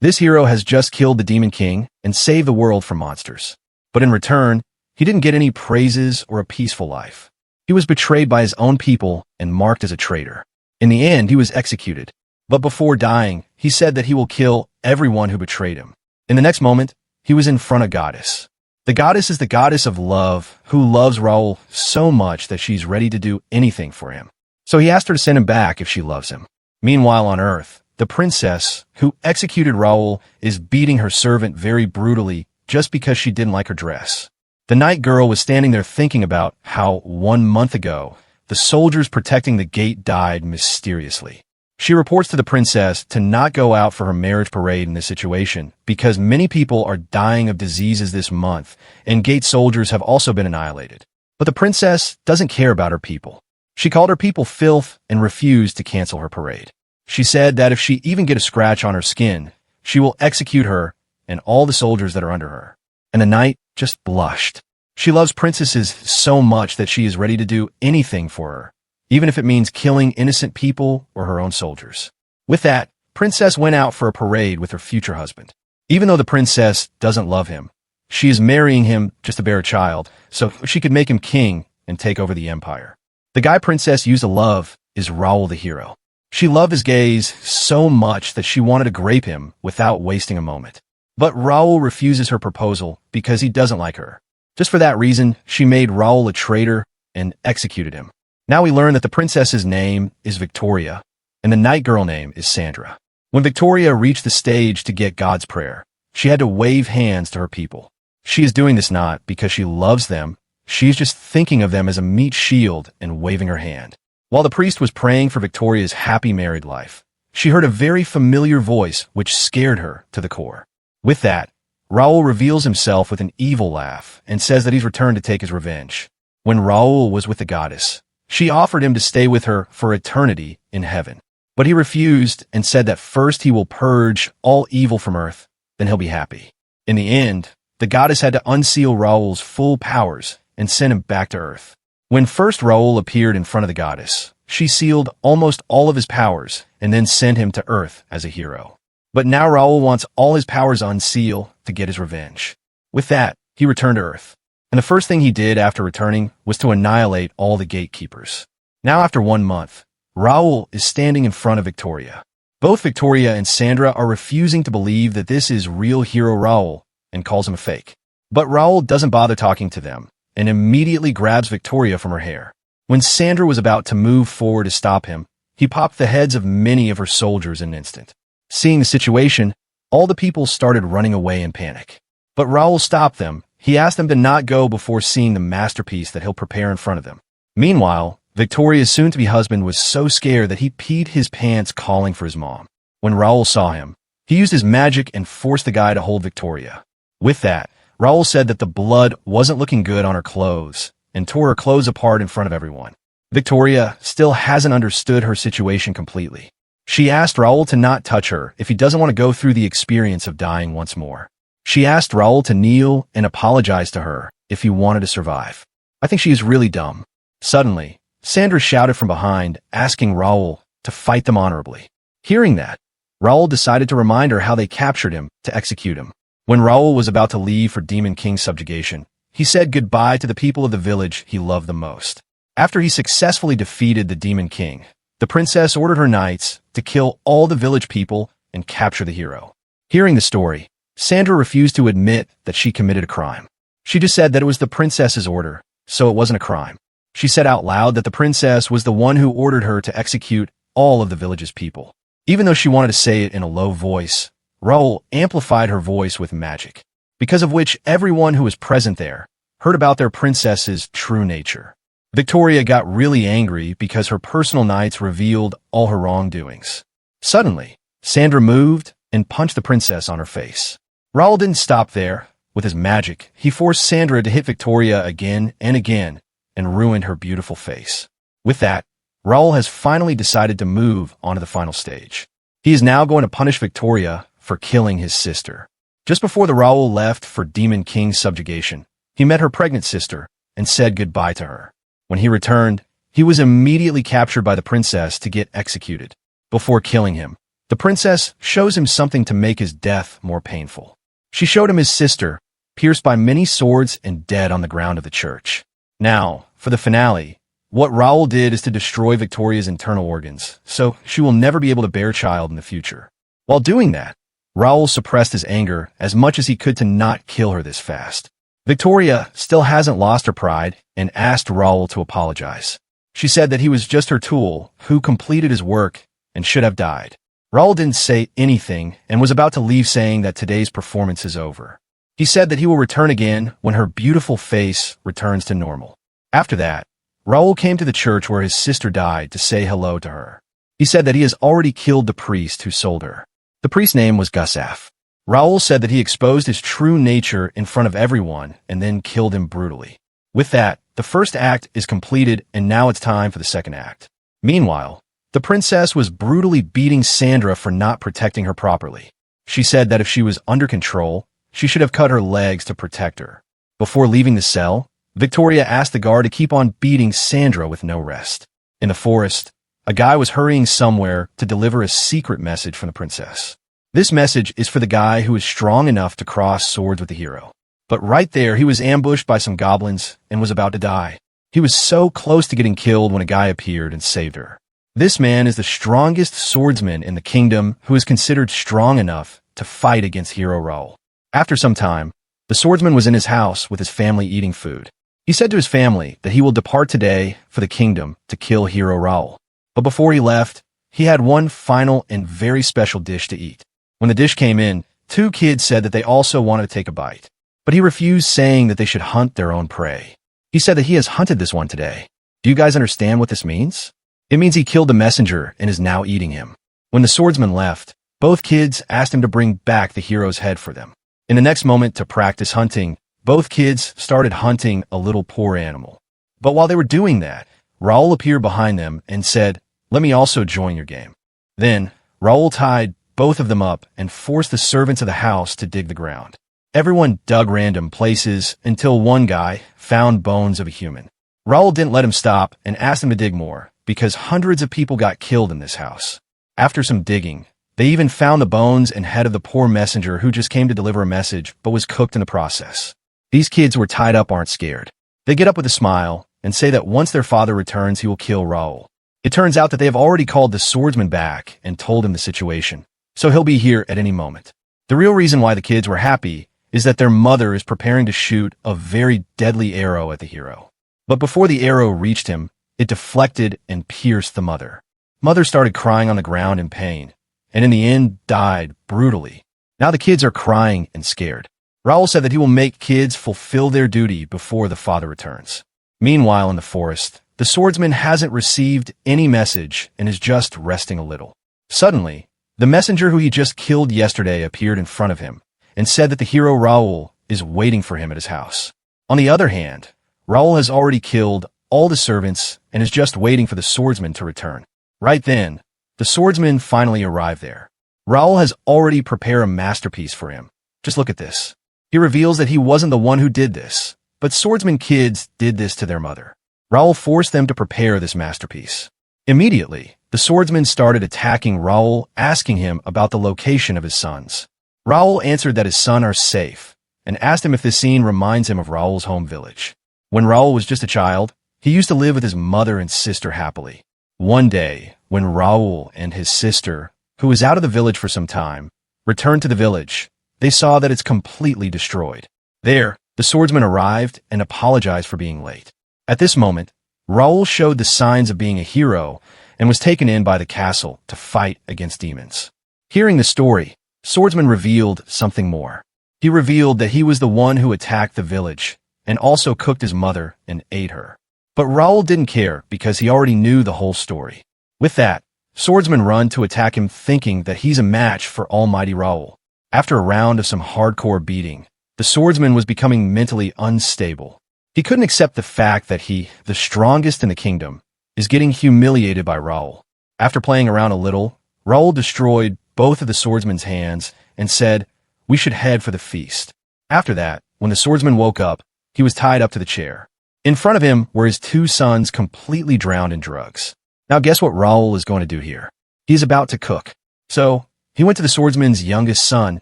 This hero has just killed the Demon King and saved the world from monsters. But in return, he didn't get any praises or a peaceful life. He was betrayed by his own people and marked as a traitor. In the end, he was executed. But before dying, he said that he will kill everyone who betrayed him. In the next moment, he was in front of Goddess. The Goddess is the goddess of love, who loves Raul so much that she's ready to do anything for him. So he asked her to send him back if she loves him. Meanwhile on Earth, the princess, who executed Raul, is beating her servant very brutally just because she didn't like her dress. The night girl was standing there thinking about how 1 month ago, the soldiers protecting the gate died mysteriously. She reports to the princess to not go out for her marriage parade in this situation because many people are dying of diseases this month and gate soldiers have also been annihilated. But the princess doesn't care about her people. She called her people filth and refused to cancel her parade. She said that if she even get a scratch on her skin, she will execute her and all the soldiers that are under her. And the knight just blushed. She loves princesses so much that she is ready to do anything for her, even if it means killing innocent people or her own soldiers. With that, Princess went out for a parade with her future husband. Even though the princess doesn't love him, she is marrying him just to bear a child, so she could make him king and take over the empire. The guy Princess used to love is Raul the hero. She loved his gaze so much that she wanted to grape him without wasting a moment. But Raul refuses her proposal because he doesn't like her. Just for that reason, she made Raul a traitor and executed him. Now we learn that the princess's name is Victoria, and the night girl name is Sandra. When Victoria reached the stage to get God's prayer, she had to wave hands to her people. She is doing this not because she loves them, she's just thinking of them as a meat shield and waving her hand. While the priest was praying for Victoria's happy married life, she heard a very familiar voice which scared her to the core. With that, Raul reveals himself with an evil laugh and says that he's returned to take his revenge. When Raul was with the goddess, she offered him to stay with her for eternity in heaven. But he refused and said that first he will purge all evil from Earth, then he'll be happy. In the end, the goddess had to unseal Raul's full powers and send him back to Earth. When first Raul appeared in front of the goddess, she sealed almost all of his powers and then sent him to Earth as a hero. But now Raul wants all his powers unsealed to get his revenge. With that, he returned to Earth. And the first thing he did after returning was to annihilate all the gatekeepers. Now after 1 month, Raul is standing in front of Victoria. Both Victoria and Sandra are refusing to believe that this is real hero Raul and calls him a fake. But Raul doesn't bother talking to them and immediately grabs Victoria from her hair. When Sandra was about to move forward to stop him, he popped the heads of many of her soldiers in an instant. Seeing the situation, all the people started running away in panic. But Raul stopped them. He asked them to not go before seeing the masterpiece that he'll prepare in front of them. Meanwhile, Victoria's soon-to-be husband was so scared that he peed his pants calling for his mom. When Raul saw him, he used his magic and forced the guy to hold Victoria. With that, Raul said that the blood wasn't looking good on her clothes and tore her clothes apart in front of everyone. Victoria still hasn't understood her situation completely. She asked Raul to not touch her if he doesn't want to go through the experience of dying once more. She asked Raul to kneel and apologize to her if he wanted to survive. I think she is really dumb. Suddenly, Sandra shouted from behind, asking Raul to fight them honorably. Hearing that, Raul decided to remind her how they captured him to execute him. When Raul was about to leave for Demon King's subjugation, he said goodbye to the people of the village he loved the most. After he successfully defeated the Demon King, the princess ordered her knights to kill all the village people and capture the hero. Hearing the story, Sandra refused to admit that she committed a crime. She just said that it was the princess's order, so it wasn't a crime. She said out loud that the princess was the one who ordered her to execute all of the village's people. Even though she wanted to say it in a low voice, Raul amplified her voice with magic, because of which everyone who was present there heard about their princess's true nature. Victoria got really angry because her personal knights revealed all her wrongdoings. Suddenly, Sandra moved and punched the princess on her face. Raul didn't stop there. With his magic, he forced Sandra to hit Victoria again and again and ruined her beautiful face. With that, Raul has finally decided to move on to the final stage. He is now going to punish Victoria for killing his sister. Just before the Raul left for Demon King's subjugation, he met her pregnant sister and said goodbye to her. When he returned, he was immediately captured by the princess to get executed. Before killing him, The princess shows him something to make his death more painful. She showed him his sister, pierced by many swords and dead on the ground of the church. Now, for the finale, what Raul did is to destroy Victoria's internal organs, so she will never be able to bear a child in the future. While doing that, Raul suppressed his anger as much as he could to not kill her this fast. Victoria still hasn't lost her pride and asked Raul to apologize. She said that he was just her tool, who completed his work and should have died. Raul didn't say anything and was about to leave, saying that today's performance is over. He said that he will return again when her beautiful face returns to normal. After that, Raul came to the church where his sister died to say hello to her. He said that he has already killed the priest who sold her. The priest's name was Gusaf. Raul said that he exposed his true nature in front of everyone and then killed him brutally. With that, the first act is completed and now it's time for the second act. Meanwhile, the princess was brutally beating Sandra for not protecting her properly. She said that if she was under control, she should have cut her legs to protect her. Before leaving the cell, Victoria asked the guard to keep on beating Sandra with no rest. In the forest, a guy was hurrying somewhere to deliver a secret message from the princess. This message is for the guy who is strong enough to cross swords with the hero. But right there, he was ambushed by some goblins and was about to die. He was so close to getting killed when a guy appeared and saved her. This man is the strongest swordsman in the kingdom, who is considered strong enough to fight against hero Raul. After some time, the swordsman was in his house with his family eating food. He said to his family that he will depart today for the kingdom to kill hero Raul. But before he left, he had one final and very special dish to eat. When the dish came in, two kids said that they also wanted to take a bite. But he refused, saying that they should hunt their own prey. He said that he has hunted this one today. Do you guys understand what this means? It means he killed the messenger and is now eating him. When the swordsman left, both kids asked him to bring back the hero's head for them. In the next moment, to practice hunting, both kids started hunting a little poor animal. But while they were doing that, Raul appeared behind them and said, "Let me also join your game." Then, Raul tied both of them up and forced the servants of the house to dig the ground. Everyone dug random places until one guy found bones of a human. Raul didn't let him stop and asked him to dig more, because hundreds of people got killed in this house. After some digging, they even found the bones and head of the poor messenger who just came to deliver a message but was cooked in the process. These kids who were tied up aren't scared. They get up with a smile and say that once their father returns, he will kill Raul. It turns out that they have already called the swordsman back and told him the situation, so he'll be here at any moment. The real reason why the kids were happy is that their mother is preparing to shoot a very deadly arrow at the hero. But before the arrow reached him, it deflected and pierced the mother. Mother started crying on the ground in pain, and in the end died brutally. Now the kids are crying and scared. Raul said that he will make kids fulfill their duty before the father returns. Meanwhile, in the forest, the swordsman hasn't received any message and is just resting a little. Suddenly, the messenger who he just killed yesterday appeared in front of him and said that the hero Raul is waiting for him at his house. On the other hand, Raul has already killed all the servants and is just waiting for the swordsman to return. Right then, the swordsman finally arrived there. Raul has already prepared a masterpiece for him. Just look at this. He reveals that he wasn't the one who did this, but swordsman kids did this to their mother. Raul forced them to prepare this masterpiece. Immediately, the swordsman started attacking Raul, asking him about the location of his sons. Raul answered that his sons are safe, and asked him if this scene reminds him of Raul's home village. When Raul was just a child, he used to live with his mother and sister happily. One day, when Raul and his sister, who was out of the village for some time, returned to the village, they saw that it's completely destroyed. There, the swordsman arrived and apologized for being late. At this moment, Raul showed the signs of being a hero and was taken in by the castle to fight against demons. Hearing the story, Swordsman revealed something more. He revealed that he was the one who attacked the village and also cooked his mother and ate her. But Raul didn't care because he already knew the whole story. With that, Swordsman run to attack him, thinking that he's a match for almighty Raul. After a round of some hardcore beating, the swordsman was becoming mentally unstable. He couldn't accept the fact that he, the strongest in the kingdom, is getting humiliated by Raul. After playing around a little, Raul destroyed both of the swordsman's hands and said, "We should head for the feast." After that, when the swordsman woke up, he was tied up to the chair. In front of him were his two sons completely drowned in drugs. Now guess what Raul is going to do here? He's about to cook. So, He went to the swordsman's youngest son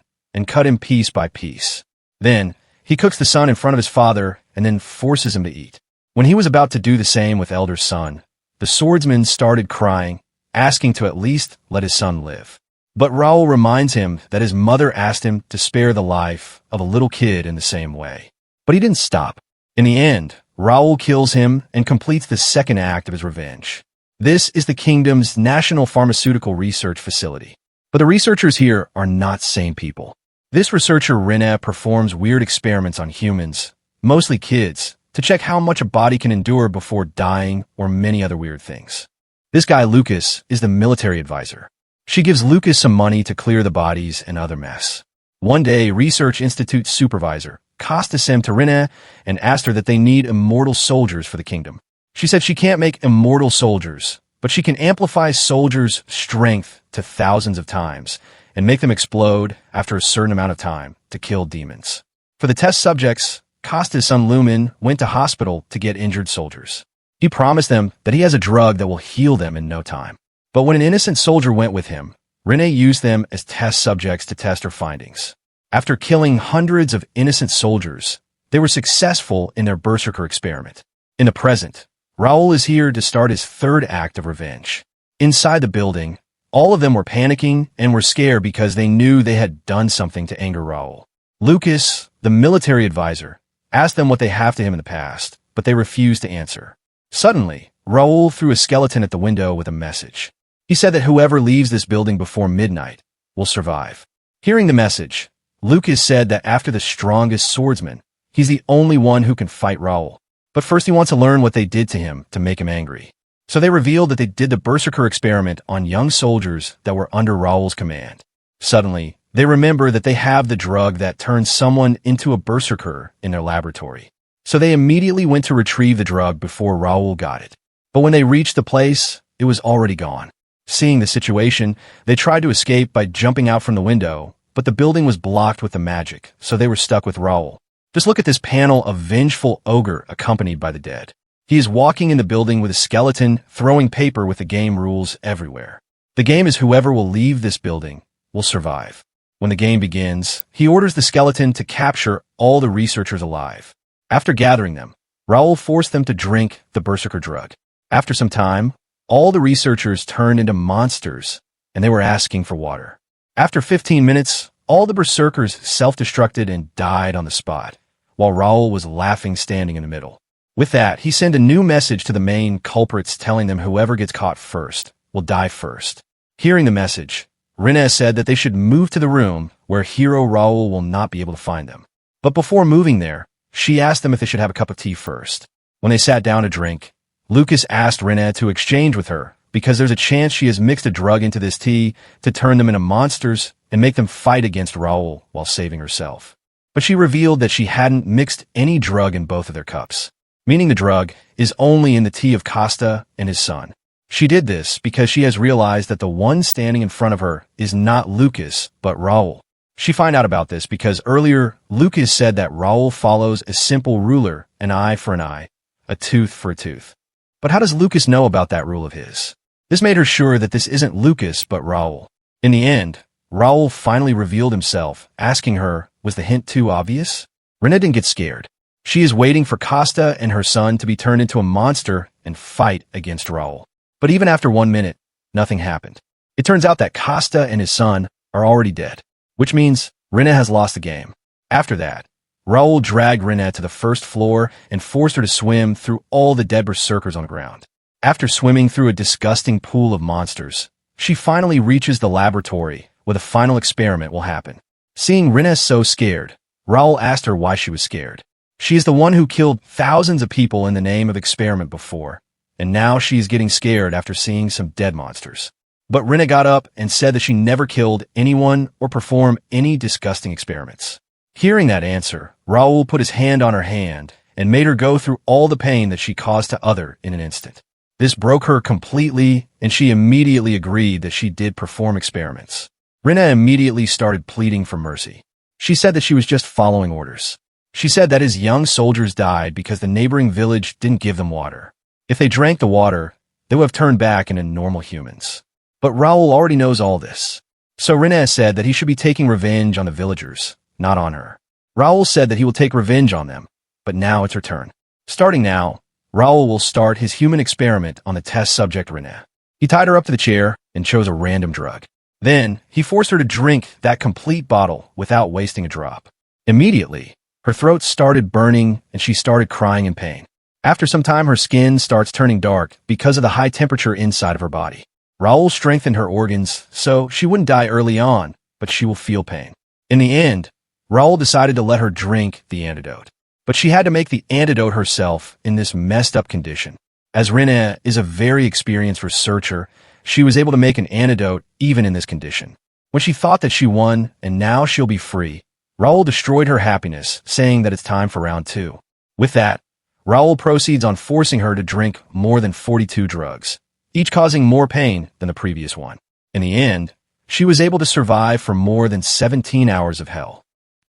and cut him piece by piece. Then, he cooks the son in front of his father and then forces him to eat. When he was about to do the same with elder son, the swordsman started crying, asking to at least let his son live. But Raul reminds him that his mother asked him to spare the life of a little kid in the same way. But he didn't stop. In the end, Raul kills him and completes the second act of his revenge. This is the kingdom's National Pharmaceutical Research Facility. But the researchers here are not sane people. This researcher Rinne performs weird experiments on humans, mostly kids, to check how much a body can endure before dying or many other weird things. This guy Lucas is the military advisor. She gives Lucas some money to clear the bodies and other mess. One day, Research Institute supervisor Costa sent to Rinne and asked her that they need immortal soldiers for the kingdom. She said she can't make immortal soldiers, but she can amplify soldiers' strength to thousands of times and make them explode after a certain amount of time to kill demons. For the test subjects, Costa's son Lumen went to hospital to get injured soldiers. He promised them that he has a drug that will heal them in no time. But when an innocent soldier went with him, Rinne used them as test subjects to test her findings. After killing hundreds of innocent soldiers, they were successful in their berserker experiment. In the present, Raul is here to start his third act of revenge. Inside the building, all of them were panicking and were scared because they knew they had done something to anger Raul. Lucas, the military advisor, asked them what they have to him in the past, but they refused to answer. Suddenly, Raul threw a skeleton at the window with a message. He said that whoever leaves this building before midnight will survive. Hearing the message, Lucas said that after the strongest swordsman, he's the only one who can fight Raul. But first he wants to learn what they did to him to make him angry. So they revealed that they did the berserker experiment on young soldiers that were under Raul's command. Suddenly, they remember that they have the drug that turns someone into a berserker in their laboratory. So they immediately went to retrieve the drug before Raul got it. But when they reached the place, it was already gone. Seeing the situation, they tried to escape by jumping out from the window, but the building was blocked with the magic, so they were stuck with Raul. Just look at this panel of vengeful ogre accompanied by the dead. He is walking in the building with a skeleton, throwing paper with the game rules everywhere. The game is whoever will leave this building will survive. When the game begins, he orders the skeleton to capture all the researchers alive. After gathering them, Raul forced them to drink the berserker drug. After some time, all the researchers turned into monsters, and they were asking for water. After 15 minutes, all the berserkers self-destructed and died on the spot, while Raul was laughing standing in the middle. With that, he sent a new message to the main culprits telling them whoever gets caught first will die first. Hearing the message, Rinne said that they should move to the room where hero Raul will not be able to find them. But before moving there, she asked them if they should have a cup of tea first. When they sat down to drink, Lucas asked Rinne to exchange with her because there's a chance she has mixed a drug into this tea to turn them into monsters and make them fight against Raul while saving herself. But she revealed that she hadn't mixed any drug in both of their cups, meaning the drug is only in the tea of Costa and his son. She did this because she has realized that the one standing in front of her is not Lucas, but Raul. She found out about this because earlier, Lucas said that Raul follows a simple ruler, an eye for an eye, a tooth for a tooth. But how does Lucas know about that rule of his? This made her sure that this isn't Lucas, but Raul. In the end, Raul finally revealed himself, asking her, was the hint too obvious? Rinne didn't get scared. She is waiting for Costa and her son to be turned into a monster and fight against Raul. But even after 1 minute, nothing happened. It turns out that Costa and his son are already dead, which means Rinne has lost the game. After that, Raul dragged Rinne to the first floor and forced her to swim through all the dead berserkers on the ground. After swimming through a disgusting pool of monsters, she finally reaches the laboratory where the final experiment will happen. Seeing Rinne so scared, Raul asked her why she was scared. She is the one who killed thousands of people in the name of experiment before, and now she is getting scared after seeing some dead monsters. But Rinne got up and said that she never killed anyone or performed any disgusting experiments. Hearing that answer, Raul put his hand on her hand and made her go through all the pain that she caused to other in an instant. This broke her completely, and she immediately agreed that she did perform experiments. Rinne immediately started pleading for mercy. She said that she was just following orders. She said that his young soldiers died because the neighboring village didn't give them water. If they drank the water, they would have turned back into normal humans. But Raul already knows all this. So Rinne said that he should be taking revenge on the villagers, not on her. Raul said that he will take revenge on them, but now it's her turn. Starting now, Raul will start his human experiment on the test subject Rinne. He tied her up to the chair and chose a random drug. Then, he forced her to drink that complete bottle without wasting a drop. Immediately, her throat started burning and she started crying in pain. After some time, her skin starts turning dark because of the high temperature inside of her body. Raul strengthened her organs so she wouldn't die early on, but she will feel pain. In the end, Raul decided to let her drink the antidote. But she had to make the antidote herself in this messed up condition. As Rinne is a very experienced researcher, she was able to make an antidote even in this condition. When she thought that she won and now she'll be free, Raul destroyed her happiness, saying that it's time for round 2. With that, Raul proceeds on forcing her to drink more than 42 drugs, each causing more pain than the previous one. In the end, she was able to survive for more than 17 hours of hell.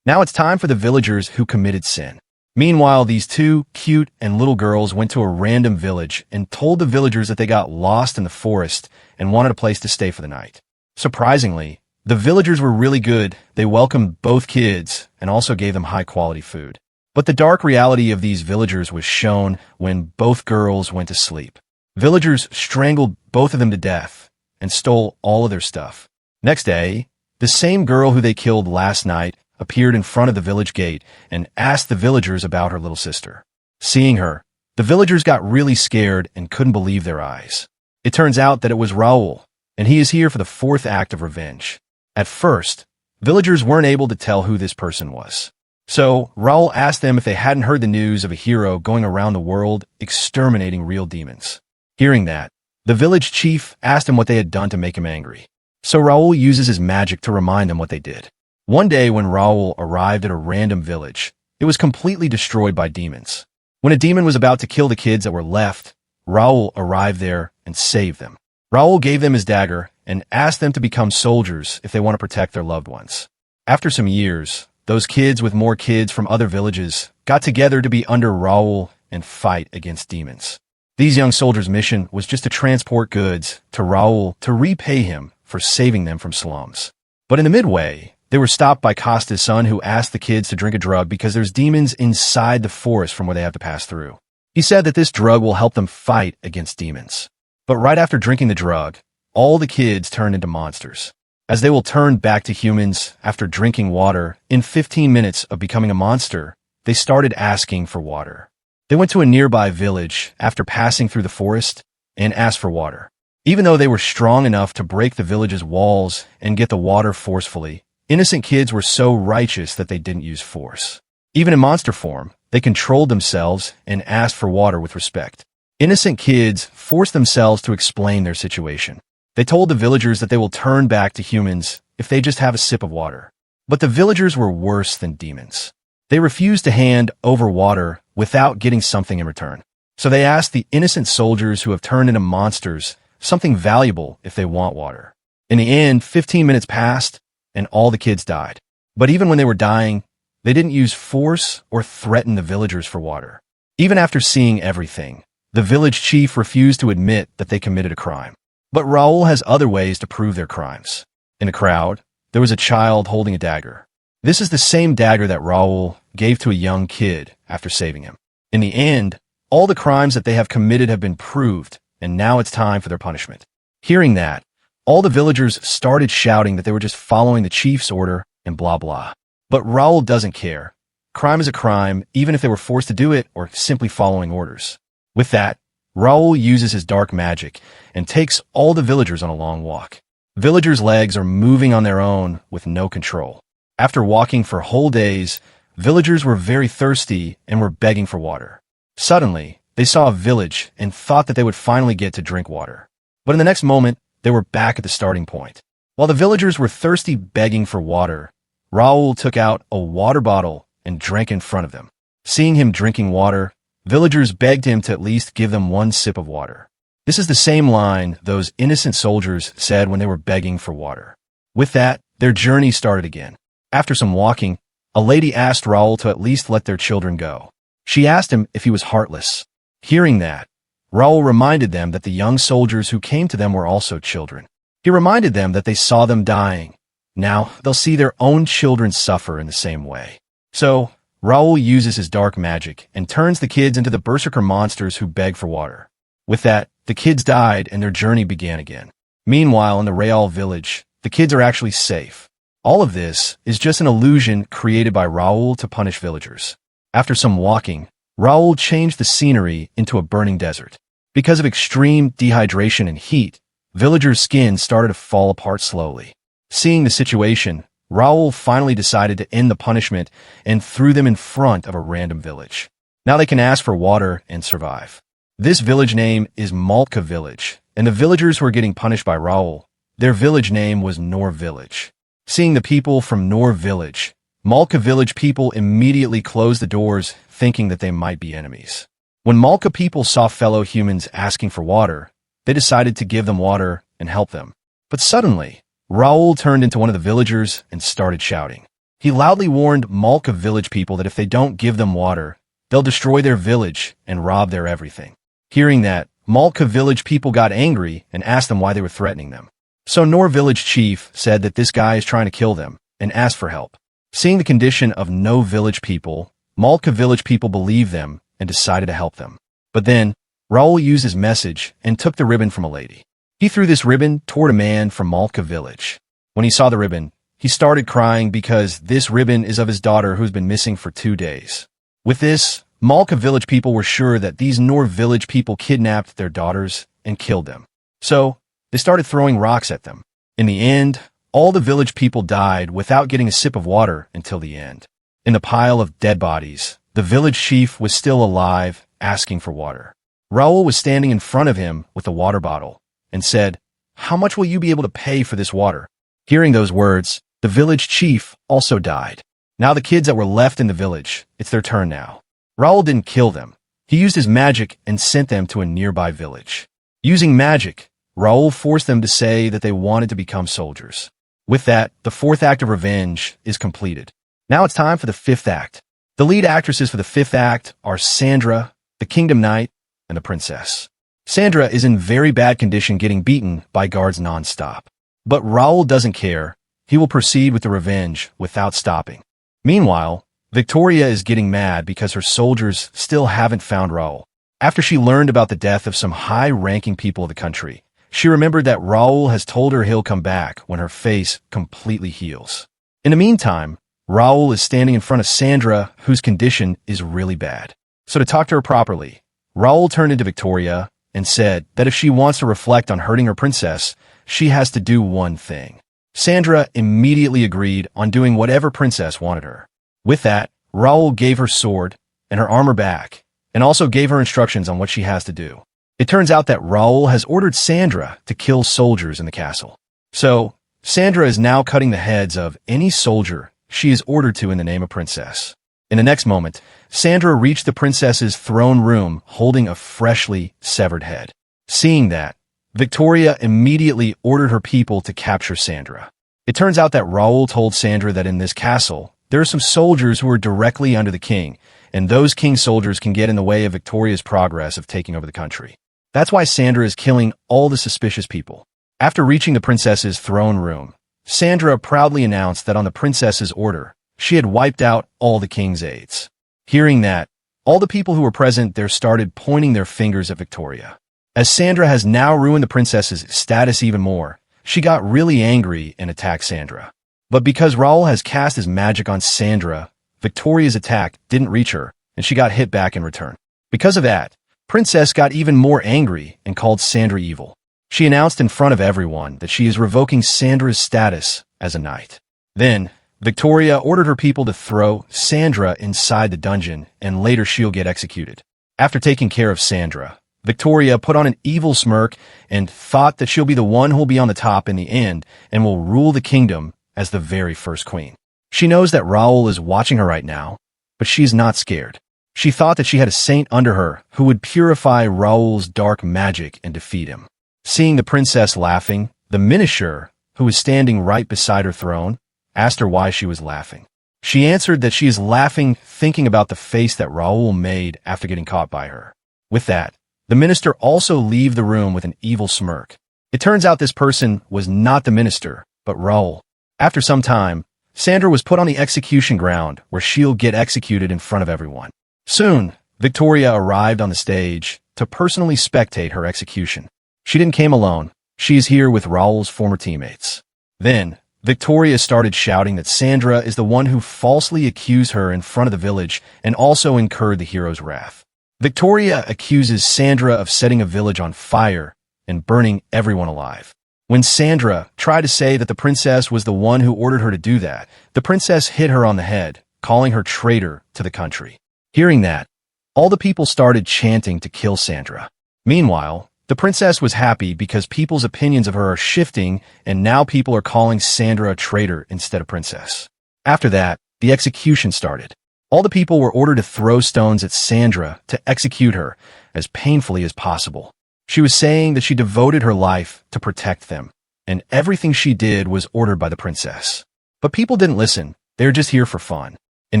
Now it's time for the villagers who committed sin. Meanwhile, these two cute and little girls went to a random village and told the villagers that they got lost in the forest and wanted a place to stay for the night. Surprisingly, the villagers were really good. They welcomed both kids and also gave them high-quality food. But the dark reality of these villagers was shown when both girls went to sleep. Villagers strangled both of them to death and stole all of their stuff. Next day, the same girl who they killed last night appeared in front of the village gate and asked the villagers about her little sister. Seeing her, the villagers got really scared and couldn't believe their eyes. It turns out that it was Raul, and he is here for the 4th act of revenge. At first, villagers weren't able to tell who this person was. So, Raul asked them if they hadn't heard the news of a hero going around the world exterminating real demons. Hearing that, the village chief asked him what they had done to make him angry. So Raul uses his magic to remind them what they did. One day when Raul arrived at a random village, it was completely destroyed by demons. When a demon was about to kill the kids that were left, Raul arrived there and saved them. Raul gave them his dagger and asked them to become soldiers if they want to protect their loved ones. After some years, those kids with more kids from other villages got together to be under Raul and fight against demons. These young soldiers' mission was just to transport goods to Raul to repay him for saving them from slums. But in the midway, they were stopped by Costa's son, who asked the kids to drink a drug because there's demons inside the forest from where they have to pass through. He said that this drug will help them fight against demons. But right after drinking the drug, all the kids turned into monsters. As they will turn back to humans after drinking water, in 15 minutes of becoming a monster, they started asking for water. They went to a nearby village after passing through the forest and asked for water. Even though they were strong enough to break the village's walls and get the water forcefully, innocent kids were so righteous that they didn't use force. Even in monster form, they controlled themselves and asked for water with respect. Innocent kids forced themselves to explain their situation. They told the villagers that they will turn back to humans if they just have a sip of water. But the villagers were worse than demons. They refused to hand over water without getting something in return. So they asked the innocent soldiers who have turned into monsters something valuable if they want water. In the end, 15 minutes passed and all the kids died. But even when they were dying, they didn't use force or threaten the villagers for water. Even after seeing everything, the village chief refused to admit that they committed a crime. But Raul has other ways to prove their crimes. In the crowd, there was a child holding a dagger. This is the same dagger that Raul gave to a young kid after saving him. In the end, all the crimes that they have committed have been proved, and now it's time for their punishment. Hearing that, all the villagers started shouting that they were just following the chief's order and blah blah. But Raul doesn't care. Crime is a crime, even if they were forced to do it or simply following orders. With that, Raul uses his dark magic and takes all the villagers on a long walk. Villagers' legs are moving on their own with no control. After walking for whole days, villagers were very thirsty and were begging for water. Suddenly, they saw a village and thought that they would finally get to drink water. But in the next moment, they were back at the starting point. While the villagers were thirsty begging for water, Raul took out a water bottle and drank in front of them. Seeing him drinking water, villagers begged him to at least give them one sip of water. This is the same line those innocent soldiers said when they were begging for water. With that, their journey started again. After some walking, a lady asked Raul to at least let their children go. She asked him if he was heartless. Hearing that, Raul reminded them that the young soldiers who came to them were also children. He reminded them that they saw them dying. Now, they'll see their own children suffer in the same way. So, Raul uses his dark magic and turns the kids into the berserker monsters who beg for water. With that, the kids died and their journey began again. Meanwhile, in the Raul village, the kids are actually safe. All of this is just an illusion created by Raul to punish villagers. After some walking, Raul changed the scenery into a burning desert. Because of extreme dehydration and heat, villagers' skin started to fall apart slowly. Seeing the situation, Raul finally decided to end the punishment and threw them in front of a random village. Now they can ask for water and survive. This village name is Malka Village, and the villagers who were getting punished by Raul, their village name was Nor Village. Seeing the people from Nor Village, Malka Village people immediately closed the doors, thinking that they might be enemies. When Malka people saw fellow humans asking for water, they decided to give them water and help them. But suddenly, Raul turned into one of the villagers and started shouting. He loudly warned Malka Village people that if they don't give them water, they'll destroy their village and rob their everything. Hearing that, Malka Village people got angry and asked them why they were threatening them. So Nor Village Chief said that this guy is trying to kill them and asked for help. Seeing the condition of no village people, Malka Village people believed them and decided to help them. But then, Raul used his message and took the ribbon from a lady. He threw this ribbon toward a man from Malka Village. When he saw the ribbon, he started crying because this ribbon is of his daughter who's been missing for 2 days. With this, Malka Village people were sure that these Nor Village people kidnapped their daughters and killed them. So, they started throwing rocks at them. In the end, all the village people died without getting a sip of water until the end. In the pile of dead bodies, the village chief was still alive, asking for water. Raul was standing in front of him with a water bottle and said, "How much will you be able to pay for this water?" Hearing those words, the village chief also died. Now the kids that were left in the village, it's their turn now. Raul didn't kill them. He used his magic and sent them to a nearby village. Using magic, Raul forced them to say that they wanted to become soldiers. With that, the 4th act of Revenge is completed. Now it's time for the 5th act. The lead actresses for the 5th act are Sandra, the Kingdom Knight, and the Princess. Sandra is in very bad condition getting beaten by guards non-stop. But Raul doesn't care. He will proceed with the revenge without stopping. Meanwhile, Victoria is getting mad because her soldiers still haven't found Raul. After she learned about the death of some high-ranking people of the country, she remembered that Raul has told her he'll come back when her face completely heals. In the meantime, Raul is standing in front of Sandra, whose condition is really bad. So to talk to her properly, Raul turned into Victoria and said that if she wants to reflect on hurting her princess, she has to do one thing. Sandra immediately agreed on doing whatever Princess wanted her. With that, Raul gave her sword and her armor back, and also gave her instructions on what she has to do. It turns out that Raul has ordered Sandra to kill soldiers in the castle. So, Sandra is now cutting the heads of any soldier she is ordered to in the name of Princess. In the next moment, Sandra reached the princess's throne room holding a freshly severed head. Seeing that, Victoria immediately ordered her people to capture Sandra. It turns out that Raul told Sandra that in this castle, there are some soldiers who are directly under the king, and those king soldiers can get in the way of Victoria's progress of taking over the country. That's why Sandra is killing all the suspicious people. After reaching the princess's throne room, Sandra proudly announced that on the princess's order, she had wiped out all the king's aides. Hearing that, all the people who were present there started pointing their fingers at Victoria. As Sandra has now ruined the princess's status even more, she got really angry and attacked Sandra. But because Raul has cast his magic on Sandra, Victoria's attack didn't reach her, and she got hit back in return. Because of that, Princess got even more angry and called Sandra evil. She announced in front of everyone that she is revoking Sandra's status as a knight. Then, Victoria ordered her people to throw Sandra inside the dungeon, and later she'll get executed. After taking care of Sandra, Victoria put on an evil smirk and thought that she'll be the one who'll be on the top in the end and will rule the kingdom as the very first queen. She knows that Raul is watching her right now, but she's not scared. She thought that she had a saint under her who would purify Raul's dark magic and defeat him. Seeing the princess laughing, the minister, who was standing right beside her throne, asked her why she was laughing. She answered that she is laughing thinking about the face that Raul made after getting caught by her. With that, the minister also leave the room with an evil smirk. It turns out this person was not the minister, but Raul. After some time, Sandra was put on the execution ground where she'll get executed in front of everyone. Soon, Victoria arrived on the stage to personally spectate her execution. She didn't come alone. She is here with Raul's former teammates. Then, Victoria started shouting that Sandra is the one who falsely accused her in front of the village and also incurred the hero's wrath. Victoria accuses Sandra of setting a village on fire and burning everyone alive. When Sandra tried to say that the princess was the one who ordered her to do that, the princess hit her on the head, calling her traitor to the country. Hearing that, all the people started chanting to kill Sandra. Meanwhile, the princess was happy because people's opinions of her are shifting and now people are calling Sandra a traitor instead of princess. After that, the execution started. All the people were ordered to throw stones at Sandra to execute her as painfully as possible. She was saying that she devoted her life to protect them, and everything she did was ordered by the princess. But people didn't listen. They were just here for fun. In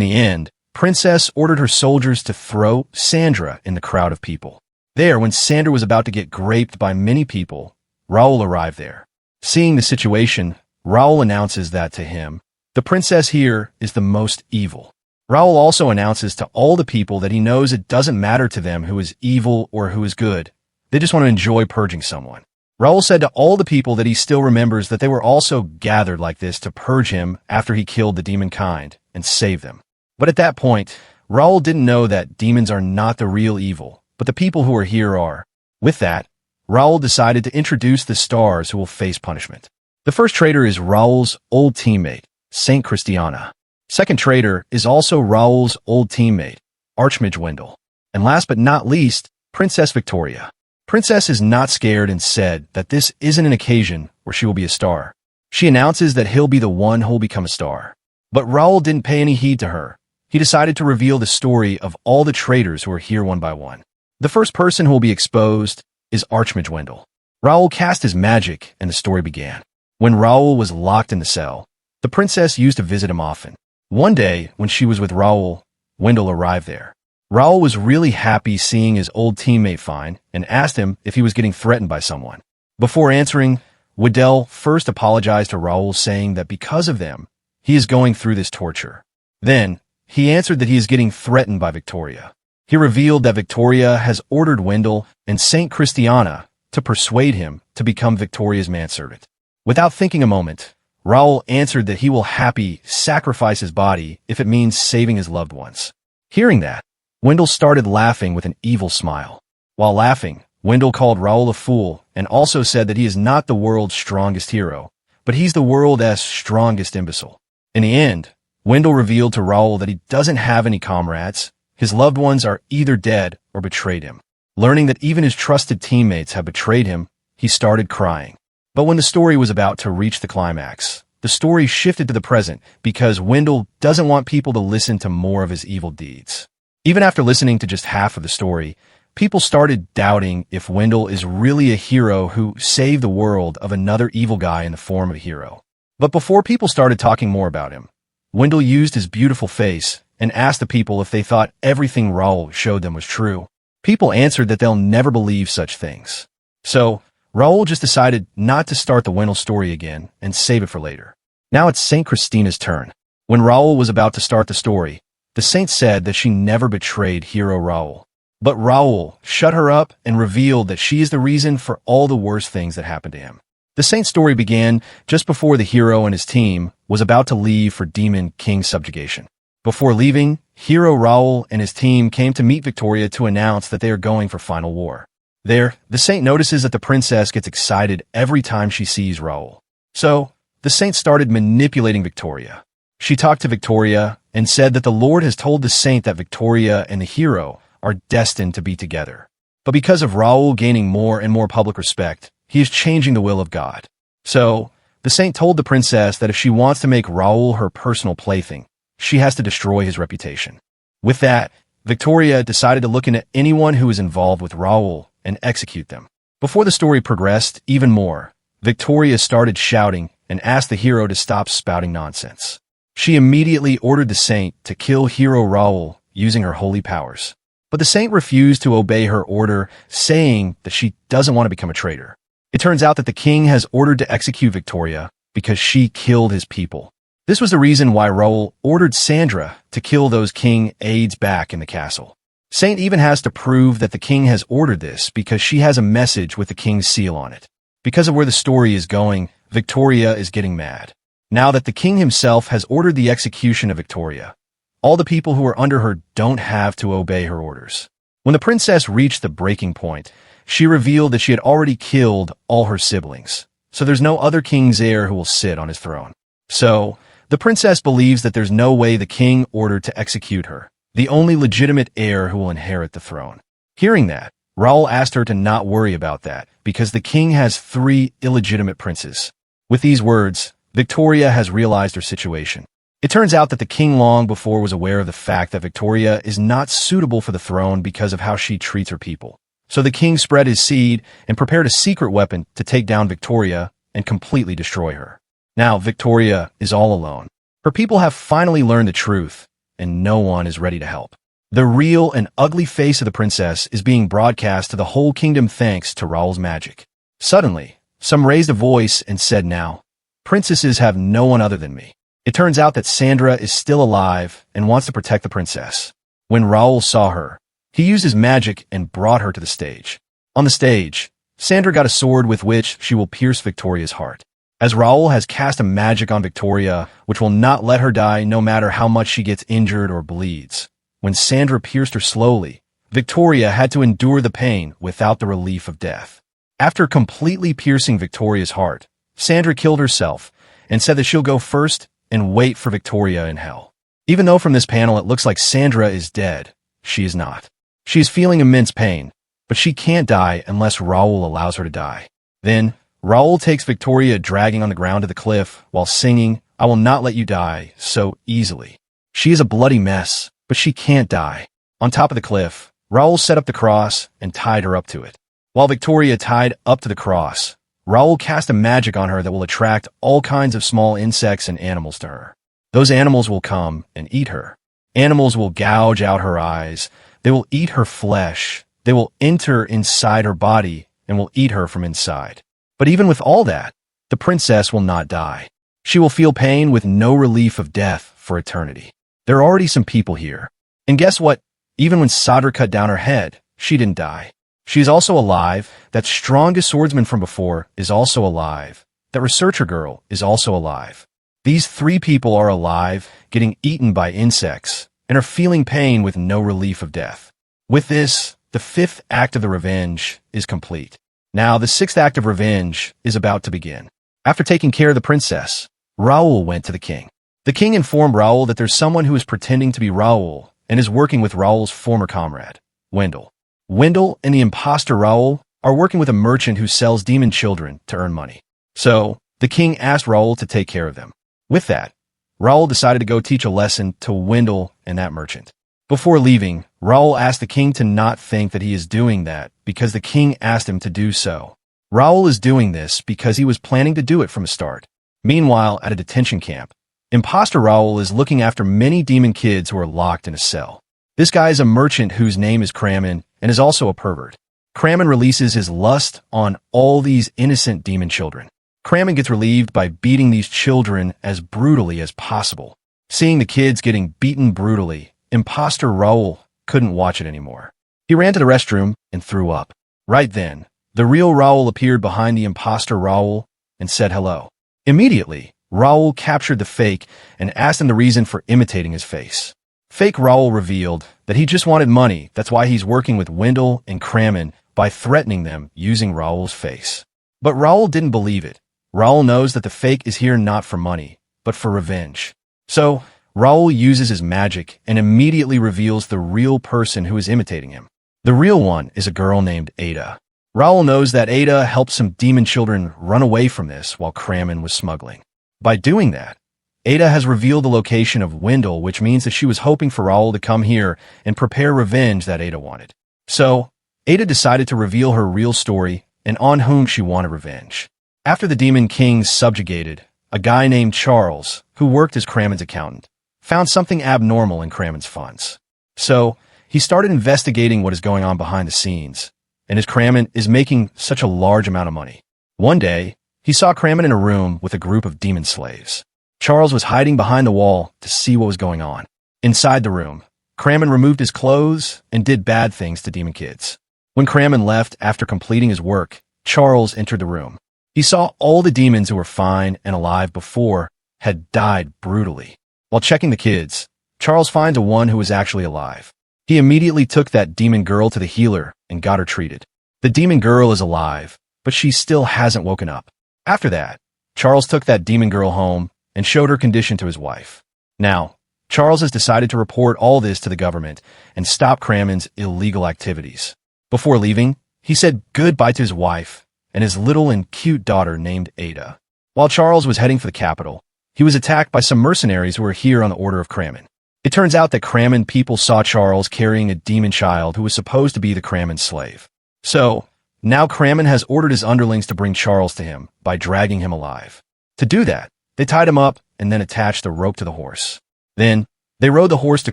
the end, Princess ordered her soldiers to throw Sandra in the crowd of people. There, when Sandra was about to get graped by many people, Raul arrived there. Seeing the situation, Raul announces that to him, the princess here is the most evil. Raul also announces to all the people that he knows it doesn't matter to them who is evil or who is good. They just want to enjoy purging someone. Raul said to all the people that he still remembers that they were also gathered like this to purge him after he killed the demon kind and save them. But at that point, Raul didn't know that demons are not the real evil, but the people who are here are. With that, Raul decided to introduce the stars who will face punishment. The first traitor is Raul's old teammate, Saint Cristiana. Second traitor is also Raul's old teammate, Archmage Wendel. And last but not least, Princess Victoria. Princess is not scared and said that this isn't an occasion where she will be a star. She announces that he'll be the one who'll become a star. But Raul didn't pay any heed to her. He decided to reveal the story of all the traitors who are here one by one. The first person who will be exposed is Archmage Wendel. Raul cast his magic and the story began. When Raul was locked in the cell, the princess used to visit him often. One day, when she was with Raul, Wendel arrived there. Raul was really happy seeing his old teammate fine and asked him if he was getting threatened by someone. Before answering, Wendel first apologized to Raul saying that because of them, he is going through this torture. Then, he answered that he is getting threatened by Victoria. He revealed that Victoria has ordered Wendel and Saint Cristiana to persuade him to become Victoria's manservant. Without thinking a moment, Raul answered that he will happy sacrifice his body if it means saving his loved ones. Hearing that, Wendel started laughing with an evil smile. While laughing, Wendel called Raul a fool and also said that he is not the world's strongest hero, but he's the world's strongest imbecile. In the end, Wendel revealed to Raul that he doesn't have any comrades. His loved ones are either dead or betrayed him. Learning that even his trusted teammates have betrayed him, he started crying. But when the story was about to reach the climax, the story shifted to the present because Wendel doesn't want people to listen to more of his evil deeds. Even after listening to just half of the story, people started doubting if Wendel is really a hero who saved the world of another evil guy in the form of a hero. But before people started talking more about him, Wendel used his beautiful face and asked the people if they thought everything Raul showed them was true. People answered that they'll never believe such things. So, Raul just decided not to start the Wendel story again and save it for later. Now it's Saint Christina's turn. When Raul was about to start the story, the saint said that she never betrayed hero Raul. But Raul shut her up and revealed that she is the reason for all the worst things that happened to him. The saint's story began just before the hero and his team was about to leave for Demon King subjugation. Before leaving, hero Raul and his team came to meet Victoria to announce that they are going for final war. There, the saint notices that the princess gets excited every time she sees Raul. So, the saint started manipulating Victoria. She talked to Victoria and said that the Lord has told the saint that Victoria and the hero are destined to be together. But because of Raul gaining more and more public respect, he is changing the will of God. So, the saint told the princess that if she wants to make Raul her personal plaything, she has to destroy his reputation. With that, Victoria decided to look into anyone who is involved with Raul and execute them. Before the story progressed even more, Victoria started shouting and asked the hero to stop spouting nonsense. She immediately ordered the saint to kill hero Raul using her holy powers. But the saint refused to obey her order, saying that she doesn't want to become a traitor. It turns out that the king has ordered to execute Victoria because she killed his people. This was the reason why Raul ordered Sandra to kill those king aides back in the castle. Saint even has to prove that the king has ordered this because she has a message with the king's seal on it. Because of where the story is going, Victoria is getting mad. Now that the king himself has ordered the execution of Victoria, all the people who are under her don't have to obey her orders. When the princess reached the breaking point, she revealed that she had already killed all her siblings, so there's no other king's heir who will sit on his throne. So, the princess believes that there's no way the king ordered to execute her, the only legitimate heir who will inherit the throne. Hearing that, Raul asked her to not worry about that because the king has 3 illegitimate princes. With these words, Victoria has realized her situation. It turns out that the king long before was aware of the fact that Victoria is not suitable for the throne because of how she treats her people. So the king spread his seed and prepared a secret weapon to take down Victoria and completely destroy her. Now Victoria is all alone. Her people have finally learned the truth, and no one is ready to help. The real and ugly face of the princess is being broadcast to the whole kingdom thanks to Raul's magic. Suddenly, some raised a voice and said, "Now, princesses have no one other than me." It turns out that Sandra is still alive and wants to protect the princess. When Raul saw her, he used his magic and brought her to the stage. On the stage, Sandra got a sword with which she will pierce Victoria's heart. As Raul has cast a magic on Victoria, which will not let her die no matter how much she gets injured or bleeds. When Sandra pierced her slowly, Victoria had to endure the pain without the relief of death. After completely piercing Victoria's heart, Sandra killed herself and said that she'll go first and wait for Victoria in hell. Even though from this panel it looks like Sandra is dead, she is not. She is feeling immense pain, but she can't die unless Raul allows her to die. Then, Raul takes Victoria dragging on the ground to the cliff while singing, "I will not let you die so easily." She is a bloody mess, but she can't die. On top of the cliff, Raul set up the cross and tied her up to it. While Victoria tied up to the cross, Raul cast a magic on her that will attract all kinds of small insects and animals to her. Those animals will come and eat her. Animals will gouge out her eyes. They will eat her flesh. They will enter inside her body and will eat her from inside. But even with all that, the princess will not die. She will feel pain with no relief of death for eternity. There are already some people here. And guess what? Even when Sandra cut down her head, she didn't die. She is also alive. That Strongest Swordsman from before is also alive. That Researcher girl is also alive. These 3 people are alive, getting eaten by insects, and are feeling pain with no relief of death. With this, the 5th act of the revenge is complete. Now, the 6th act of revenge is about to begin. After taking care of the princess, Raul went to the king. The king informed Raul that there's someone who is pretending to be Raul and is working with Raul's former comrade, Wendel. Wendel and the imposter Raul are working with a merchant who sells demon children to earn money. So, the king asked Raul to take care of them. With that, Raul decided to go teach a lesson to Wendel and that merchant. Before leaving, Raul asked the king to not think that he is doing that because the king asked him to do so. Raul is doing this because he was planning to do it from the start. Meanwhile, at a detention camp, imposter Raul is looking after many demon kids who are locked in a cell. This guy is a merchant whose name is Kramen and is also a pervert. Kramen releases his lust on all these innocent demon children. Kramen gets relieved by beating these children as brutally as possible. Seeing the kids getting beaten brutally, imposter Raul couldn't watch it anymore. He ran to the restroom and threw up. Right then, the real Raul appeared behind the imposter Raul and said hello. Immediately, Raul captured the fake and asked him the reason for imitating his face. Fake Raul revealed that he just wanted money. That's why he's working with Wendel and Kramen by threatening them using Raul's face. But Raul didn't believe it. Raul knows that the fake is here not for money, but for revenge. So, Raul uses his magic and immediately reveals the real person who is imitating him. The real one is a girl named Ada. Raul knows that Ada helped some demon children run away from this while Kramen was smuggling. By doing that, Ada has revealed the location of Wendel, which means that she was hoping for Raul to come here and prepare revenge that Ada wanted. So, Ada decided to reveal her real story and on whom she wanted revenge. After the Demon Kings subjugated, a guy named Charles, who worked as Kramen's accountant, found something abnormal in Kramen's funds. So, he started investigating what is going on behind the scenes, and as Kramen is making such a large amount of money. One day, he saw Cramen in a room with a group of demon slaves. Charles was hiding behind the wall to see what was going on. Inside the room, Cramen removed his clothes and did bad things to demon kids. When Cramen left after completing his work, Charles entered the room. He saw all the demons who were fine and alive before had died brutally. While checking the kids, Charles finds one who was actually alive. He immediately took that demon girl to the healer and got her treated. The demon girl is alive, but she still hasn't woken up. After that, Charles took that demon girl home and showed her condition to his wife. Now, Charles has decided to report all this to the government and stop Cramen's illegal activities. Before leaving, he said goodbye to his wife and his little and cute daughter named Ada. While Charles was heading for the capital, he was attacked by some mercenaries who were here on the order of Cramen. It turns out that Cramen people saw Charles carrying a demon child who was supposed to be the Cramen slave. So, now Cramen has ordered his underlings to bring Charles to him by dragging him alive. To do that, they tied him up and then attached a rope to the horse. Then, they rode the horse to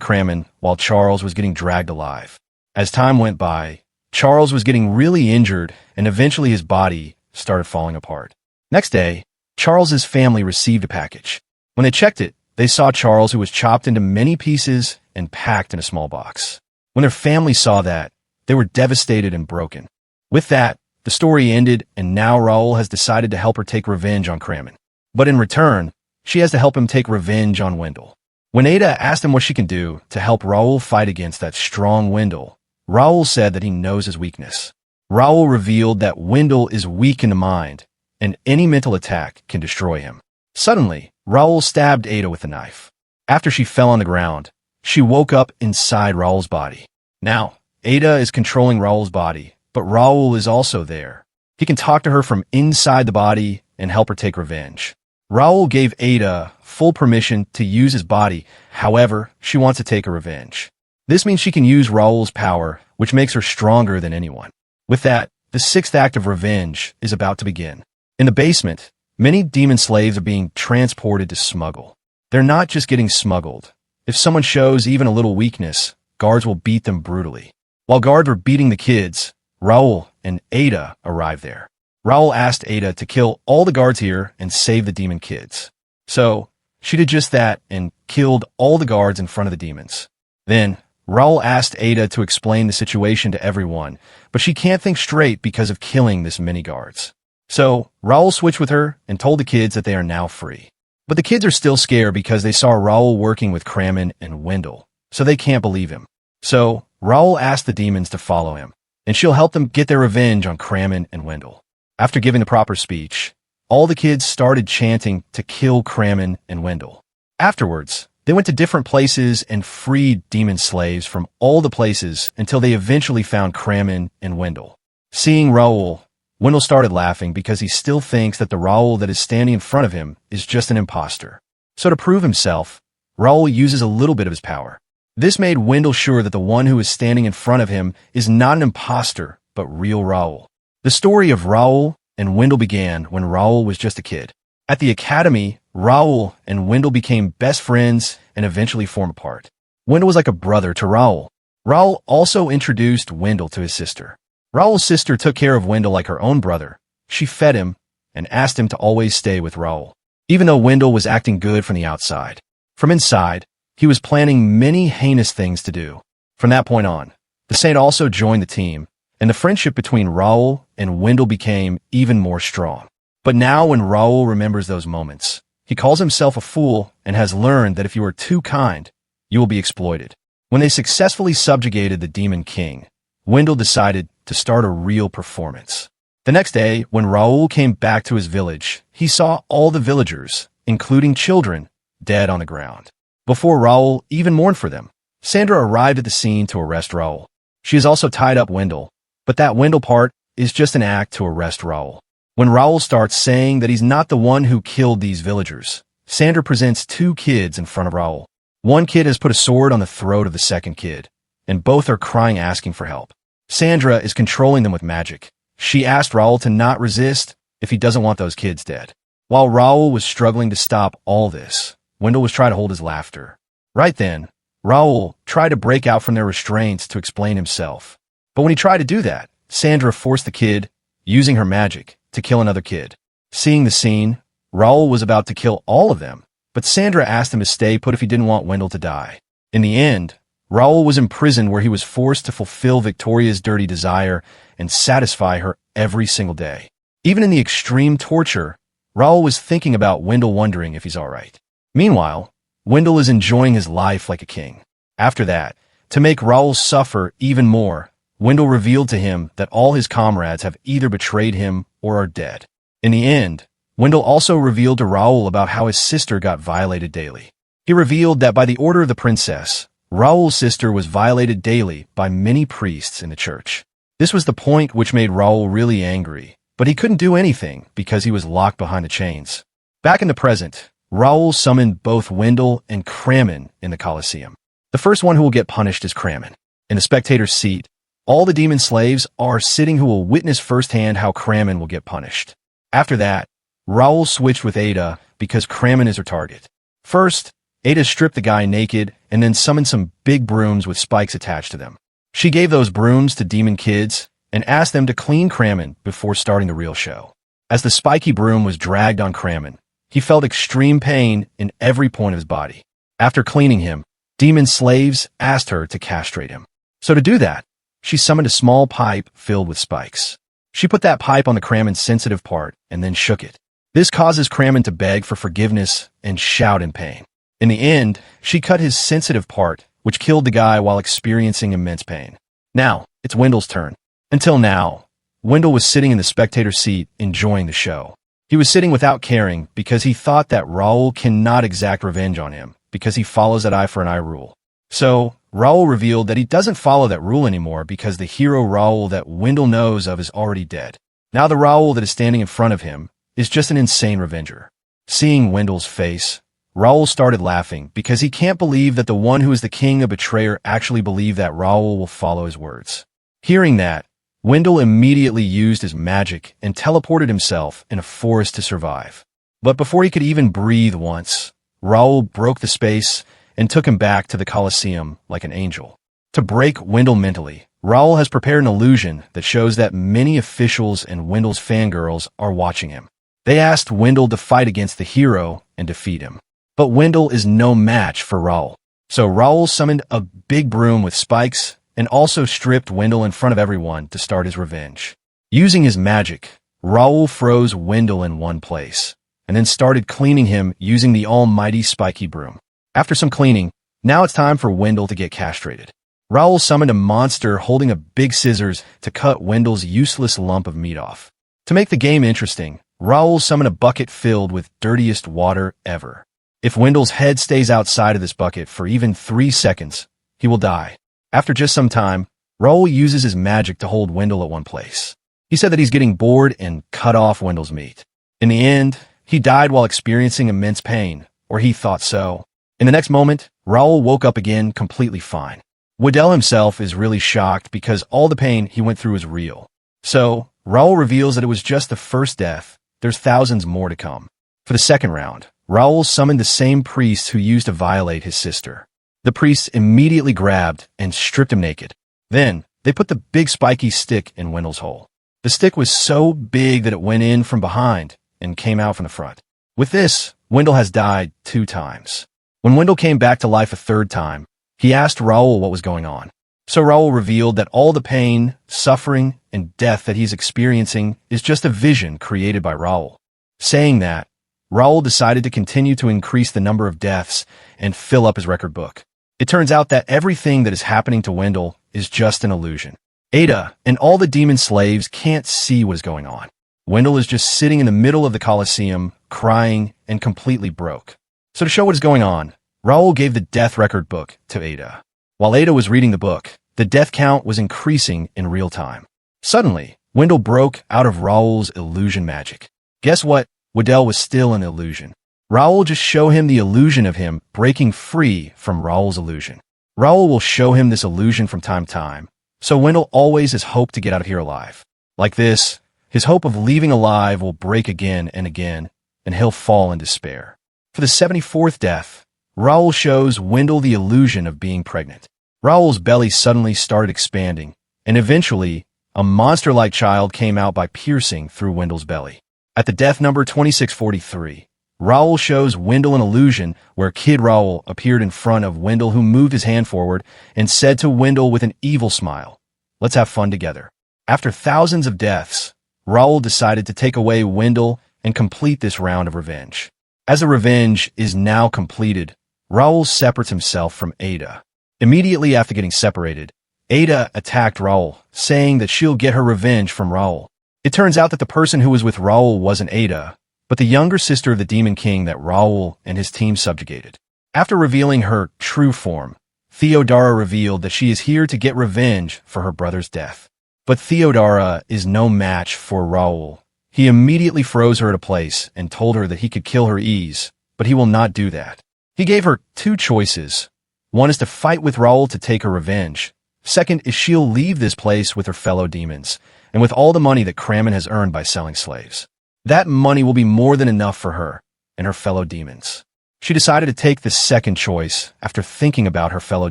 Cramen while Charles was getting dragged alive. As time went by, Charles was getting really injured and eventually his body started falling apart. Next day, Charles's family received a package. When they checked it, they saw Charles who was chopped into many pieces and packed in a small box. When their family saw that, they were devastated and broken. With that, the story ended and now Raul has decided to help her take revenge on Cramen. But in return, she has to help him take revenge on Wendel. When Ada asked him what she can do to help Raul fight against that strong Wendel, Raul said that he knows his weakness. Raul revealed that Wendel is weak in the mind, and any mental attack can destroy him. Suddenly, Raul stabbed Ada with a knife. After she fell on the ground, she woke up inside Raul's body. Now, Ada is controlling Raul's body, but Raul is also there. He can talk to her from inside the body and help her take revenge. Raul gave Ada full permission to use his body, however, she wants to take her revenge. This means she can use Raul's power, which makes her stronger than anyone. With that, the sixth act of revenge is about to begin. In the basement, many demon slaves are being transported to smuggle. They're not just getting smuggled. If someone shows even a little weakness, guards will beat them brutally. While guards were beating the kids, Raul and Ada arrived there. Raul asked Ada to kill all the guards here and save the demon kids. So, she did just that and killed all the guards in front of the demons. Then, Raul asked Ada to explain the situation to everyone, but she can't think straight because of killing this many guards. So, Raul switched with her and told the kids that they are now free. But the kids are still scared because they saw Raul working with Cramen and Wendel, so they can't believe him. So, Raul asked the demons to follow him, and she'll help them get their revenge on Cramen and Wendel. After giving the proper speech, all the kids started chanting to kill Cramen and Wendel. Afterwards, they went to different places and freed demon slaves from all the places until they eventually found Cramen and Wendel. Seeing Raul, Wendel started laughing because he still thinks that the Raul that is standing in front of him is just an imposter. So to prove himself, Raul uses a little bit of his power. This made Wendel sure that the one who is standing in front of him is not an imposter, but real Raul. The story of Raul and Wendel began when Raul was just a kid. At the academy, Raul and Wendel became best friends and eventually formed apart. Wendel was like a brother to Raul. Raul also introduced Wendel to his sister. Raul's sister took care of Wendel like her own brother. She fed him and asked him to always stay with Raul, even though Wendel was acting good from the outside. From inside, he was planning many heinous things to do. From that point on, the Saint also joined the team, and the friendship between Raul and Wendel became even more strong. But now when Raul remembers those moments, he calls himself a fool and has learned that if you are too kind, you will be exploited. When they successfully subjugated the Demon King, Wendel decided to start a real performance. The next day, when Raul came back to his village, he saw all the villagers, including children, dead on the ground. Before Raul even mourned for them, Sandra arrived at the scene to arrest Raul. She has also tied up Wendel, but that Wendel part is just an act to arrest Raul. When Raul starts saying that he's not the one who killed these villagers, Sandra presents two kids in front of Raul. One kid has put a sword on the throat of the second kid, and both are crying asking for help. Sandra is controlling them with magic. She asked Raul to not resist if he doesn't want those kids dead. While Raul was struggling to stop all this, Wendel was trying to hold his laughter. Right then, Raul tried to break out from their restraints to explain himself. But when he tried to do that, Sandra forced the kid, using her magic, to kill another kid. Seeing the scene, Raul was about to kill all of them, but Sandra asked him to stay put if he didn't want Wendel to die. In the end, Raul was imprisoned where he was forced to fulfill Victoria's dirty desire and satisfy her every single day. Even in the extreme torture, Raul was thinking about Wendel, wondering if he's alright. Meanwhile, Wendel is enjoying his life like a king. After that, to make Raul suffer even more, Wendel revealed to him that all his comrades have either betrayed him or are dead. In the end, Wendel also revealed to Raul about how his sister got violated daily. He revealed that by the order of the princess, Raul's sister was violated daily by many priests in the church. This was the point which made Raul really angry, but he couldn't do anything because he was locked behind the chains. Back in the present, Raul summoned both Wendel and Cramen in the Colosseum. The first one who will get punished is Cramen. In the spectator's seat, all the demon slaves are sitting who will witness firsthand how Cramen will get punished. After that, Raul switched with Ada because Cramen is her target. First, Ada stripped the guy naked and then summoned some big brooms with spikes attached to them. She gave those brooms to demon kids and asked them to clean Cramen before starting the real show. As the spiky broom was dragged on Cramen, he felt extreme pain in every point of his body. After cleaning him, demon slaves asked her to castrate him. So to do that, she summoned a small pipe filled with spikes. She put that pipe on the Cramen's sensitive part and then shook it. This causes Cramen to beg for forgiveness and shout in pain. In the end, she cut his sensitive part, which killed the guy while experiencing immense pain. Now, it's Wendel's turn. Until now, Wendel was sitting in the spectator seat enjoying the show. He was sitting without caring because he thought that Raul cannot exact revenge on him because he follows that eye for an eye rule. So, Raul revealed that he doesn't follow that rule anymore because the hero Raul that Wendel knows of is already dead. Now the Raul that is standing in front of him is just an insane revenger. Seeing Wendel's face, Raul started laughing because he can't believe that the one who is the king of betrayer actually believed that Raul will follow his words. Hearing that, Wendel immediately used his magic and teleported himself in a forest to survive. But before he could even breathe once, Raul broke the space and took him back to the Colosseum like an angel. To break Wendel mentally, Raul has prepared an illusion that shows that many officials and Wendel's fangirls are watching him. They asked Wendel to fight against the hero and defeat him. But Wendel is no match for Raul. So Raul summoned a big broom with spikes and also stripped Wendel in front of everyone to start his revenge. Using his magic, Raul froze Wendel in one place and then started cleaning him using the almighty spiky broom. After some cleaning, now it's time for Wendel to get castrated. Raul summoned a monster holding a big scissors to cut Wendel's useless lump of meat off. To make the game interesting, Raul summoned a bucket filled with dirtiest water ever. If Wendel's head stays outside of this bucket for even 3 seconds, he will die. After just some time, Raul uses his magic to hold Wendel at one place. He said that he's getting bored and cut off Wendel's meat. In the end, he died while experiencing immense pain, or he thought so. In the next moment, Raul woke up again completely fine. Wendel himself is really shocked because all the pain he went through is real. So, Raul reveals that it was just the first death. There's thousands more to come. For the second round, Raul summoned the same priest who used to violate his sister. The priests immediately grabbed and stripped him naked. Then, they put the big spiky stick in Wendel's hole. The stick was so big that it went in from behind and came out from the front. With this, Wendel has died 2 times. When Wendel came back to life a 3rd time, he asked Raul what was going on. So Raul revealed that all the pain, suffering, and death that he's experiencing is just a vision created by Raul. Saying that, Raul decided to continue to increase the number of deaths and fill up his record book. It turns out that everything that is happening to Wendel is just an illusion. Ada and all the demon slaves can't see what is going on. Wendel is just sitting in the middle of the Colosseum, crying and completely broke. So to show what is going on, Raul gave the death record book to Ada. While Ada was reading the book, the death count was increasing in real time. Suddenly, Wendel broke out of Raul's illusion magic. Guess what? Wendel was still an illusion. Raul just show him the illusion of him breaking free from Raul's illusion. Raul will show him this illusion from time to time, so Wendel always has hope to get out of here alive. Like this, his hope of leaving alive will break again and again, and he'll fall in despair. For the 74th death, Raul shows Wendel the illusion of being pregnant. Raul's belly suddenly started expanding, and eventually, a monster-like child came out by piercing through Wendel's belly. At the death number 2643, Raul shows Wendel an illusion where Kid Raul appeared in front of Wendel, who moved his hand forward and said to Wendel with an evil smile, "Let's have fun together." After thousands of deaths, Raul decided to take away Wendel and complete this round of revenge. As the revenge is now completed, Raul separates himself from Ada. Immediately after getting separated, Ada attacked Raul, saying that she'll get her revenge from Raul. It turns out that the person who was with Raul wasn't Ada, but the younger sister of the Demon King that Raul and his team subjugated. After revealing her true form, Theodora revealed that she is here to get revenge for her brother's death. But Theodora is no match for Raul. He immediately froze her at a place and told her that he could kill her ease, but he will not do that. He gave her two choices. One is to fight with Raul to take her revenge. Second is she'll leave this place with her fellow demons, and with all the money that Kramen has earned by selling slaves. That money will be more than enough for her and her fellow demons. She decided to take the second choice after thinking about her fellow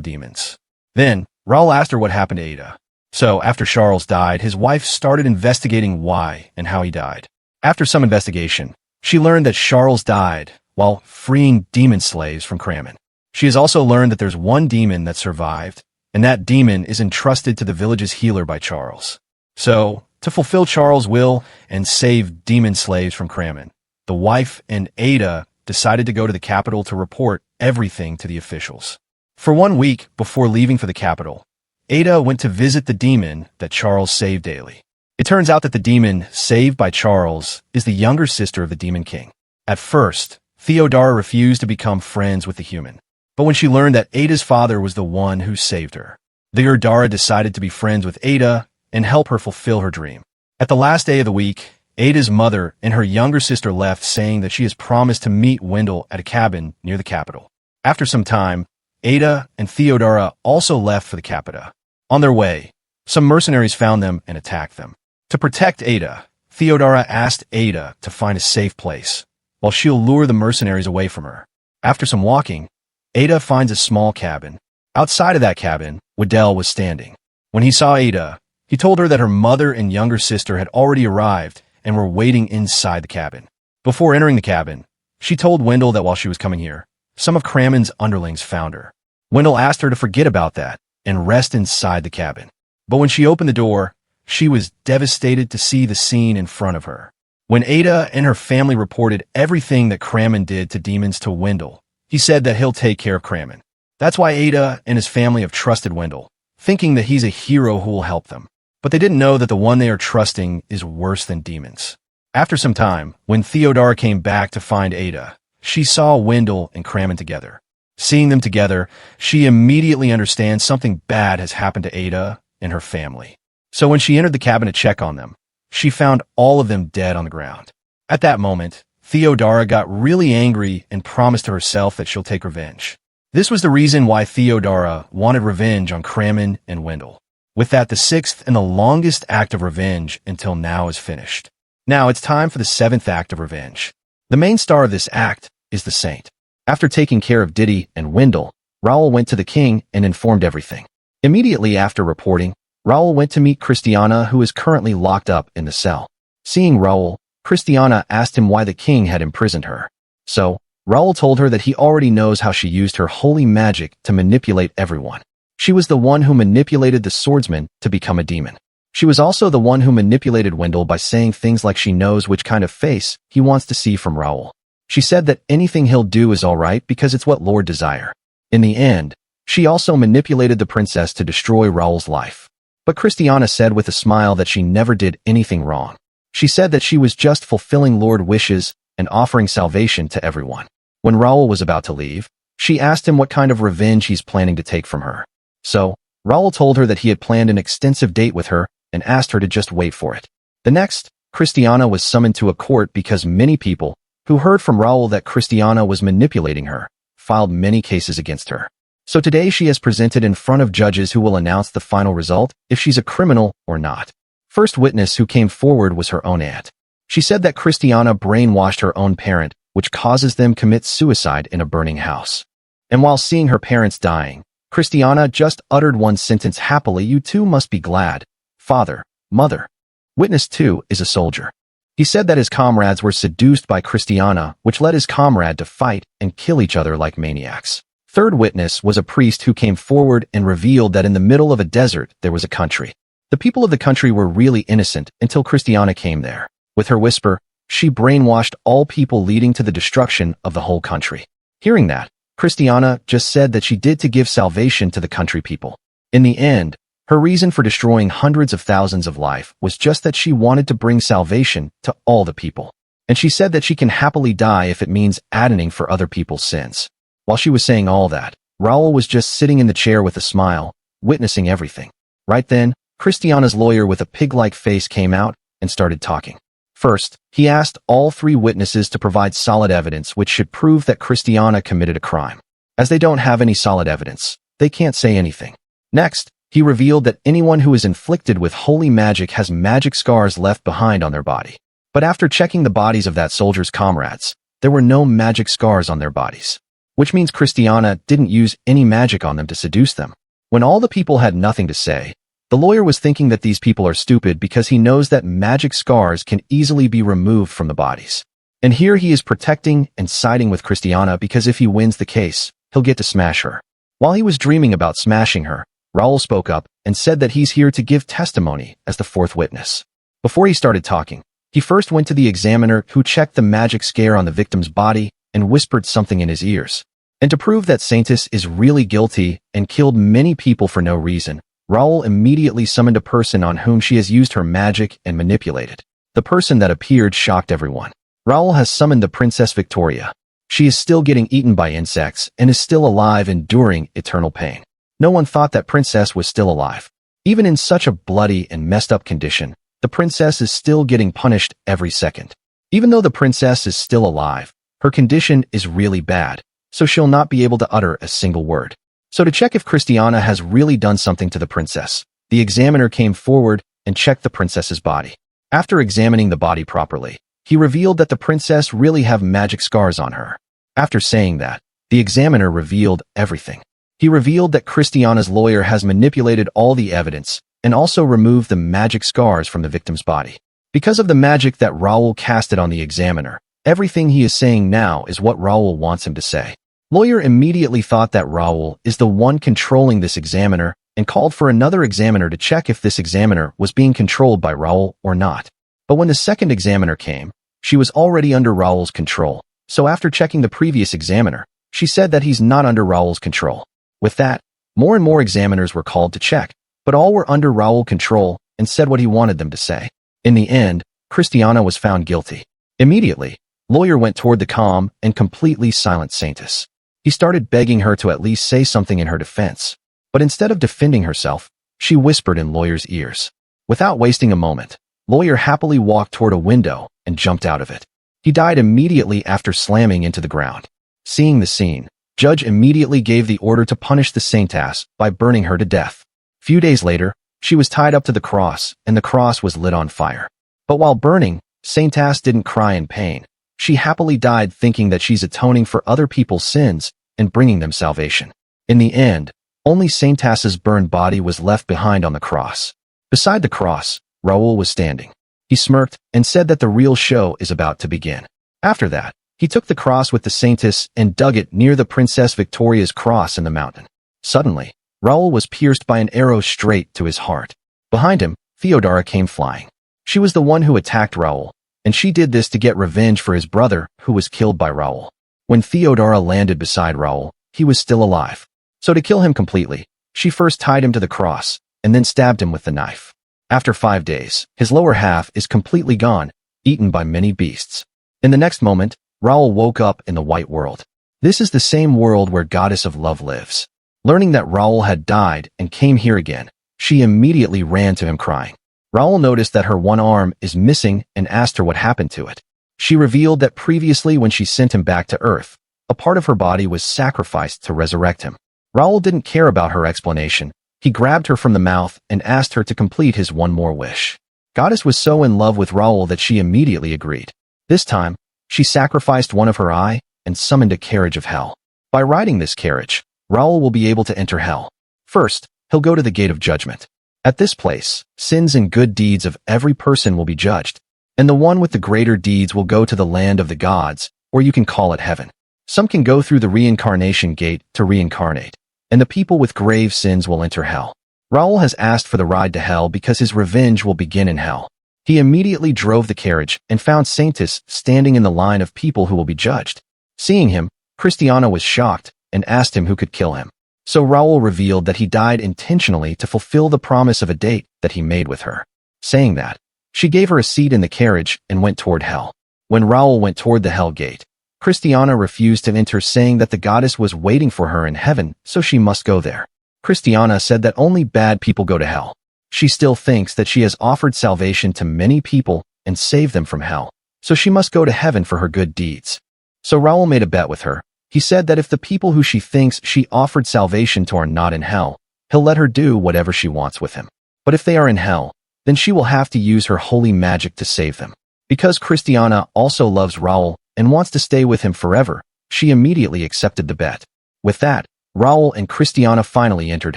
demons. Then, Raul asked her what happened to Ada. So, after Charles died, his wife started investigating why and how he died. After some investigation, she learned that Charles died while freeing demon slaves from Kramen. She has also learned that there's one demon that survived, and that demon is entrusted to the village's healer by Charles. So, to fulfill Charles' will and save demon slaves from Kramen, the wife and Ada decided to go to the capital to report everything to the officials. For 1 week before leaving for the capital, Ada went to visit the demon that Charles saved daily. It turns out that the demon saved by Charles is the younger sister of the Demon King. At first, Theodora refused to become friends with the human. But when she learned that Ada's father was the one who saved her, Theodora decided to be friends with Ada and help her fulfill her dream. At the last day of the week, Ada's mother and her younger sister left, saying that she has promised to meet Wendel at a cabin near the capital. After some time, Ada and Theodora also left for the capital. On their way, some mercenaries found them and attacked them. To protect Ada, Theodora asked Ada to find a safe place, while she'll lure the mercenaries away from her. After some walking, Ada finds a small cabin. Outside of that cabin, Wendel was standing. When he saw Ada, he told her that her mother and younger sister had already arrived and were waiting inside the cabin. Before entering the cabin, she told Wendel that while she was coming here, some of Kramen's underlings found her. Wendel asked her to forget about that and rest inside the cabin. But when she opened the door, she was devastated to see the scene in front of her. When Ada and her family reported everything that Kramen did to demons to Wendel, he said that he'll take care of Kramen. That's why Ada and his family have trusted Wendel, thinking that he's a hero who will help them. But they didn't know that the one they are trusting is worse than demons. After some time, when Theodora came back to find Ada, she saw Wendel and Kramen together. Seeing them together, she immediately understands something bad has happened to Ada and her family. So when she entered the cabin to check on them, she found all of them dead on the ground. At that moment, Theodora got really angry and promised to herself that she'll take revenge. This was the reason why Theodora wanted revenge on Kramen and Wendel. With that, the sixth and the longest act of revenge until now is finished. Now it's time for the seventh act of revenge. The main star of this act is the Saint. After taking care of Diddy and Wendel, Raul went to the king and informed everything. Immediately after reporting, Raul went to meet Cristiana, who is currently locked up in the cell. Seeing Raul, Cristiana asked him why the king had imprisoned her. So, Raul told her that he already knows how she used her holy magic to manipulate everyone. She was the one who manipulated the swordsman to become a demon. She was also the one who manipulated Wendel by saying things like she knows which kind of face he wants to see from Raul. She said that anything he'll do is alright because it's what Lord desire. In the end, she also manipulated the princess to destroy Raul's life. But Cristiana said with a smile that she never did anything wrong. She said that she was just fulfilling Lord wishes and offering salvation to everyone. When Raul was about to leave, she asked him what kind of revenge he's planning to take from her. So, Raul told her that he had planned an extensive date with her and asked her to just wait for it. The next, Cristiana was summoned to a court because many people, who heard from Raul that Cristiana was manipulating her, filed many cases against her. So today she is presented in front of judges who will announce the final result, if she's a criminal or not. First witness who came forward was her own aunt. She said that Cristiana brainwashed her own parent, which causes them commit suicide in a burning house. And while seeing her parents dying, Cristiana just uttered one sentence happily, "You two must be glad, Father, Mother. Witness 2 is a soldier. He said that his comrades were seduced by Cristiana, which led his comrade to fight and kill each other like maniacs. Third witness was a priest who came forward and revealed that in the middle of a desert there was a country. The people of the country were really innocent until Cristiana came there. With her whisper, she brainwashed all people, leading to the destruction of the whole country. Hearing that, Cristiana just said that she did to give salvation to the country people. In the end, her reason for destroying hundreds of thousands of life was just that she wanted to bring salvation to all the people. And she said that she can happily die if it means atoning for other people's sins. While she was saying all that, Raul was just sitting in the chair with a smile, witnessing everything. Right then, Cristiana's lawyer with a pig-like face came out and started talking. First, he asked all 3 witnesses to provide solid evidence which should prove that Cristiana committed a crime. As they don't have any solid evidence, they can't say anything. Next, he revealed that anyone who is inflicted with holy magic has magic scars left behind on their body. But after checking the bodies of that soldier's comrades, there were no magic scars on their bodies, which means Cristiana didn't use any magic on them to seduce them. When all the people had nothing to say, the lawyer was thinking that these people are stupid because he knows that magic scars can easily be removed from the bodies. And here he is protecting and siding with Cristiana because if he wins the case, he'll get to smash her. While he was dreaming about smashing her, Raul spoke up and said that he's here to give testimony as the 4th witness. Before he started talking, he first went to the examiner who checked the magic scare on the victim's body and whispered something in his ears. And to prove that Saintess is really guilty and killed many people for no reason, Raul immediately summoned a person on whom she has used her magic and manipulated. The person that appeared shocked everyone. Raul has summoned the Princess Victoria. She is still getting eaten by insects and is still alive, enduring eternal pain. No one thought that princess was still alive. Even in such a bloody and messed up condition, the princess is still getting punished every second. Even though the princess is still alive, her condition is really bad, so she'll not be able to utter a single word. So to check if Cristiana has really done something to the princess, the examiner came forward and checked the princess's body. After examining the body properly, he revealed that the princess really have magic scars on her. After saying that, the examiner revealed everything. He revealed that Cristiana's lawyer has manipulated all the evidence and also removed the magic scars from the victim's body. Because of the magic that Raul casted on the examiner, everything he is saying now is what Raul wants him to say. Lawyer immediately thought that Raul is the one controlling this examiner and called for another examiner to check if this examiner was being controlled by Raul or not. But when the second examiner came, she was already under Raul's control. So after checking the previous examiner, she said that he's not under Raul's control. With that, more and more examiners were called to check, but all were under Raul's control and said what he wanted them to say. In the end, Cristiana was found guilty. Immediately, lawyer went toward the calm and completely silent Saintess. He started begging her to at least say something in her defense. But instead of defending herself, she whispered in lawyer's ears. Without wasting a moment, lawyer happily walked toward a window and jumped out of it. He died immediately after slamming into the ground. Seeing the scene, judge immediately gave the order to punish the Saintess by burning her to death. Few days later, she was tied up to the cross and the cross was lit on fire. But while burning, Saintess didn't cry in pain. She happily died thinking that she's atoning for other people's sins and bringing them salvation. In the end, only Saintess's burned body was left behind on the cross. Beside the cross, Raul was standing. He smirked and said that the real show is about to begin. After that, he took the cross with the Saintess and dug it near the Princess Victoria's cross in the mountain. Suddenly, Raul was pierced by an arrow straight to his heart. Behind him, Theodora came flying. She was the one who attacked Raul, and she did this to get revenge for his brother who was killed by Raul. When Theodora landed beside Raul, he was still alive. So to kill him completely, she first tied him to the cross and then stabbed him with the knife. After 5 days, his lower half is completely gone, eaten by many beasts. In the next moment, Raul woke up in the white world. This is the same world where Goddess of Love lives. Learning that Raul had died and came here again, she immediately ran to him crying. Raul noticed that her one arm is missing and asked her what happened to it. She revealed that previously when she sent him back to Earth, a part of her body was sacrificed to resurrect him. Raul didn't care about her explanation. He grabbed her from the mouth and asked her to complete his one more wish. Goddess was so in love with Raul that she immediately agreed. This time, she sacrificed one of her eye and summoned a carriage of hell. By riding this carriage, Raul will be able to enter hell. First, he'll go to the Gate of Judgment. At this place, sins and good deeds of every person will be judged, and the one with the greater deeds will go to the land of the gods, or you can call it heaven. Some can go through the reincarnation gate to reincarnate, and the people with grave sins will enter hell. Raul has asked for the ride to hell because his revenge will begin in hell. He immediately drove the carriage and found Saintess standing in the line of people who will be judged. Seeing him, Cristiana was shocked and asked him who could kill him. So Raul revealed that he died intentionally to fulfill the promise of a date that he made with her. Saying that, she gave her a seat in the carriage and went toward hell. When Raul went toward the hell gate, Cristiana refused to enter, saying that the goddess was waiting for her in heaven, so she must go there. Cristiana said that only bad people go to hell. She still thinks that she has offered salvation to many people and saved them from hell, so she must go to heaven for her good deeds. So Raul made a bet with her. He said that if the people who she thinks she offered salvation to are not in hell, he'll let her do whatever she wants with him. But if they are in hell, then she will have to use her holy magic to save them. Because Cristiana also loves Raul and wants to stay with him forever, she immediately accepted the bet. With that, Raul and Cristiana finally entered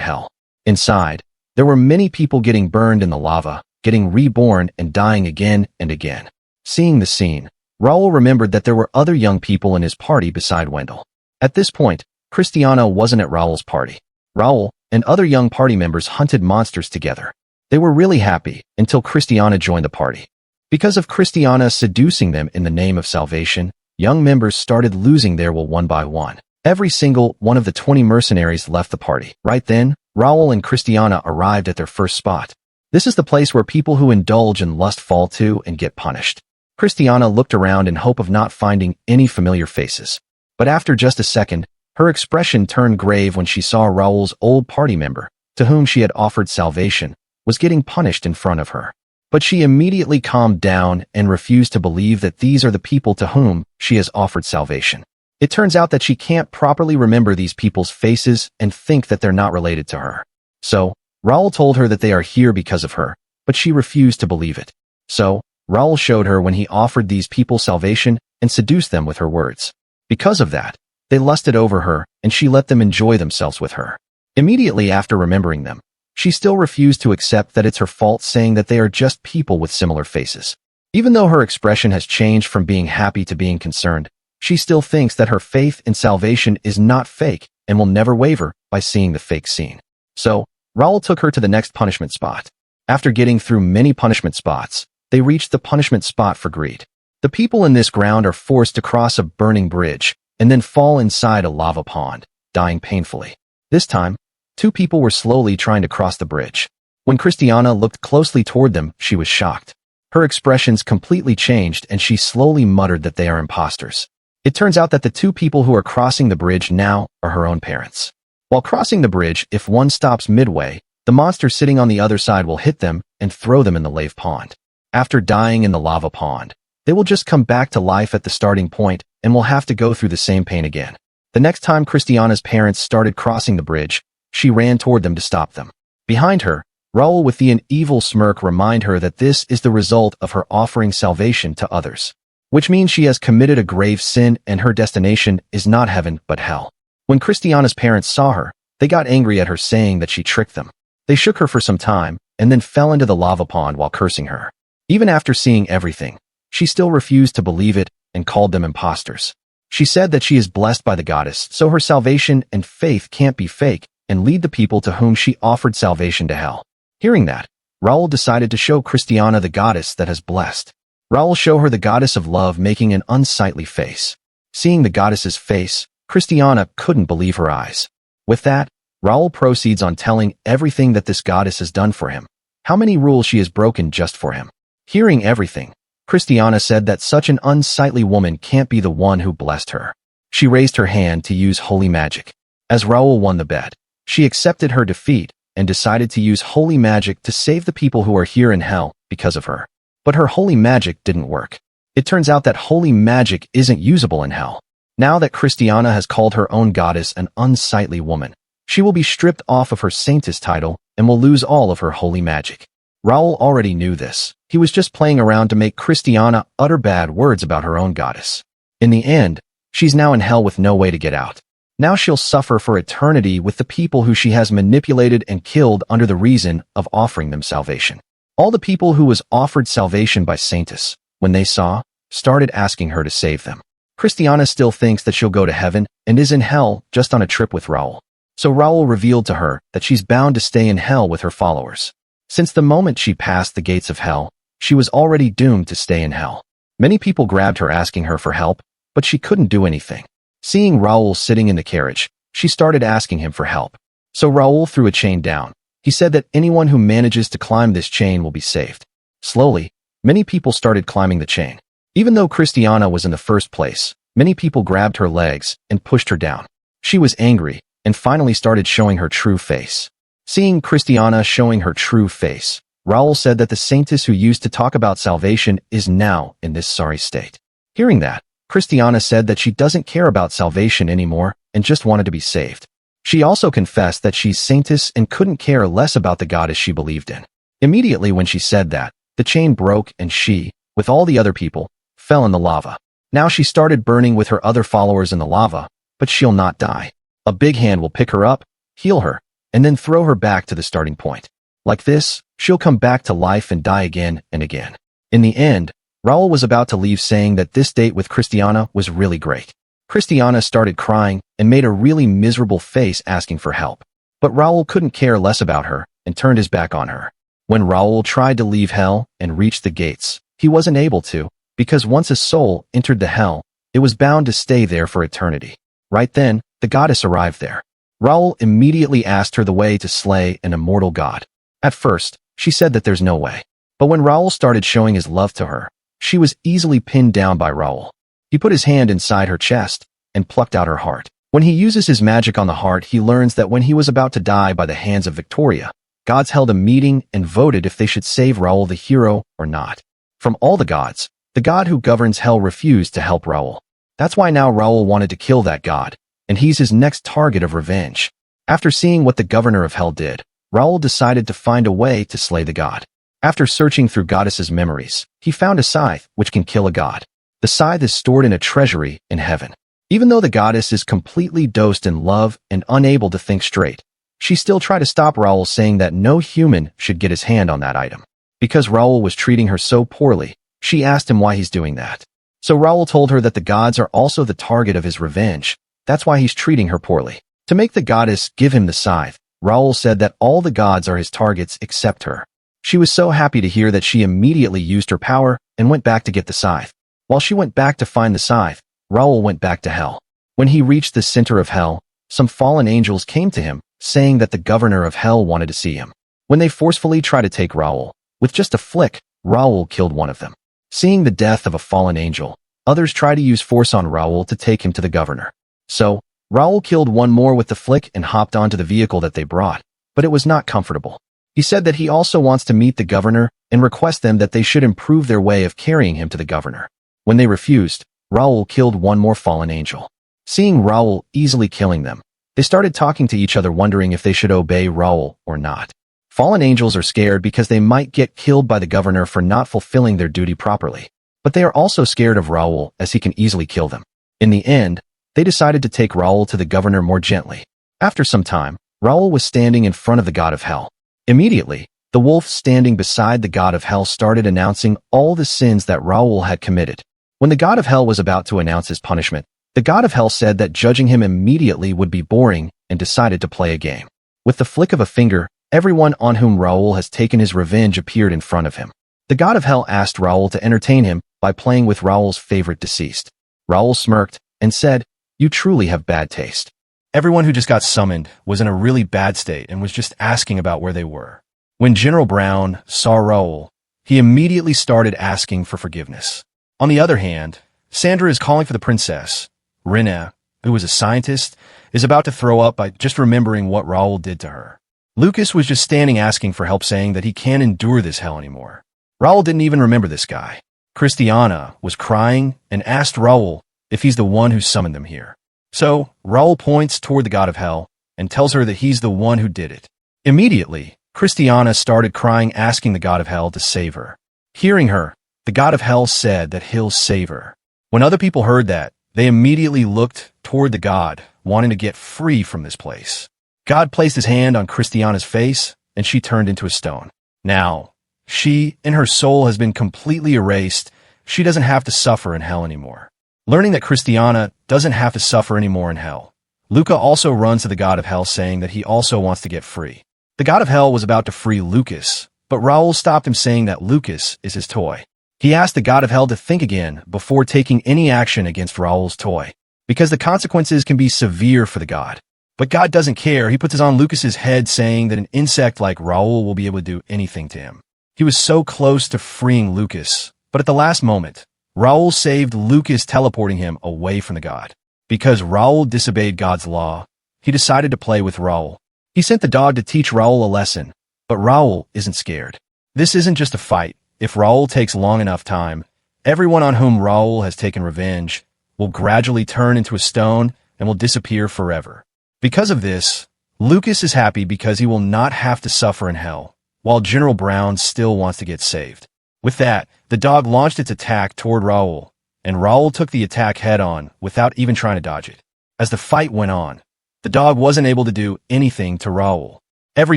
hell. Inside, there were many people getting burned in the lava, getting reborn and dying again and again. Seeing the scene, Raul remembered that there were other young people in his party beside Wendel. At this point, Cristiana wasn't at Raul's party. Raul and other young party members hunted monsters together. They were really happy until Cristiana joined the party. Because of Cristiana seducing them in the name of salvation, young members started losing their will one by one. Every single one of the 20 mercenaries left the party. Right then, Raul and Cristiana arrived at their first spot. This is the place where people who indulge in lust fall to and get punished. Cristiana looked around in hope of not finding any familiar faces. But after just a second, her expression turned grave when she saw Raul's old party member, to whom she had offered salvation, was getting punished in front of her. But she immediately calmed down and refused to believe that these are the people to whom she has offered salvation. It turns out that she can't properly remember these people's faces and think that they're not related to her. So, Raul told her that they are here because of her, but she refused to believe it. So, Raul showed her when he offered these people salvation and seduced them with her words. Because of that, they lusted over her and she let them enjoy themselves with her. Immediately after remembering them, she still refused to accept that it's her fault, saying that they are just people with similar faces. Even though her expression has changed from being happy to being concerned, she still thinks that her faith in salvation is not fake and will never waver by seeing the fake scene. So, Raul took her to the next punishment spot. After getting through many punishment spots, they reached the punishment spot for greed. The people in this ground are forced to cross a burning bridge and then fall inside a lava pond, dying painfully. This time, 2 people were slowly trying to cross the bridge. When Cristiana looked closely toward them, she was shocked. Her expressions completely changed and she slowly muttered that they are imposters. It turns out that the 2 people who are crossing the bridge now are her own parents. While crossing the bridge, if one stops midway, the monster sitting on the other side will hit them and throw them in the lava pond. After dying in the lava pond, they will just come back to life at the starting point and will have to go through the same pain again. The next time Cristiana's parents started crossing the bridge, she ran toward them to stop them. Behind her, Raul with an evil smirk reminded her that this is the result of her offering salvation to others, which means she has committed a grave sin and her destination is not heaven but hell. When Cristiana's parents saw her, they got angry at her, saying that she tricked them. They shook her for some time and then fell into the lava pond while cursing her. Even after seeing everything, she still refused to believe it and called them imposters. She said that she is blessed by the goddess, so her salvation and faith can't be fake and lead the people to whom she offered salvation to hell. Hearing that, Raul decided to show Cristiana the goddess that has blessed. Raul showed her the goddess of love, making an unsightly face. Seeing the goddess's face, Cristiana couldn't believe her eyes. With that, Raul proceeds on telling everything that this goddess has done for him, how many rules she has broken just for him. Hearing everything, Cristiana said that such an unsightly woman can't be the one who blessed her. She raised her hand to use holy magic. As Raul won the bet, she accepted her defeat and decided to use holy magic to save the people who are here in hell because of her. But her holy magic didn't work. It turns out that holy magic isn't usable in hell. Now that Cristiana has called her own goddess an unsightly woman, she will be stripped off of her Saintess title and will lose all of her holy magic. Raul already knew this. He was just playing around to make Cristiana utter bad words about her own goddess. In the end, she's now in hell with no way to get out. Now she'll suffer for eternity with the people who she has manipulated and killed under the reason of offering them salvation. All the people who was offered salvation by Saintess, when they saw, started asking her to save them. Cristiana still thinks that she'll go to heaven and is in hell just on a trip with Raul. So Raul revealed to her that she's bound to stay in hell with her followers. Since the moment she passed the gates of hell, she was already doomed to stay in hell. Many people grabbed her asking her for help, but she couldn't do anything. Seeing Raul sitting in the carriage, she started asking him for help. So Raul threw a chain down. He said that anyone who manages to climb this chain will be saved. Slowly, many people started climbing the chain. Even though Cristiana was in the first place, many people grabbed her legs and pushed her down. She was angry and finally started showing her true face. Seeing Cristiana showing her true face, Raul said that the Saintess who used to talk about salvation is now in this sorry state. Hearing that, Cristiana said that she doesn't care about salvation anymore and just wanted to be saved. She also confessed that she's Saintess and couldn't care less about the goddess she believed in. Immediately when she said that, the chain broke and she, with all the other people, fell in the lava. Now she started burning with her other followers in the lava, but she'll not die. A big hand will pick her up, heal her, and then throw her back to the starting point. Like this, she'll come back to life and die again and again. In the end, Raul was about to leave saying that this date with Cristiana was really great. Cristiana started crying and made a really miserable face asking for help. But Raul couldn't care less about her and turned his back on her. When Raul tried to leave hell and reach the gates, he wasn't able to, because once a soul entered the hell, it was bound to stay there for eternity. Right then, the goddess arrived there. Raul immediately asked her the way to slay an immortal god. At first, she said that there's no way. But when Raul started showing his love to her, she was easily pinned down by Raul. He put his hand inside her chest and plucked out her heart. When he uses his magic on the heart, he learns that when he was about to die by the hands of Victoria, gods held a meeting and voted if they should save Raul the hero or not. From all the gods, the god who governs hell refused to help Raul. That's why now Raul wanted to kill that god, and he's his next target of revenge. After seeing what the governor of hell did, Raul decided to find a way to slay the god. After searching through goddesses' memories, he found a scythe which can kill a god. The scythe is stored in a treasury in heaven. Even though the goddess is completely dosed in love and unable to think straight, she still tried to stop Raul, saying that no human should get his hand on that item. Because Raul was treating her so poorly, she asked him why he's doing that. So Raul told her that the gods are also the target of his revenge. That's why he's treating her poorly. To make the goddess give him the scythe, Raul said that all the gods are his targets except her. She was so happy to hear that she immediately used her power and went back to get the scythe. While she went back to find the scythe, Raul went back to hell. When he reached the center of hell, some fallen angels came to him, saying that the governor of hell wanted to see him. When they forcefully tried to take Raul, with just a flick, Raul killed one of them. Seeing the death of a fallen angel, others tried to use force on Raul to take him to the governor. So, Raul killed one more with the flick and hopped onto the vehicle that they brought, but it was not comfortable. He said that he also wants to meet the governor and request them that they should improve their way of carrying him to the governor. When they refused, Raul killed one more fallen angel. Seeing Raul easily killing them, they started talking to each other, wondering if they should obey Raul or not. Fallen angels are scared because they might get killed by the governor for not fulfilling their duty properly. But they are also scared of Raul, as he can easily kill them. In the end, they decided to take Raul to the governor more gently. After some time, Raul was standing in front of the god of hell. Immediately, the wolf standing beside the god of hell started announcing all the sins that Raul had committed. When the god of hell was about to announce his punishment, the god of hell said that judging him immediately would be boring and decided to play a game. With the flick of a finger, everyone on whom Raul has taken his revenge appeared in front of him. The god of hell asked Raul to entertain him by playing with Raul's favorite deceased. Raul smirked and said, "You truly have bad taste." Everyone who just got summoned was in a really bad state and was just asking about where they were. When General Brown saw Raul, he immediately started asking for forgiveness. On the other hand, Sandra is calling for the princess. Rinne, who was a scientist, is about to throw up by just remembering what Raul did to her. Lucas was just standing asking for help, saying that he can't endure this hell anymore. Raul didn't even remember this guy. Cristiana was crying and asked Raul if he's the one who summoned them here. So, Raul points toward the god of hell and tells her that he's the one who did it. Immediately, Cristiana started crying, asking the god of hell to save her. Hearing her, the god of hell said that he'll save her. When other people heard that, they immediately looked toward the god, wanting to get free from this place. God placed his hand on Cristiana's face, and she turned into a stone. Now, she, in her soul, has been completely erased. She doesn't have to suffer in hell anymore. Learning that Cristiana doesn't have to suffer anymore in hell, Luca also runs to the god of hell saying that he also wants to get free. The god of hell was about to free Lucas, but Raul stopped him saying that Lucas is his toy. He asked the god of hell to think again before taking any action against Raul's toy, because the consequences can be severe for the god. But God doesn't care. He puts it on Lucas's head saying that an insect like Raul will be able to do anything to him. He was so close to freeing Lucas, but at the last moment, Raul saved Lucas, teleporting him away from the god. Because Raul disobeyed God's law, he decided to play with Raul. He sent the dog to teach Raul a lesson, but Raul isn't scared. This isn't just a fight. If Raul takes long enough time, everyone on whom Raul has taken revenge will gradually turn into a stone and will disappear forever. Because of this, Lucas is happy because he will not have to suffer in hell, while General Brown still wants to get saved. With that, the dog launched its attack toward Raul, and Raul took the attack head-on without even trying to dodge it. As the fight went on, the dog wasn't able to do anything to Raul. Every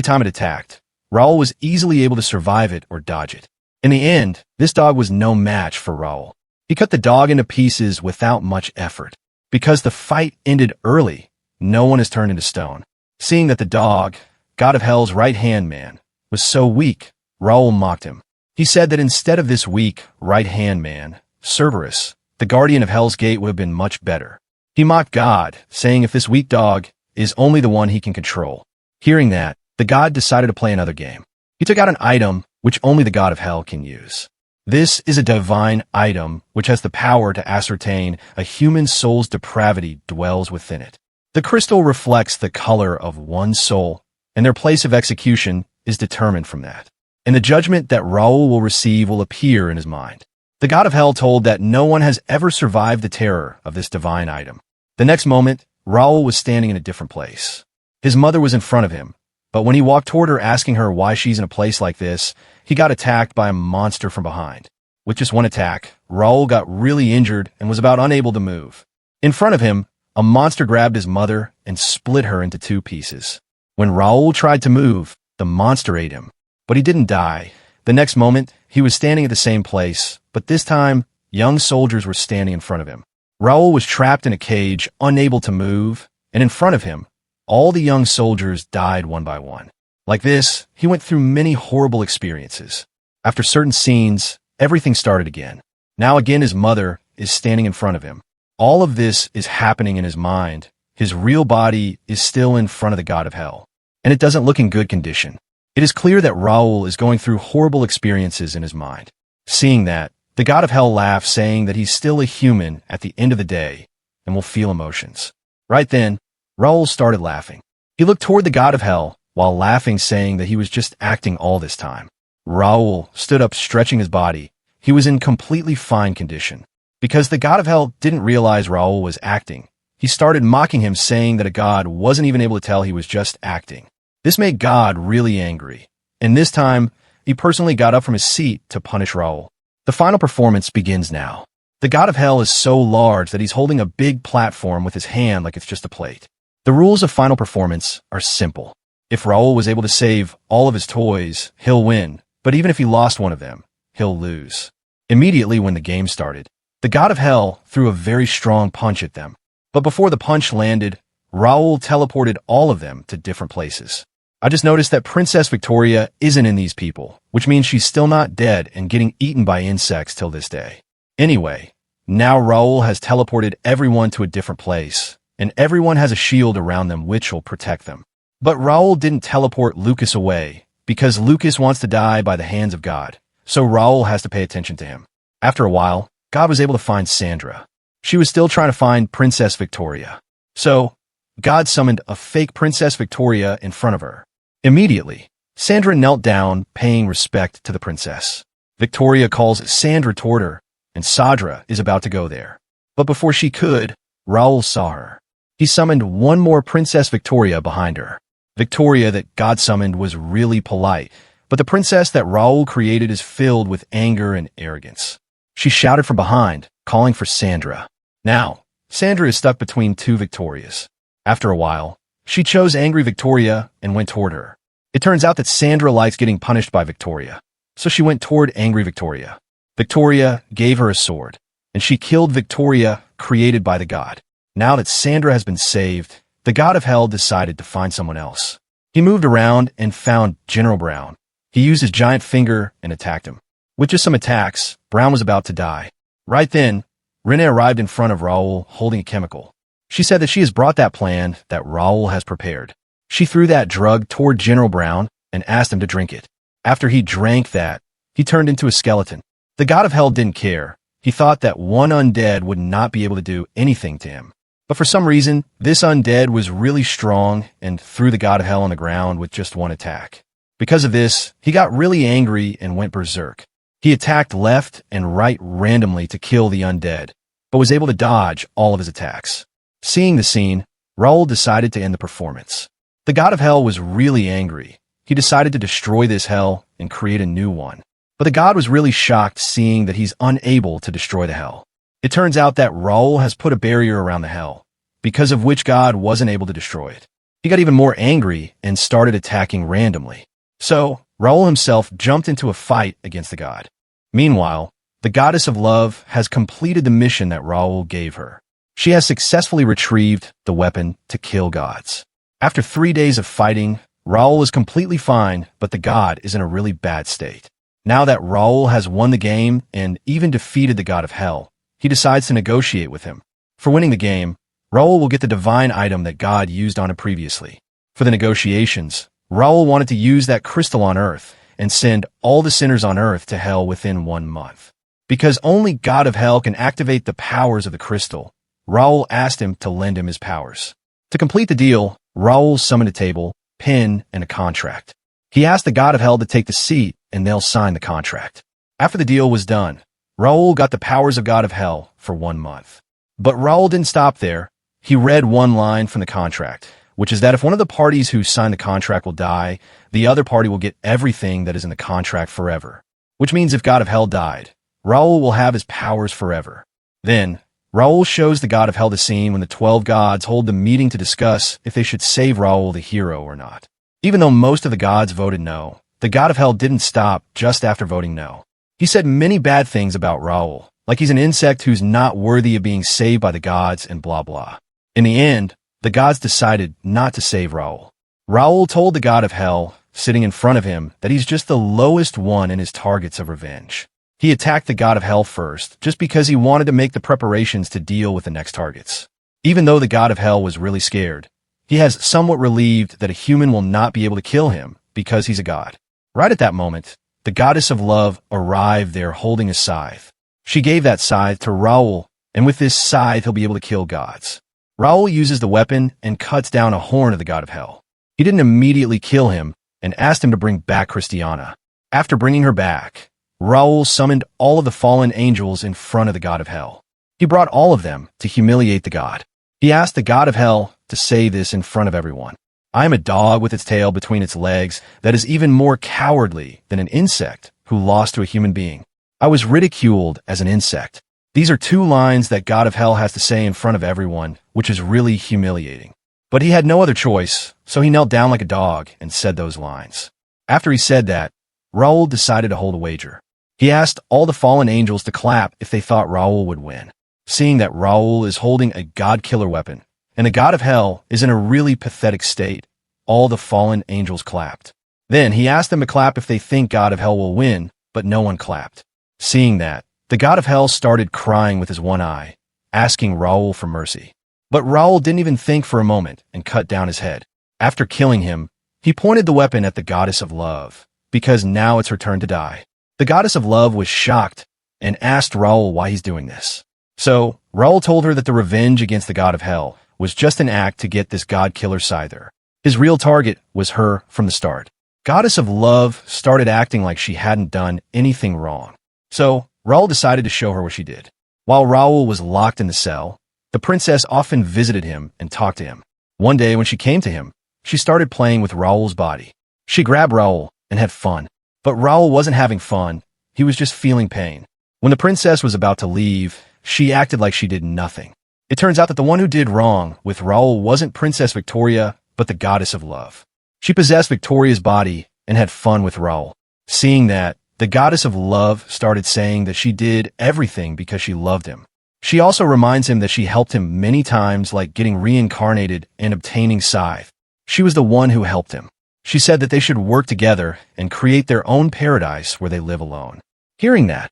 time it attacked, Raul was easily able to survive it or dodge it. In the end, this dog was no match for Raul. He cut the dog into pieces without much effort. Because the fight ended early, no one is turned into stone. Seeing that the dog, god of hell's right-hand man, was so weak, Raul mocked him. He said that instead of this weak right-hand man, Cerberus, the guardian of Hell's Gate, would have been much better. He mocked God, saying if this weak dog is only the one he can control. Hearing that, the god decided to play another game. He took out an item which only the god of hell can use. This is a divine item which has the power to ascertain a human soul's depravity dwells within it. The crystal reflects the color of one's soul, and their place of execution is determined from that. And the judgment that Raul will receive will appear in his mind. The god of hell told that no one has ever survived the terror of this divine item. The next moment, Raul was standing in a different place. His mother was in front of him, but when he walked toward her asking her why she's in a place like this, he got attacked by a monster from behind. With just one attack, Raul got really injured and was about unable to move. In front of him, a monster grabbed his mother and split her into two pieces. When Raul tried to move, the monster ate him, but he didn't die. The next moment, he was standing at the same place, but this time, young soldiers were standing in front of him. Raul was trapped in a cage, unable to move, and in front of him, all the young soldiers died one by one. Like this, he went through many horrible experiences. After certain scenes, everything started again. Now again his mother is standing in front of him. All of this is happening in his mind. His real body is still in front of the god of hell, and it doesn't look in good condition. It is clear that Raul is going through horrible experiences in his mind. Seeing that, the god of hell laughs, saying that he's still a human at the end of the day and will feel emotions. Right then, Raul started laughing. He looked toward the god of hell while laughing, saying that he was just acting all this time. Raul stood up, stretching his body. He was in completely fine condition. Because the god of hell didn't realize Raul was acting, he started mocking him, saying that a god wasn't even able to tell he was just acting. This made God really angry, and this time, he personally got up from his seat to punish Raul. The final performance begins now. The god of hell is so large that he's holding a big platform with his hand like it's just a plate. The rules of final performance are simple. If Raul was able to save all of his toys, he'll win, but even if he lost one of them, he'll lose. Immediately when the game started, the god of hell threw a very strong punch at them. But before the punch landed, Raul teleported all of them to different places. I just noticed that Princess Victoria isn't in these people, which means she's still not dead and getting eaten by insects till this day. Anyway, now Raul has teleported everyone to a different place, and everyone has a shield around them which will protect them. But Raul didn't teleport Lucas away, because Lucas wants to die by the hands of God, so Raul has to pay attention to him. After a while, God was able to find Sandra. She was still trying to find Princess Victoria. So, God summoned a fake Princess Victoria in front of her. Immediately, Sandra knelt down, paying respect to the princess. Victoria calls Sandra toward her, and Sandra is about to go there. But before she could, Raul saw her. He summoned one more Princess Victoria behind her. Victoria that God summoned was really polite, but the princess that Raul created is filled with anger and arrogance. She shouted from behind, calling for Sandra. Now, Sandra is stuck between two Victorias. After a while, she chose angry Victoria and went toward her. It turns out that Sandra likes getting punished by Victoria, so she went toward angry Victoria. Victoria gave her a sword, and she killed Victoria, created by the god. Now that Sandra has been saved, the god of hell decided to find someone else. He moved around and found General Brown. He used his giant finger and attacked him. With just some attacks, Brown was about to die. Right then, Rinne arrived in front of Raul holding a chemical. She said that she has brought that plan that Raul has prepared. She threw that drug toward General Brown and asked him to drink it. After he drank that, he turned into a skeleton. The god of hell didn't care. He thought that one undead would not be able to do anything to him. But for some reason, this undead was really strong and threw the god of hell on the ground with just one attack. Because of this, he got really angry and went berserk. He attacked left and right randomly to kill the undead, but was able to dodge all of his attacks. Seeing the scene, Raul decided to end the performance. The god of hell was really angry. He decided to destroy this hell and create a new one. But the god was really shocked seeing that he's unable to destroy the hell. It turns out that Raul has put a barrier around the hell, because of which God wasn't able to destroy it. He got even more angry and started attacking randomly. So, Raul himself jumped into a fight against the god. Meanwhile, the goddess of love has completed the mission that Raul gave her. She has successfully retrieved the weapon to kill gods. After 3 days of fighting, Raul is completely fine, but the god is in a really bad state. Now that Raul has won the game and even defeated the god of hell, he decides to negotiate with him. For winning the game, Raul will get the divine item that God used on him previously. For the negotiations, Raul wanted to use that crystal on Earth and send all the sinners on Earth to hell within 1 month. Because only God of Hell can activate the powers of the crystal, Raul asked him to lend him his powers. To complete the deal, Raul summoned a table, pen, and a contract. He asked the God of Hell to take the seat and they'll sign the contract. After the deal was done, Raul got the powers of God of Hell for 1 month. But Raul didn't stop there. He read one line from the contract, which is that if one of the parties who signed the contract will die, the other party will get everything that is in the contract forever. Which means if God of Hell died, Raul will have his powers forever. Then, Raul shows the God of Hell the scene when the 12 gods hold the meeting to discuss if they should save Raul the hero or not. Even though most of the gods voted no, the God of Hell didn't stop just after voting no. He said many bad things about Raul, like he's an insect who's not worthy of being saved by the gods and blah blah. In the end, the gods decided not to save Raul. Raul told the God of Hell, sitting in front of him, that he's just the lowest one in his targets of revenge. He attacked the God of Hell first, just because he wanted to make the preparations to deal with the next targets. Even though the God of Hell was really scared, he has somewhat relieved that a human will not be able to kill him because he's a god. Right at that moment, the goddess of love arrived there holding a scythe. She gave that scythe to Raul, and with this scythe he'll be able to kill gods. Raul uses the weapon and cuts down a horn of the God of Hell. He didn't immediately kill him and asked him to bring back Cristiana. After bringing her back, Raul summoned all of the fallen angels in front of the God of Hell. He brought all of them to humiliate the god. He asked the God of Hell to say this in front of everyone. I am a dog with its tail between its legs that is even more cowardly than an insect who lost to a human being. I was ridiculed as an insect. These are 2 lines that God of Hell has to say in front of everyone, which is really humiliating. But he had no other choice, so he knelt down like a dog and said those lines. After he said that, Raul decided to hold a wager. He asked all the fallen angels to clap if they thought Raul would win. Seeing that Raul is holding a god-killer weapon, and the God of Hell is in a really pathetic state, all the fallen angels clapped. Then he asked them to clap if they think God of Hell will win, but no one clapped. Seeing that, the God of Hell started crying with his one eye, asking Raul for mercy. But Raul didn't even think for a moment and cut down his head. After killing him, he pointed the weapon at the goddess of love, because now it's her turn to die. The goddess of love was shocked and asked Raul why he's doing this. So, Raul told her that the revenge against the God of Hell was just an act to get this god-killer scyther. His real target was her from the start. Goddess of love started acting like she hadn't done anything wrong. So, Raul decided to show her what she did. While Raul was locked in the cell, the princess often visited him and talked to him. One day when she came to him, she started playing with Raul's body. She grabbed Raul and had fun. But Raul wasn't having fun, he was just feeling pain. When the princess was about to leave, she acted like she did nothing. It turns out that the one who did wrong with Raul wasn't Princess Victoria, but the goddess of love. She possessed Victoria's body and had fun with Raul. Seeing that, the goddess of love started saying that she did everything because she loved him. She also reminds him that she helped him many times, like getting reincarnated and obtaining Scythe. She was the one who helped him. She said that they should work together and create their own paradise where they live alone. Hearing that,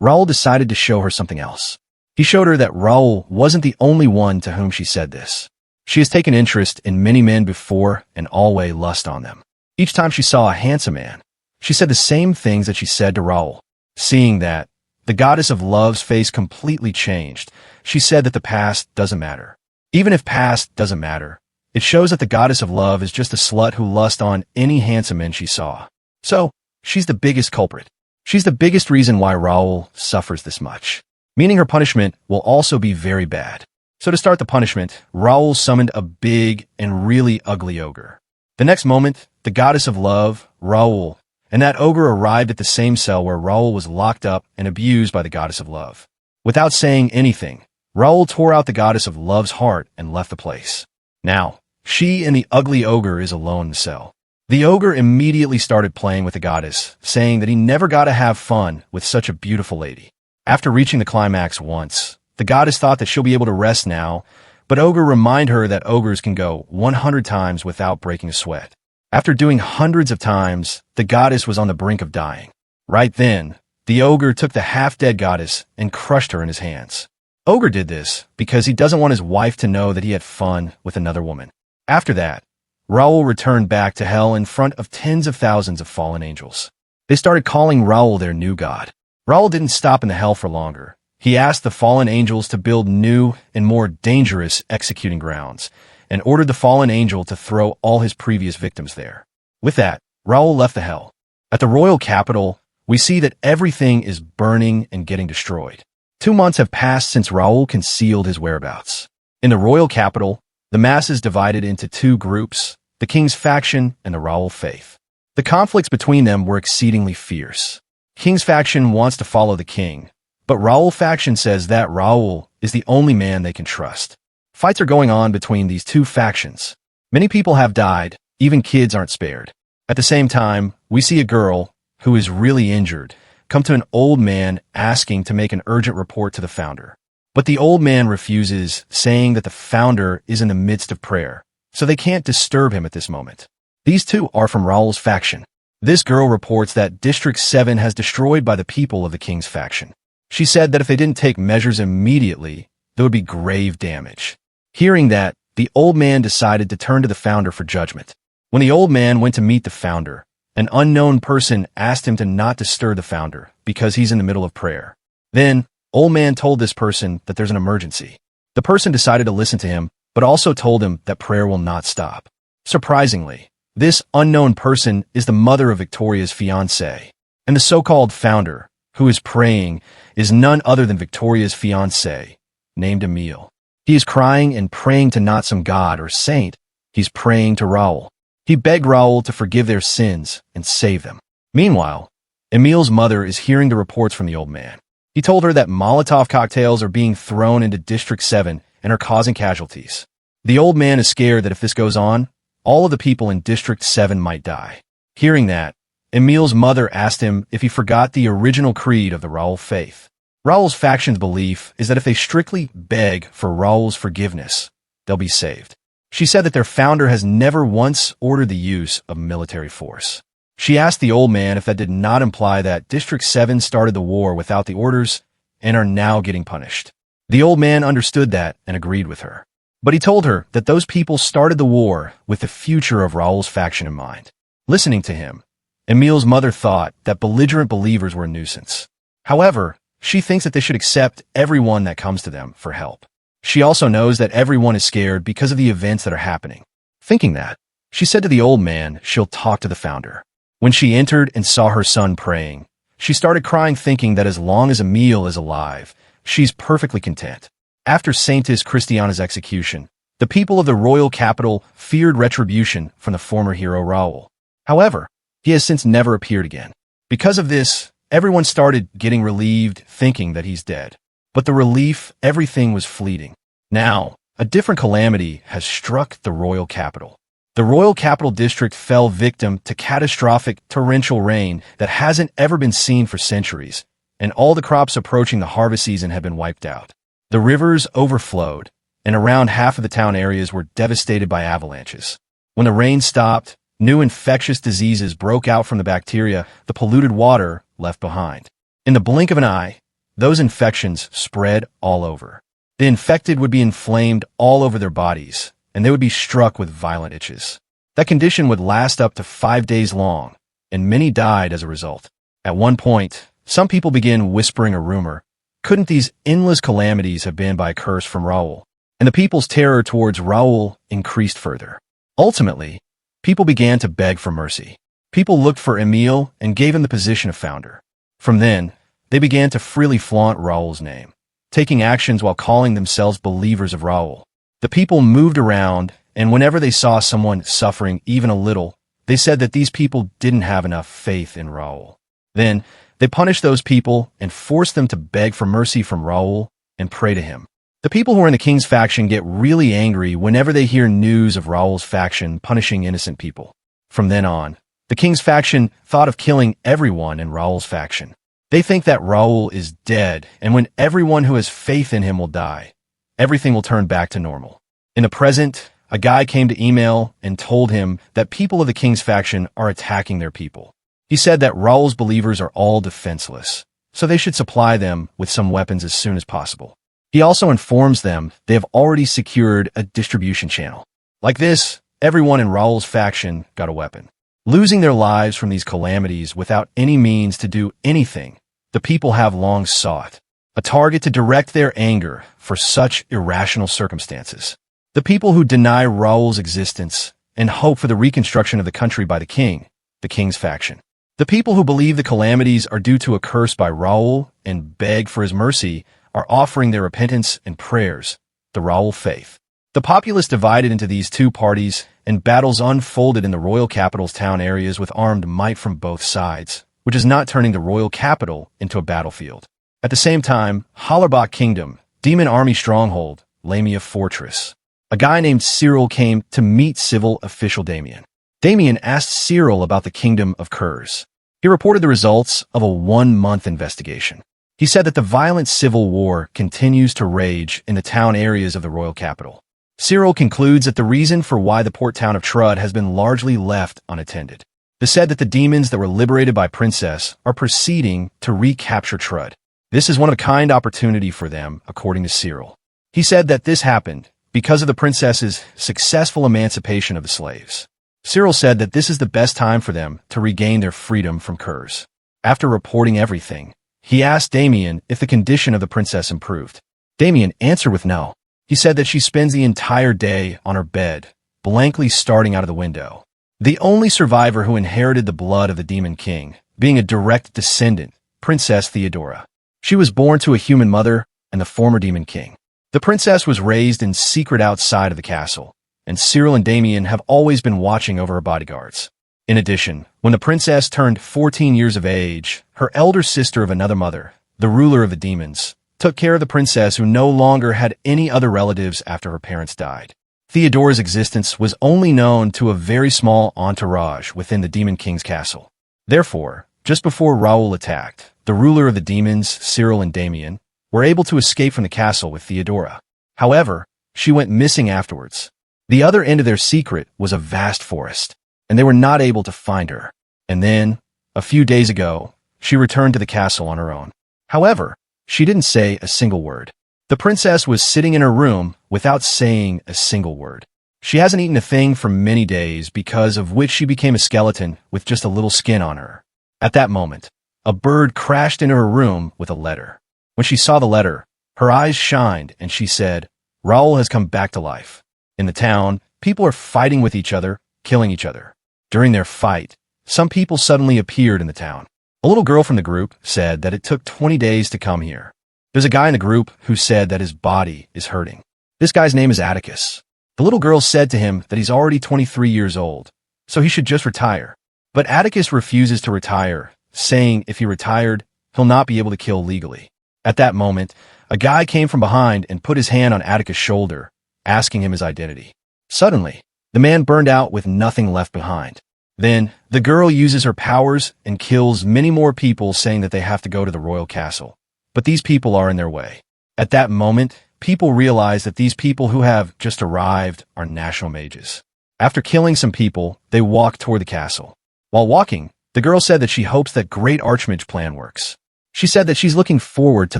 Raul decided to show her something else. He showed her that Raul wasn't the only one to whom she said this. She has taken interest in many men before and always lust on them. Each time she saw a handsome man, she said the same things that she said to Raul. Seeing that, the goddess of love's face completely changed. She said that the past doesn't matter. Even if past doesn't matter, it shows that the goddess of love is just a slut who lust on any handsome man she saw. So, she's the biggest culprit. She's the biggest reason why Raul suffers this much. Meaning her punishment will also be very bad. So to start the punishment, Raul summoned a big and really ugly ogre. The next moment, the goddess of love, Raul, and that ogre arrived at the same cell where Raul was locked up and abused by the goddess of love. Without saying anything, Raul tore out the goddess of love's heart and left the place. Now, she and the ugly ogre is alone in the cell. The ogre immediately started playing with the goddess, saying that he never got to have fun with such a beautiful lady. After reaching the climax once, the goddess thought that she'll be able to rest now, but ogre reminded her that ogres can go 100 times without breaking a sweat. After doing hundreds of times, the goddess was on the brink of dying. Right then, the ogre took the half-dead goddess and crushed her in his hands. Ogre did this because he doesn't want his wife to know that he had fun with another woman. After that, Raul returned back to hell in front of tens of thousands of fallen angels. They started calling Raul their new god. Raul didn't stop in the hell for longer. He asked the fallen angels to build new and more dangerous executing grounds, and ordered the fallen angel to throw all his previous victims there. With that, Raul left the hell. At the royal capital, we see that everything is burning and getting destroyed. 2 months have passed since Raul concealed his whereabouts. In the royal capital, the masses divided into 2 groups, the king's faction and the Raul faith. The conflicts between them were exceedingly fierce. King's faction wants to follow the king, but Raul faction says that Raul is the only man they can trust. Fights are going on between these 2 factions. Many people have died, even kids aren't spared. At the same time, we see a girl, who is really injured, come to an old man asking to make an urgent report to the founder. But the old man refuses, saying that the founder is in the midst of prayer, so they can't disturb him at this moment. These 2 are from Raul's faction. This girl reports that District 7 has destroyed by the people of the king's faction. She said that if they didn't take measures immediately, there would be grave damage. Hearing that, the old man decided to turn to the founder for judgment. When the old man went to meet the founder, an unknown person asked him to not disturb the founder because he's in the middle of prayer. Then, old man told this person that there's an emergency. The person decided to listen to him, but also told him that prayer will not stop. Surprisingly, this unknown person is the mother of Victoria's fiancé, and the so-called founder, who is praying, is none other than Victoria's fiancé, named Emil. He is crying and praying to not some god or saint. He's praying to Raul. He begged Raul to forgive their sins and save them. Meanwhile, Emil's mother is hearing the reports from the old man. He told her that Molotov cocktails are being thrown into District 7 and are causing casualties. The old man is scared that if this goes on, all of the people in District 7 might die. Hearing that, Emil's mother asked him if he forgot the original creed of the Raul faith. Raul's faction's belief is that if they strictly beg for Raul's forgiveness, they'll be saved. She said that their founder has never once ordered the use of military force. She asked the old man if that did not imply that District 7 started the war without the orders and are now getting punished. The old man understood that and agreed with her. But he told her that those people started the war with the future of Raul's faction in mind. Listening to him, Emil's mother thought that belligerent believers were a nuisance. However, she thinks that they should accept everyone that comes to them for help. She also knows that everyone is scared because of the events that are happening. Thinking that, she said to the old man she'll talk to the founder. When she entered and saw her son praying, she started crying, thinking that as long as Emil is alive, she's perfectly content. After Saintess Cristiana's execution, the people of the royal capital feared retribution from the former hero Raul. However, he has since never appeared again. Because of this, everyone started getting relieved, thinking that he's dead. But the relief, everything was fleeting. Now, a different calamity has struck the royal capital. The royal capital district fell victim to catastrophic torrential rain that hasn't ever been seen for centuries, and all the crops approaching the harvest season have been wiped out. The rivers overflowed, and around half of the town areas were devastated by avalanches. When the rain stopped, new infectious diseases broke out from the bacteria the polluted water left behind. In the blink of an eye, those infections spread all over. The infected would be inflamed all over their bodies, and they would be struck with violent itches. That condition would last up to 5 days long, and many died as a result. At one point, some people began whispering a rumor. Couldn't these endless calamities have been by a curse from Raul? And the people's terror towards Raul increased further. Ultimately, people began to beg for mercy. People looked for Emil and gave him the position of founder. From then, they began to freely flaunt Raul's name, taking actions while calling themselves believers of Raul. The people moved around, and whenever they saw someone suffering even a little, they said that these people didn't have enough faith in Raul. Then, they punished those people and forced them to beg for mercy from Raul and pray to him. The people who are in the king's faction get really angry whenever they hear news of Raul's faction punishing innocent people. From then on, the king's faction thought of killing everyone in Raul's faction. They think that Raul is dead, and when everyone who has faith in him will die, everything will turn back to normal. In the present, a guy came to Emil and told him that people of the king's faction are attacking their people. He said that Raul's believers are all defenseless, so they should supply them with some weapons as soon as possible. He also informs them they have already secured a distribution channel. Like this, everyone in Raul's faction got a weapon. Losing their lives from these calamities without any means to do anything, the people have long sought a target to direct their anger for such irrational circumstances. The people who deny Raul's existence and hope for the reconstruction of the country by the king's faction. The people who believe the calamities are due to a curse by Raul and beg for his mercy are offering their repentance and prayers, the Raul faith. The populace divided into these two parties, and battles unfolded in the royal capital's town areas with armed might from both sides, which is not turning the royal capital into a battlefield. At the same time, Hallerbach Kingdom, Demon Army Stronghold, Lamia Fortress. A guy named Cyril came to meet civil official Damien. Damien asked Cyril about the kingdom of Kurz. He reported the results of a 1-month investigation. He said that the violent civil war continues to rage in the town areas of the royal capital. Cyril concludes that the reason for why the port town of Trud has been largely left unattended. They said that the demons that were liberated by Princess are proceeding to recapture Trud. This is one-of-a-kind opportunity for them, according to Cyril. He said that this happened because of the princess's successful emancipation of the slaves. Cyril said that this is the best time for them to regain their freedom from Kurz. After reporting everything, he asked Damien if the condition of the princess improved. Damien answered with no. He said that she spends the entire day on her bed, blankly staring out of the window. The only survivor who inherited the blood of the Demon King, being a direct descendant, Princess Theodora. She was born to a human mother and the former Demon King. The princess was raised in secret outside of the castle, and Cyril and Damien have always been watching over her bodyguards. In addition, when the princess turned 14 years of age, her elder sister of another mother, the ruler of the demons, took care of the princess who no longer had any other relatives after her parents died. Theodora's existence was only known to a very small entourage within the Demon King's castle. Therefore, just before Raul attacked, the ruler of the demons, Cyril and Damien, were able to escape from the castle with Theodora. However, she went missing afterwards. The other end of their secret was a vast forest, and they were not able to find her. And then, a few days ago, she returned to the castle on her own. However, she didn't say a single word. The princess was sitting in her room without saying a single word. She hasn't eaten a thing for many days, because of which she became a skeleton with just a little skin on her. At that moment, a bird crashed into her room with a letter. When she saw the letter, her eyes shined and she said, "Raul has come back to life." In the town, people are fighting with each other, killing each other. During their fight, some people suddenly appeared in the town. A little girl from the group said that it took 20 days to come here. There's a guy in the group who said that his body is hurting. This guy's name is Atticus. The little girl said to him that he's already 23 years old, so he should just retire. But Atticus refuses to retire, saying if he retired, he'll not be able to kill legally. At that moment, a guy came from behind and put his hand on Atticus' shoulder, asking him his identity. Suddenly, the man burned out with nothing left behind. Then, the girl uses her powers and kills many more people, saying that they have to go to the royal castle. But these people are in their way. At that moment, people realize that these people who have just arrived are national mages. After killing some people, they walk toward the castle. While walking, the girl said that she hopes that great Archmage plan works. She said that she's looking forward to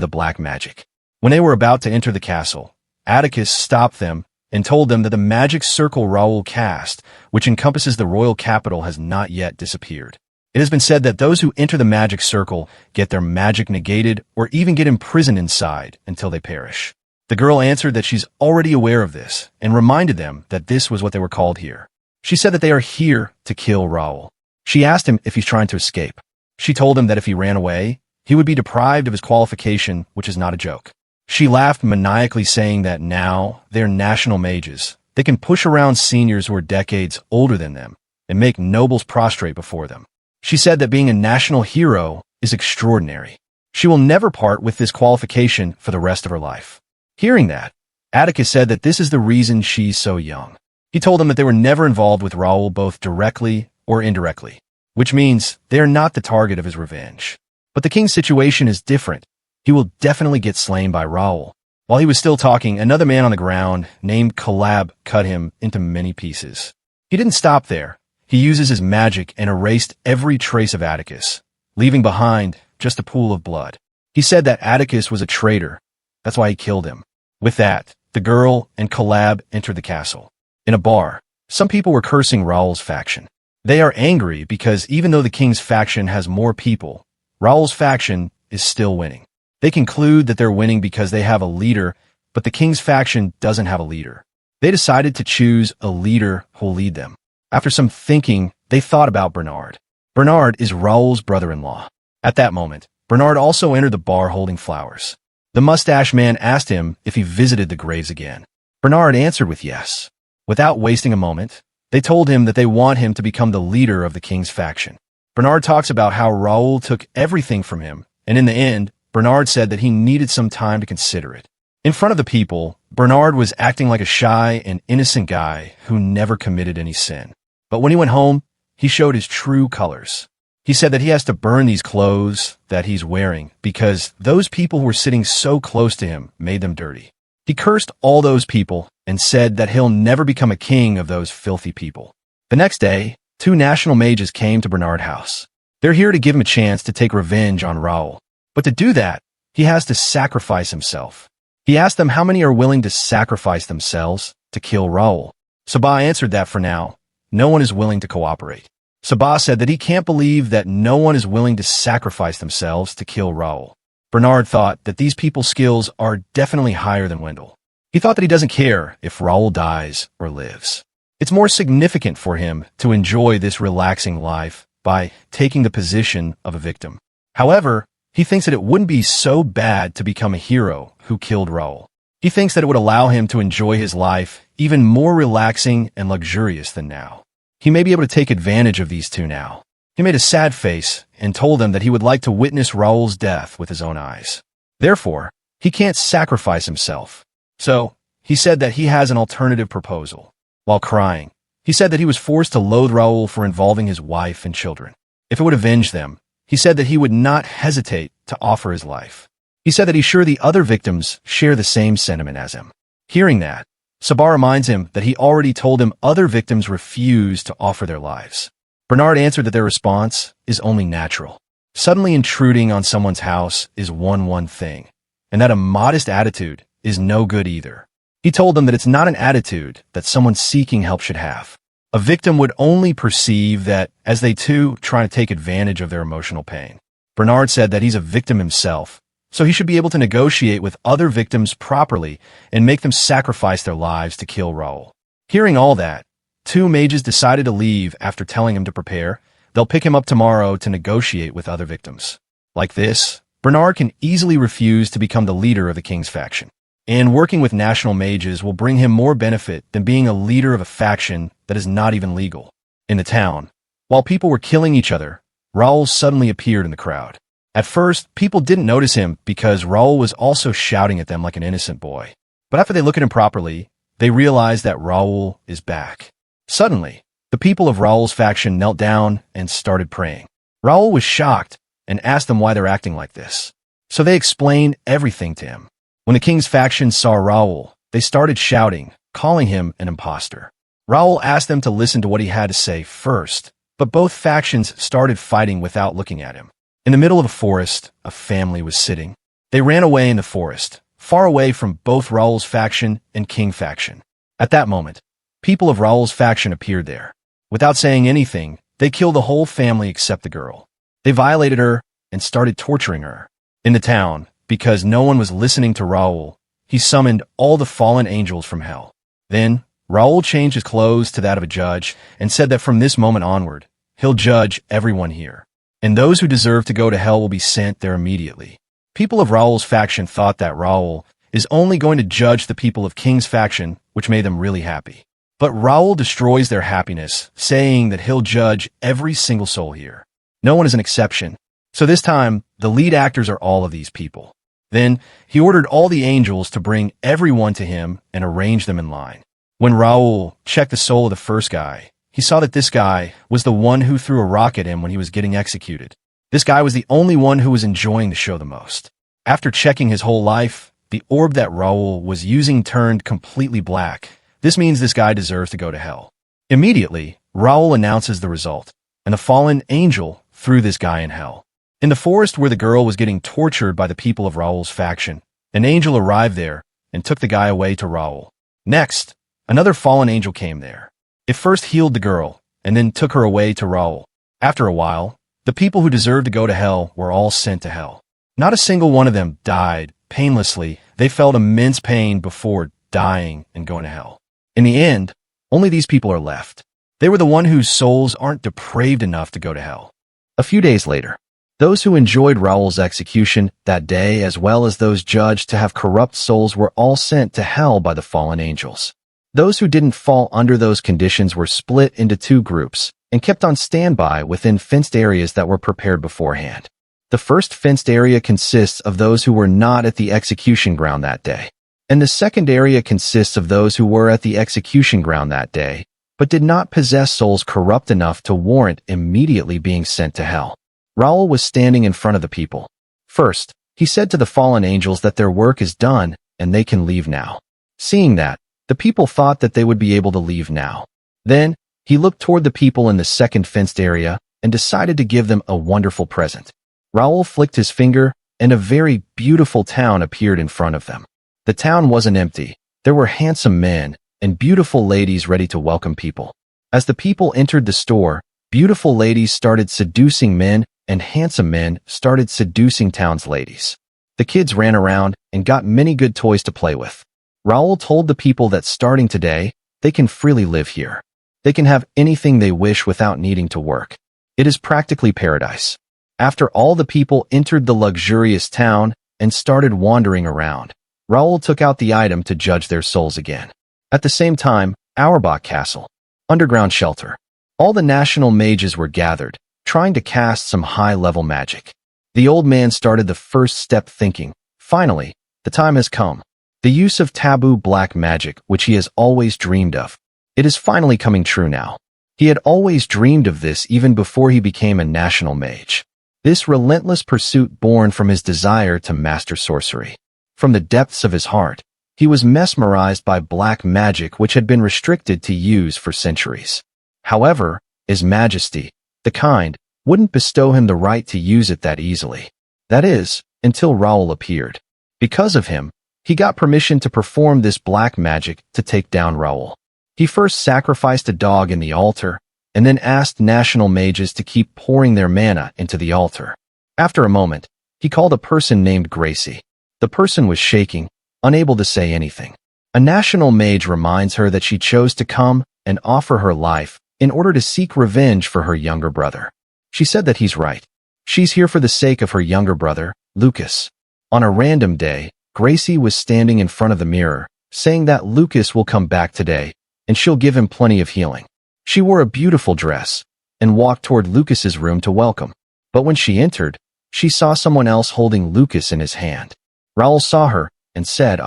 the black magic. When they were about to enter the castle, Atticus stopped them and told them that the magic circle Raul cast, which encompasses the royal capital, has not yet disappeared. It has been said that those who enter the magic circle get their magic negated or even get imprisoned inside until they perish. The girl answered that she's already aware of this and reminded them that this was what they were called here. She said that they are here to kill Raul. She asked him if he's trying to escape. She told him that if he ran away, he would be deprived of his qualification, which is not a joke. She laughed maniacally, saying that now they're national mages. They can push around seniors who are decades older than them and make nobles prostrate before them. She said that being a national hero is extraordinary. She will never part with this qualification for the rest of her life. Hearing that, Atticus said that this is the reason she's so young. He told them that they were never involved with Raul both directly or indirectly, which means they are not the target of his revenge. But the king's situation is different. He will definitely get slain by Raul. While he was still talking, another man on the ground named Collab cut him into many pieces. He didn't stop there. He uses his magic and erased every trace of Atticus, leaving behind just a pool of blood. He said that Atticus was a traitor. That's why he killed him. With that, the girl and Collab entered the castle. In a bar, some people were cursing Raul's faction. They are angry because even though the king's faction has more people, Raul's faction is still winning. They conclude that they're winning because they have a leader, but the king's faction doesn't have a leader. They decided to choose a leader who'll lead them. After some thinking, they thought about Bernard. Bernard is Raul's brother-in-law. At that moment, Bernard also entered the bar holding flowers. The mustache man asked him if he visited the graves again. Bernard answered with yes. Without wasting a moment, they told him that they want him to become the leader of the king's faction. Bernard talks about how Raul took everything from him, and in the end, Bernard said that he needed some time to consider it. In front of the people, Bernard was acting like a shy and innocent guy who never committed any sin. But when he went home, he showed his true colors. He said that he has to burn these clothes that he's wearing because those people who were sitting so close to him made them dirty. He cursed all those people and said that he'll never become a king of those filthy people. The next day, 2 national mages came to Bernard's house. They're here to give him a chance to take revenge on Raul. But to do that, he has to sacrifice himself. He asked them how many are willing to sacrifice themselves to kill Raul. Sabah answered that for now, no one is willing to cooperate. Sabah said that he can't believe that no one is willing to sacrifice themselves to kill Raul. Bernard thought that these people's skills are definitely higher than Wendel. He thought that he doesn't care if Raul dies or lives. It's more significant for him to enjoy this relaxing life by taking the position of a victim. However, he thinks that it wouldn't be so bad to become a hero who killed Raul. He thinks that it would allow him to enjoy his life even more relaxing and luxurious than now. He may be able to take advantage of these 2 now. He made a sad face and told them that he would like to witness Raul's death with his own eyes. Therefore, he can't sacrifice himself. So, he said that he has an alternative proposal. While crying, he said that he was forced to loathe Raul for involving his wife and children. If it would avenge them, he said that he would not hesitate to offer his life. He said that he's sure the other victims share the same sentiment as him. Hearing that, Sabah reminds him that he already told him other victims refused to offer their lives. Bernard answered that their response is only natural. Suddenly intruding on someone's house is one thing, and that a modest attitude is no good either. He told them that it's not an attitude that someone seeking help should have. A victim would only perceive that as they too try to take advantage of their emotional pain. Bernard said that he's a victim himself, so he should be able to negotiate with other victims properly and make them sacrifice their lives to kill Raul. Hearing all that, 2 mages decided to leave after telling him to prepare. They'll pick him up tomorrow to negotiate with other victims. Like this, Bernard can easily refuse to become the leader of the king's faction. And working with national mages will bring him more benefit than being a leader of a faction that is not even legal. In the town, while people were killing each other, Raul suddenly appeared in the crowd. At first, people didn't notice him because Raul was also shouting at them like an innocent boy. But after they look at him properly, they realize that Raul is back. Suddenly, the people of Raul's faction knelt down and started praying. Raul was shocked and asked them why they're acting like this. So they explained everything to him. When the king's faction saw Raul, they started shouting, calling him an imposter. Raul asked them to listen to what he had to say first, but both factions started fighting without looking at him. In the middle of a forest, a family was sitting. They ran away in the forest, far away from both Raul's faction and King faction. At that moment, people of Raul's faction appeared there. Without saying anything, they killed the whole family except the girl. They violated her and started torturing her. In the town, because no one was listening to Raul, he summoned all the fallen angels from hell. Then, Raul changed his clothes to that of a judge and said that from this moment onward, he'll judge everyone here. And those who deserve to go to hell will be sent there immediately. People of Raul's faction thought that Raul is only going to judge the people of King's faction, which made them really happy. But Raul destroys their happiness, saying that he'll judge every single soul here. No one is an exception. So this time, the lead actors are all of these people. Then, he ordered all the angels to bring everyone to him and arrange them in line. When Raul checked the soul of the first guy, he saw that this guy was the one who threw a rock at him when he was getting executed. This guy was the only one who was enjoying the show the most. After checking his whole life, the orb that Raul was using turned completely black. This means this guy deserves to go to hell. Immediately, Raul announces the result, and the fallen angel threw this guy in hell. In the forest where the girl was getting tortured by the people of Raul's faction, an angel arrived there and took the guy away to Raul. Next, another fallen angel came there. It first healed the girl, and then took her away to Raul. After a while, the people who deserved to go to hell were all sent to hell. Not a single one of them died painlessly. They felt immense pain before dying and going to hell. In the end, only these people are left. They were the one whose souls aren't depraved enough to go to hell. A few days later, those who enjoyed Raul's execution that day, as well as those judged to have corrupt souls, were all sent to hell by the fallen angels. Those who didn't fall under those conditions were split into two groups and kept on standby within fenced areas that were prepared beforehand. The first fenced area consists of those who were not at the execution ground that day, and the second area consists of those who were at the execution ground that day, but did not possess souls corrupt enough to warrant immediately being sent to hell. Raul was standing in front of the people. First, he said to the fallen angels that their work is done and they can leave now. Seeing that, the people thought that they would be able to leave now. Then, he looked toward the people in the second fenced area and decided to give them a wonderful present. Raul flicked his finger, and a very beautiful town appeared in front of them. The town wasn't empty. There were handsome men and beautiful ladies ready to welcome people. As the people entered the store, beautiful ladies started seducing men, and handsome men started seducing town's ladies. The kids ran around and got many good toys to play with. Raul told the people that starting today, they can freely live here. They can have anything they wish without needing to work. It is practically paradise. After all the people entered the luxurious town and started wandering around, Raul took out the item to judge their souls again. At the same time, Auerbach Castle, underground shelter. All the national mages were gathered, trying to cast some high-level magic. The old man started the first step thinking, finally, the time has come. The use of taboo black magic, which he has always dreamed of. It is finally coming true now. He had always dreamed of this even before he became a national mage. This relentless pursuit born from his desire to master sorcery. From the depths of his heart, he was mesmerized by black magic which had been restricted to use for centuries. However, His Majesty, the kind, wouldn't bestow him the right to use it that easily. That is, until Raul appeared. Because of him, he got permission to perform this black magic to take down Raul. He first sacrificed a dog in the altar, and then asked national mages to keep pouring their mana into the altar. After a moment, he called a person named Gracie. The person was shaking, unable to say anything. A national mage reminds her that she chose to come and offer her life in order to seek revenge for her younger brother. She said that he's right. She's here for the sake of her younger brother, Lucas. On a random day, Gracie was standing in front of the mirror, saying that Lucas will come back today, and she'll give him plenty of healing. She wore a beautiful dress and walked toward Lucas's room to welcome. But when she entered, she saw someone else holding Lucas in his hand. Raul saw her and said,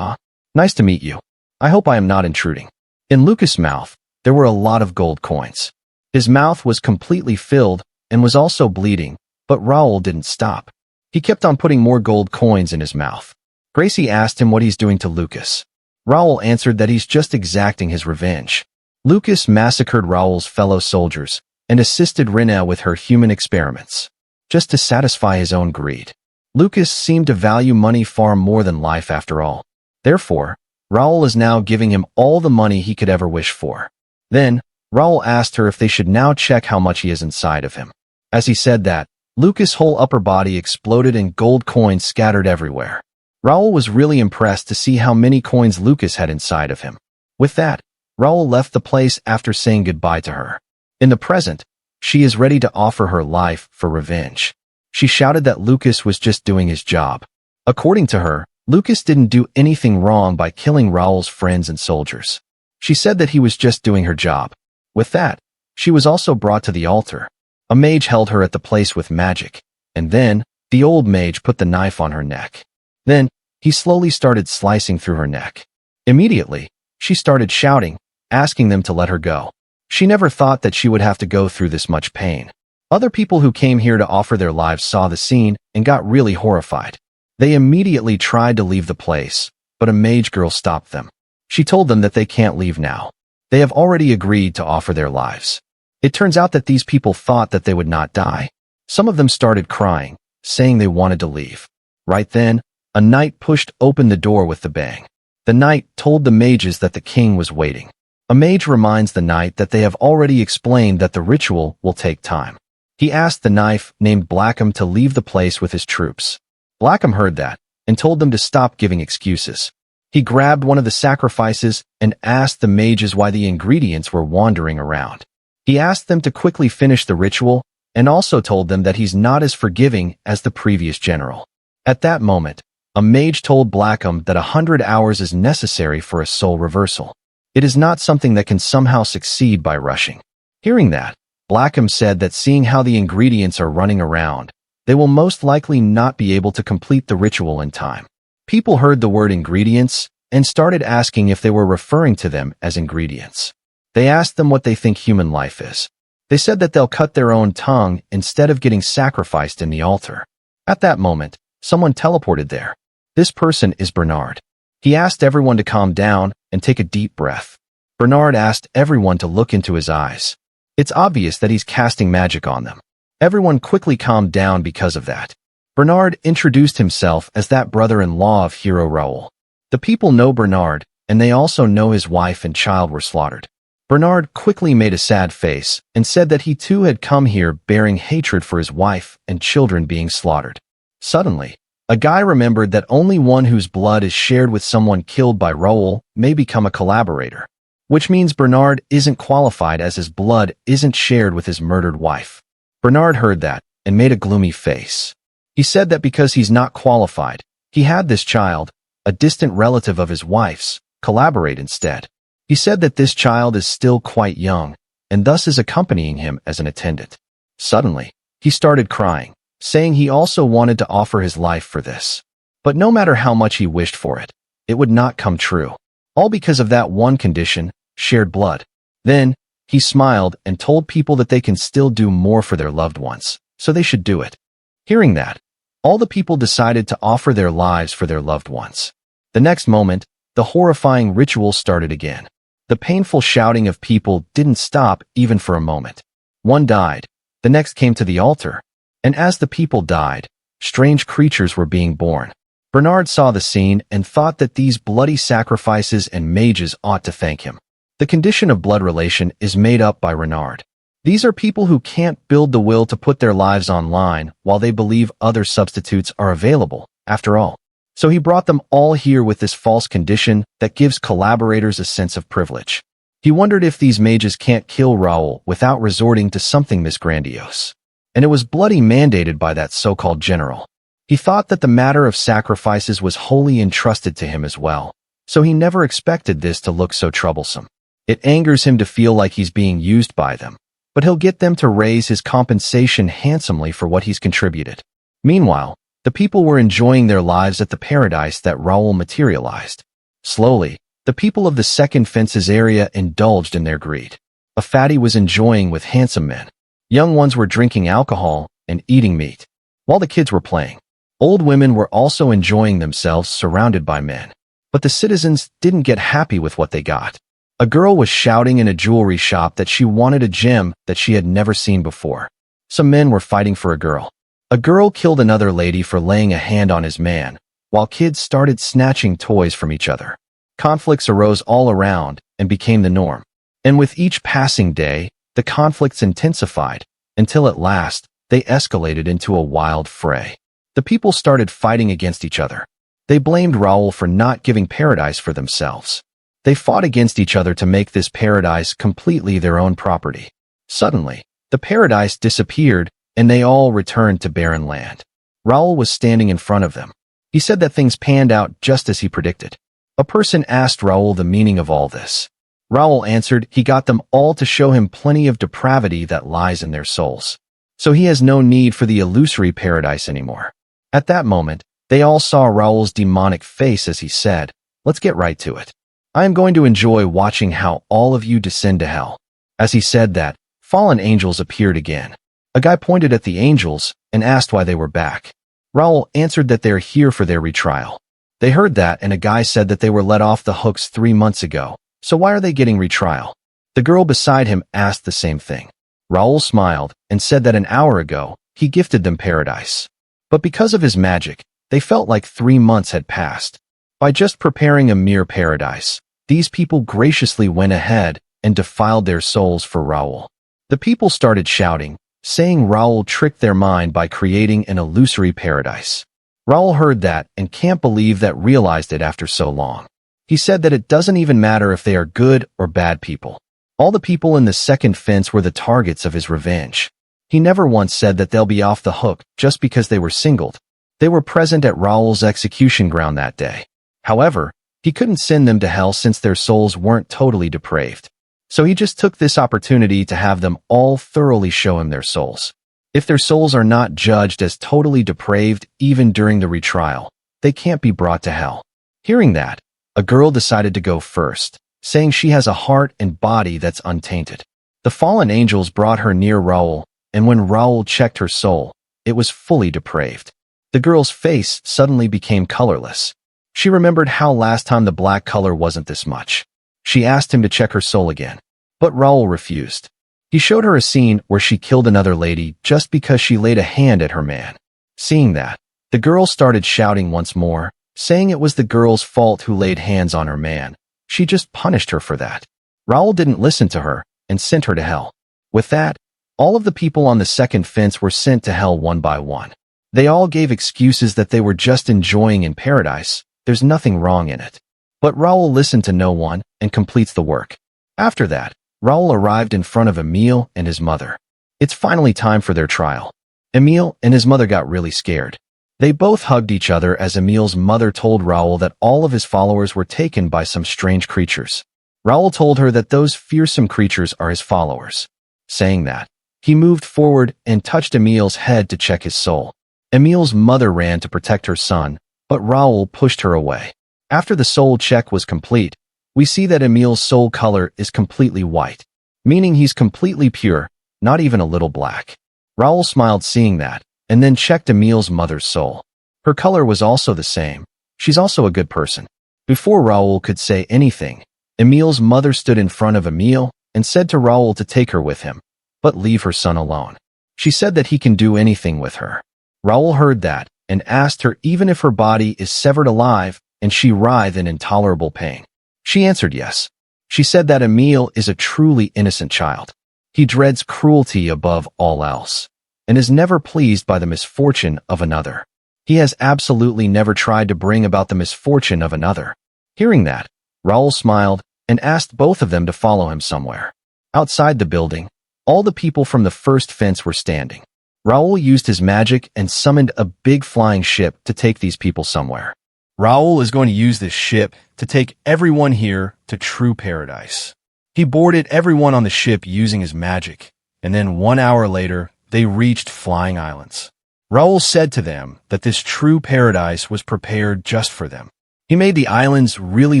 nice to meet you. I hope I am not intruding. In Lucas' mouth, there were a lot of gold coins. His mouth was completely filled and was also bleeding, but Raul didn't stop. He kept on putting more gold coins in his mouth. Gracie asked him what he's doing to Lucas. Raul answered that he's just exacting his revenge. Lucas massacred Raul's fellow soldiers and assisted Rinne with her human experiments, just to satisfy his own greed. Lucas seemed to value money far more than life after all. Therefore, Raul is now giving him all the money he could ever wish for. Then, Raul asked her if they should now check how much he has inside of him. As he said that, Lucas' whole upper body exploded and gold coins scattered everywhere. Raul was really impressed to see how many coins Lucas had inside of him. With that, Raul left the place after saying goodbye to her. In the present, she is ready to offer her life for revenge. She shouted that Lucas was just doing his job. According to her, Lucas didn't do anything wrong by killing Raul's friends and soldiers. She said that he was just doing her job. With that, she was also brought to the altar. A mage held her at the place with magic, and then, the old mage put the knife on her neck. Then, he slowly started slicing through her neck. Immediately, she started shouting, asking them to let her go. She never thought that she would have to go through this much pain. Other people who came here to offer their lives saw the scene and got really horrified. They immediately tried to leave the place, but a mage girl stopped them. She told them that they can't leave now. They have already agreed to offer their lives. It turns out that these people thought that they would not die. Some of them started crying, saying they wanted to leave. Right then, a knight pushed open the door with the bang. The knight told the mages that the king was waiting. A mage reminds the knight that they have already explained that the ritual will take time. He asked the knife named Blackham to leave the place with his troops. Blackham heard that and told them to stop giving excuses. He grabbed one of the sacrifices and asked the mages why the ingredients were wandering around. He asked them to quickly finish the ritual and also told them that he's not as forgiving as the previous general. At that moment, a mage told Blackham that 100 hours is necessary for a soul reversal. It is not something that can somehow succeed by rushing. Hearing that, Blackham said that seeing how the ingredients are running around, they will most likely not be able to complete the ritual in time. People heard the word ingredients and started asking if they were referring to them as ingredients. They asked them what they think human life is. They said that they'll cut their own tongue instead of getting sacrificed in the altar. At that moment, someone teleported there. This person is Bernard. He asked everyone to calm down and take a deep breath. Bernard asked everyone to look into his eyes. It's obvious that he's casting magic on them. Everyone quickly calmed down because of that. Bernard introduced himself as that brother-in-law of hero Raul. The people know Bernard, and they also know his wife and child were slaughtered. Bernard quickly made a sad face and said that he too had come here bearing hatred for his wife and children being slaughtered. Suddenly, a guy remembered that only one whose blood is shared with someone killed by Raul may become a collaborator, which means Bernard isn't qualified as his blood isn't shared with his murdered wife. Bernard heard that and made a gloomy face. He said that because he's not qualified, he had this child, a distant relative of his wife's, collaborate instead. He said that this child is still quite young and thus is accompanying him as an attendant. Suddenly, he started crying, saying he also wanted to offer his life for this. But no matter how much he wished for it, it would not come true. All because of that one condition, shared blood. Then, he smiled and told people that they can still do more for their loved ones, so they should do it. Hearing that, all the people decided to offer their lives for their loved ones. The next moment, the horrifying ritual started again. The painful shouting of people didn't stop even for a moment. One died, the next came to the altar, and as the people died, strange creatures were being born. Bernard saw the scene and thought that these bloody sacrifices and mages ought to thank him. The condition of blood relation is made up by Renard. These are people who can't build the will to put their lives online while they believe other substitutes are available, after all. So he brought them all here with this false condition that gives collaborators a sense of privilege. He wondered if these mages can't kill Raul without resorting to something this grandiose. And it was bloody mandated by that so-called general. He thought that the matter of sacrifices was wholly entrusted to him as well, so he never expected this to look so troublesome. It angers him to feel like he's being used by them, but he'll get them to raise his compensation handsomely for what he's contributed. Meanwhile, the people were enjoying their lives at the paradise that Raul materialized. Slowly, the people of the second fences area indulged in their greed. A fatty was enjoying with handsome men. Young ones were drinking alcohol and eating meat, while the kids were playing. Old women were also enjoying themselves surrounded by men. But the citizens didn't get happy with what they got. A girl was shouting in a jewelry shop that she wanted a gem that she had never seen before. Some men were fighting for a girl. A girl killed another lady for laying a hand on his man, while kids started snatching toys from each other. Conflicts arose all around and became the norm. And with each passing day, the conflicts intensified, until at last, they escalated into a wild fray. The people started fighting against each other. They blamed Raul for not giving paradise for themselves. They fought against each other to make this paradise completely their own property. Suddenly, the paradise disappeared, and they all returned to barren land. Raul was standing in front of them. He said that things panned out just as he predicted. A person asked Raul the meaning of all this. Raul answered he got them all to show him plenty of depravity that lies in their souls. So he has no need for the illusory paradise anymore. At that moment, they all saw Raul's demonic face as he said, "Let's get right to it. I am going to enjoy watching how all of you descend to hell." As he said that, fallen angels appeared again. A guy pointed at the angels and asked why they were back. Raul answered that they're here for their retrial. They heard that, and a guy said that they were let off the hooks 3 months ago, so why are they getting retrial? The girl beside him asked the same thing. Raul smiled and said that an hour ago, he gifted them paradise. But because of his magic, they felt like 3 months had passed. By just preparing a mere paradise, these people graciously went ahead and defiled their souls for Raul. The people started shouting, saying Raul tricked their mind by creating an illusory paradise. Raul heard that and can't believe that realized it after so long. He said that it doesn't even matter if they are good or bad people. All the people in the second fence were the targets of his revenge. He never once said that they'll be off the hook just because they were singled. They were present at Raul's execution ground that day. However, he couldn't send them to hell since their souls weren't totally depraved. So he just took this opportunity to have them all thoroughly show him their souls. If their souls are not judged as totally depraved even during the retrial, they can't be brought to hell. Hearing that, a girl decided to go first, saying she has a heart and body that's untainted. The fallen angels brought her near Raul, and when Raul checked her soul, it was fully depraved. The girl's face suddenly became colorless. She remembered how last time the black color wasn't this much. She asked him to check her soul again, but Raul refused. He showed her a scene where she killed another lady just because she laid a hand at her man. Seeing that, the girl started shouting once more, saying it was the girl's fault who laid hands on her man. She just punished her for that. Raul didn't listen to her and sent her to hell. With that, all of the people on the second fence were sent to hell one by one. They all gave excuses that they were just enjoying in paradise. There's nothing wrong in it. But Raul listened to no one and completes the work. After that, Raul arrived in front of Emil and his mother. It's finally time for their trial. Emil and his mother got really scared. They both hugged each other as Emil's mother told Raul that all of his followers were taken by some strange creatures. Raul told her that those fearsome creatures are his followers. Saying that, he moved forward and touched Emil's head to check his soul. Emil's mother ran to protect her son, but Raul pushed her away. After the soul check was complete, we see that Emil's soul color is completely white, meaning he's completely pure, not even a little black. Raul smiled seeing that, and then checked Emil's mother's soul. Her color was also the same. She's also a good person. Before Raul could say anything, Emil's mother stood in front of Emil and said to Raul to take her with him, but leave her son alone. She said that he can do anything with her. Raul heard that and asked her even if her body is severed alive and she writhed in intolerable pain. She answered yes. She said that Emil is a truly innocent child. He dreads cruelty above all else and is never pleased by the misfortune of another. He has absolutely never tried to bring about the misfortune of another. Hearing that, Raul smiled and asked both of them to follow him somewhere. Outside the building, all the people from the first fence were standing. Raul used his magic and summoned a big flying ship to take these people somewhere. Raul is going to use this ship to take everyone here to true paradise. He boarded everyone on the ship using his magic, and then 1 hour later, they reached Flying Islands. Raul said to them that this true paradise was prepared just for them. He made the islands really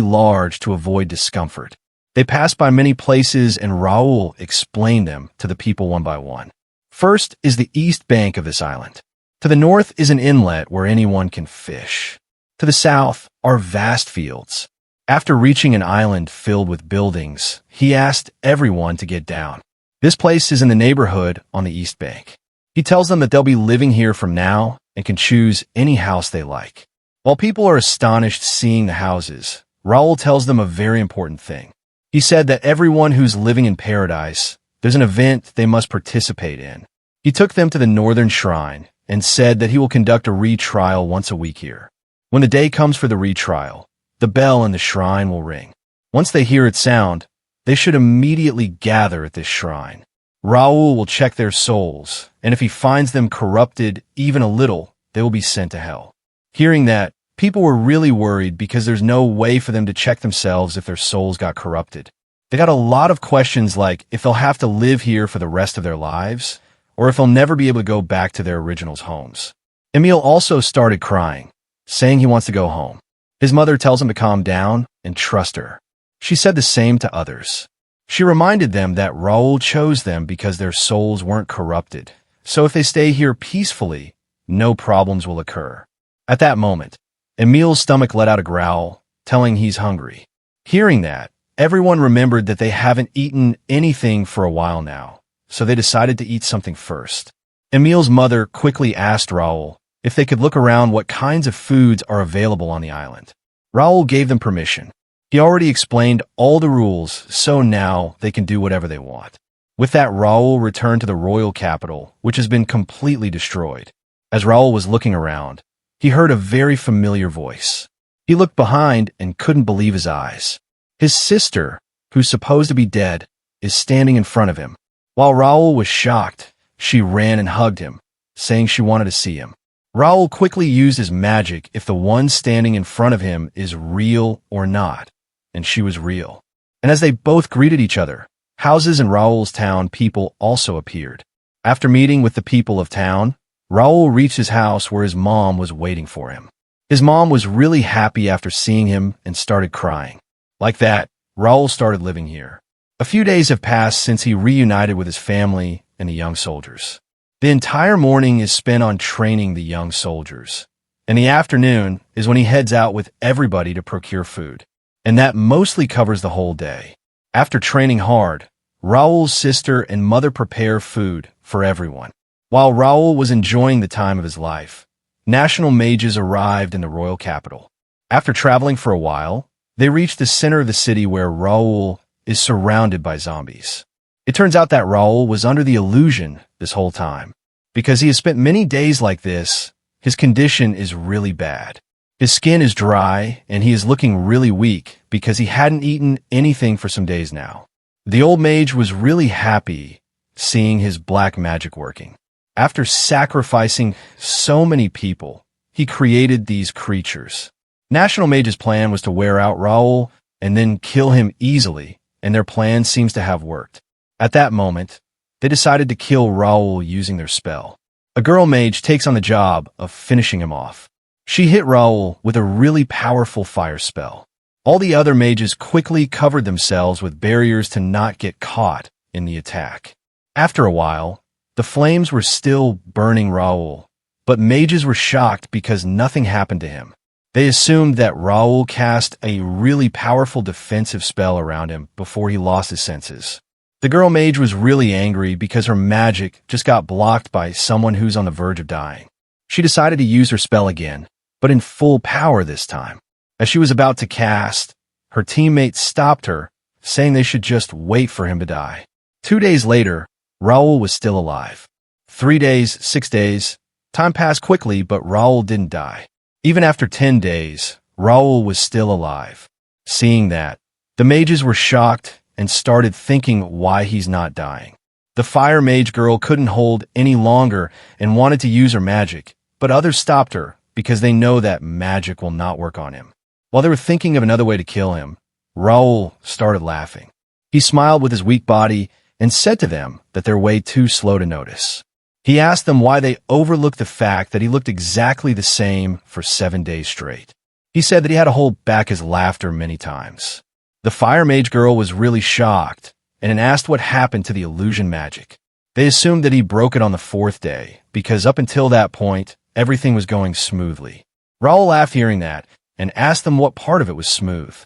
large to avoid discomfort. They passed by many places and Raul explained them to the people one by one. First is the east bank of this island. To the north is an inlet where anyone can fish. To the south are vast fields. After reaching an island filled with buildings, he asked everyone to get down. This place is in the neighborhood on the east bank. He tells them that they'll be living here from now and can choose any house they like. While people are astonished seeing the houses, Raul tells them a very important thing. He said that everyone who's living in paradise, there's an event they must participate in. He took them to the northern shrine and said that he will conduct a retrial once a week here. When the day comes for the retrial, the bell in the shrine will ring. Once they hear its sound, they should immediately gather at this shrine. Raul will check their souls, and if he finds them corrupted even a little, they will be sent to hell. Hearing that, people were really worried because there's no way for them to check themselves if their souls got corrupted. They got a lot of questions like if they'll have to live here for the rest of their lives, or if they'll never be able to go back to their original homes. Emil also started crying, saying he wants to go home. His mother tells him to calm down and trust her. She said the same to others. She reminded them that Raul chose them because their souls weren't corrupted, so if they stay here peacefully, no problems will occur. At that moment, Emil's stomach let out a growl, telling he's hungry. Hearing that, everyone remembered that they haven't eaten anything for a while now, so they decided to eat something first. Emil's mother quickly asked Raul if they could look around what kinds of foods are available on the island. Raul gave them permission. He already explained all the rules, so now they can do whatever they want. With that, Raul returned to the royal capital, which has been completely destroyed. As Raul was looking around, he heard a very familiar voice. He looked behind and couldn't believe his eyes. His sister, who's supposed to be dead, is standing in front of him. While Raul was shocked, she ran and hugged him, saying she wanted to see him. Raul quickly used his magic if the one standing in front of him is real or not, and she was real. And as they both greeted each other, houses in Raul's town people also appeared. After meeting with the people of town, Raul reached his house where his mom was waiting for him. His mom was really happy after seeing him and started crying. Like that, Raul started living here. A few days have passed since he reunited with his family and the young soldiers. The entire morning is spent on training the young soldiers, and the afternoon is when he heads out with everybody to procure food, and that mostly covers the whole day. After training hard, Raul's sister and mother prepare food for everyone. While Raul was enjoying the time of his life, national mages arrived in the royal capital. After traveling for a while, they reached the center of the city where Raul is surrounded by zombies. It turns out that Raul was under the illusion this whole time. Because he has spent many days like this, his condition is really bad. His skin is dry, and he is looking really weak because he hadn't eaten anything for some days now. The old mage was really happy seeing his black magic working. After sacrificing so many people, he created these creatures. National Mage's plan was to wear out Raul and then kill him easily, and their plan seems to have worked. At that moment, they decided to kill Raul using their spell. A girl mage takes on the job of finishing him off. She hit Raul with a really powerful fire spell. All the other mages quickly covered themselves with barriers to not get caught in the attack. After a while, the flames were still burning Raul, but mages were shocked because nothing happened to him. They assumed that Raul cast a really powerful defensive spell around him before he lost his senses. The girl mage was really angry because her magic just got blocked by someone who's on the verge of dying. She decided to use her spell again, but in full power this time. As she was about to cast, her teammates stopped her, saying they should just wait for him to die. 2 days later, Raul was still alive. 3 days, 6 days, time passed quickly, but Raul didn't die. Even after 10 days, Raul was still alive. Seeing that, the mages were shocked and started thinking why he's not dying. The fire mage girl couldn't hold any longer and wanted to use her magic, but others stopped her because they know that magic will not work on him. While they were thinking of another way to kill him, Raul started laughing. He smiled with his weak body and said to them that they're way too slow to notice. He asked them why they overlooked the fact that he looked exactly the same for 7 days straight. He said that he had to hold back his laughter many times. The fire mage girl was really shocked and asked what happened to the illusion magic. They assumed that he broke it on the 4th day, because up until that point, everything was going smoothly. Raul laughed hearing that and asked them what part of it was smooth.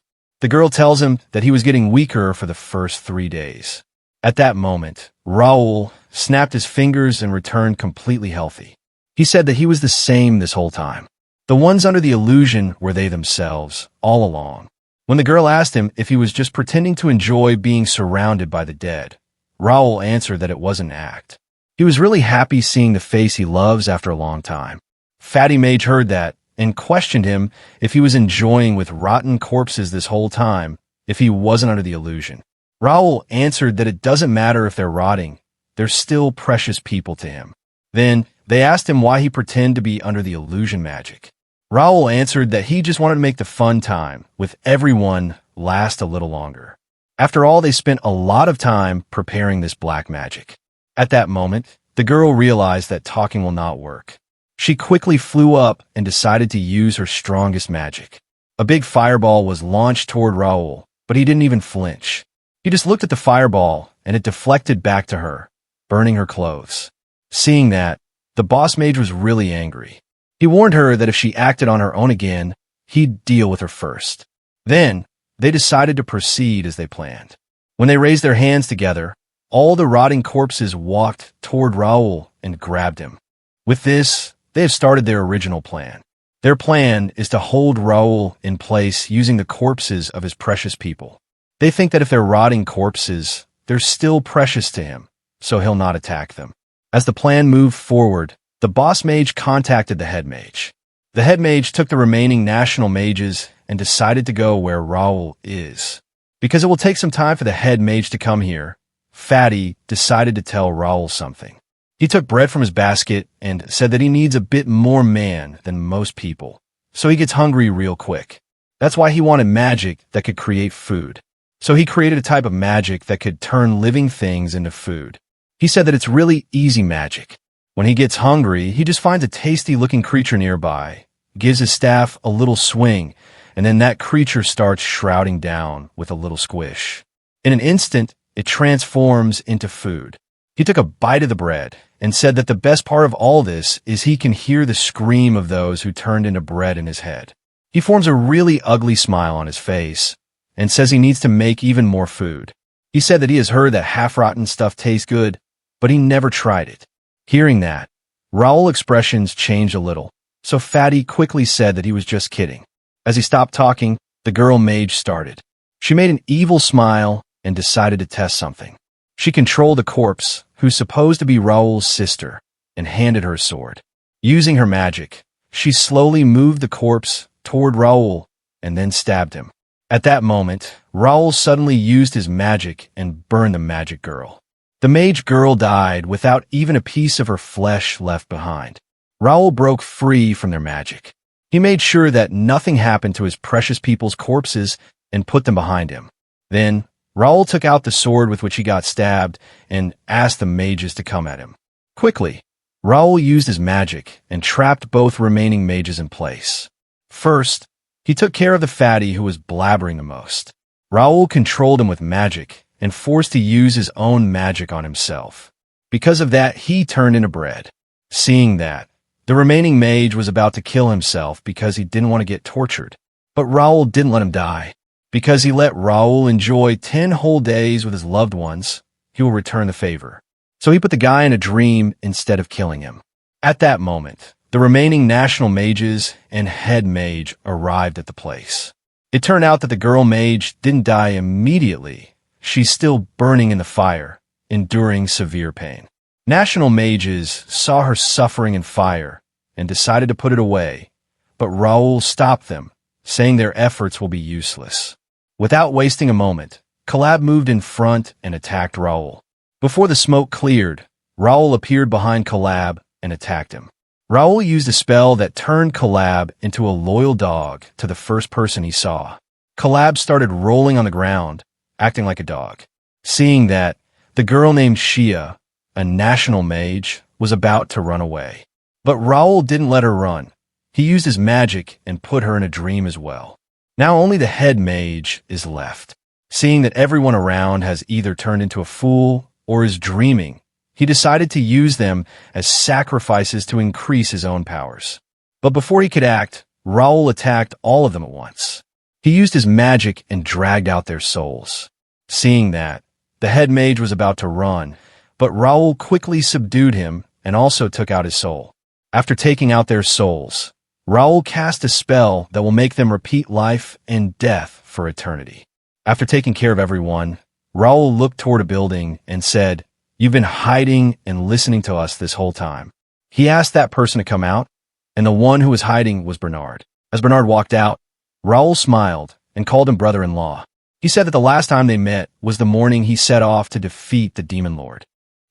The girl tells him that he was getting weaker for the first 3 days. At that moment, Raul snapped his fingers and returned completely healthy. He said that he was the same this whole time. The ones under the illusion were they themselves, all along. When the girl asked him if he was just pretending to enjoy being surrounded by the dead, Raul answered that it was an act. He was really happy seeing the face he loves after a long time. Fatty Mage heard that and questioned him if he was enjoying with rotten corpses this whole time, if he wasn't under the illusion. Raul answered that it doesn't matter if they're rotting, they're still precious people to him. Then they asked him why he pretended to be under the illusion magic. Raul answered that he just wanted to make the fun time with everyone last a little longer. After all, they spent a lot of time preparing this black magic. At that moment, the girl realized that talking will not work. She quickly flew up and decided to use her strongest magic. A big fireball was launched toward Raul, but he didn't even flinch. He just looked at the fireball, and it deflected back to her, burning her clothes. Seeing that, the boss mage was really angry. He warned her that if she acted on her own again, he'd deal with her first. Then, they decided to proceed as they planned. When they raised their hands together, all the rotting corpses walked toward Raul and grabbed him. With this, they have started their original plan. Their plan is to hold Raul in place using the corpses of his precious people. They think that if they're rotting corpses, they're still precious to him, so he'll not attack them. As the plan moved forward, the boss mage contacted the head mage. The head mage took the remaining national mages and decided to go where Raul is. Because it will take some time for the head mage to come here, Fatty decided to tell Raul something. He took bread from his basket and said that he needs a bit more man than most people, so he gets hungry real quick. That's why he wanted magic that could create food. So he created a type of magic that could turn living things into food. He said that it's really easy magic. When he gets hungry, he just finds a tasty-looking creature nearby, gives his staff a little swing, and then that creature starts shrouding down with a little squish. In an instant, it transforms into food. He took a bite of the bread and said that the best part of all this is he can hear the scream of those who turned into bread in his head. He forms a really ugly smile on his face and says he needs to make even more food. He said that he has heard that half-rotten stuff tastes good, but he never tried it. Hearing that, Raul's expressions changed a little, so Fatty quickly said that he was just kidding. As he stopped talking, the girl mage started. She made an evil smile and decided to test something. She controlled a corpse, who's supposed to be Raul's sister, and handed her a sword. Using her magic, she slowly moved the corpse toward Raul and then stabbed him. At that moment, Raul suddenly used his magic and burned the magic girl. The mage girl died without even a piece of her flesh left behind. Raul broke free from their magic. He made sure that nothing happened to his precious people's corpses and put them behind him. Then, Raul took out the sword with which he got stabbed and asked the mages to come at him. Quickly, Raul used his magic and trapped both remaining mages in place. First, he took care of the fatty who was blabbering the most. Raul controlled him with magic and forced to use his own magic on himself. Because of that, he turned into bread. Seeing that, the remaining mage was about to kill himself because he didn't want to get tortured. But Raul didn't let him die. Because he let Raul enjoy 10 whole days with his loved ones, he will return the favor. So he put the guy in a dream instead of killing him. At that moment, the remaining national mages and head mage arrived at the place. It turned out that the girl mage didn't die immediately. She's still burning in the fire, enduring severe pain. National mages saw her suffering in fire and decided to put it away, but Raul stopped them, saying their efforts will be useless. Without wasting a moment, Collab moved in front and attacked Raul. Before the smoke cleared, Raul appeared behind Collab and attacked him. Raul used a spell that turned Collab into a loyal dog to the first person he saw. Collab started rolling on the ground, acting like a dog. Seeing that, the girl named Shia, a national mage, was about to run away. But Raul didn't let her run. He used his magic and put her in a dream as well. Now only the head mage is left. Seeing that everyone around has either turned into a fool or is dreaming, he decided to use them as sacrifices to increase his own powers. But before he could act, Raul attacked all of them at once. He used his magic and dragged out their souls. Seeing that, the head mage was about to run, but Raul quickly subdued him and also took out his soul. After taking out their souls, Raul cast a spell that will make them repeat life and death for eternity. After taking care of everyone, Raul looked toward a building and said, "You've been hiding and listening to us this whole time." He asked that person to come out, and the one who was hiding was Bernard. As Bernard walked out, Raul smiled and called him brother-in-law. He said that the last time they met was the morning he set off to defeat the Demon Lord.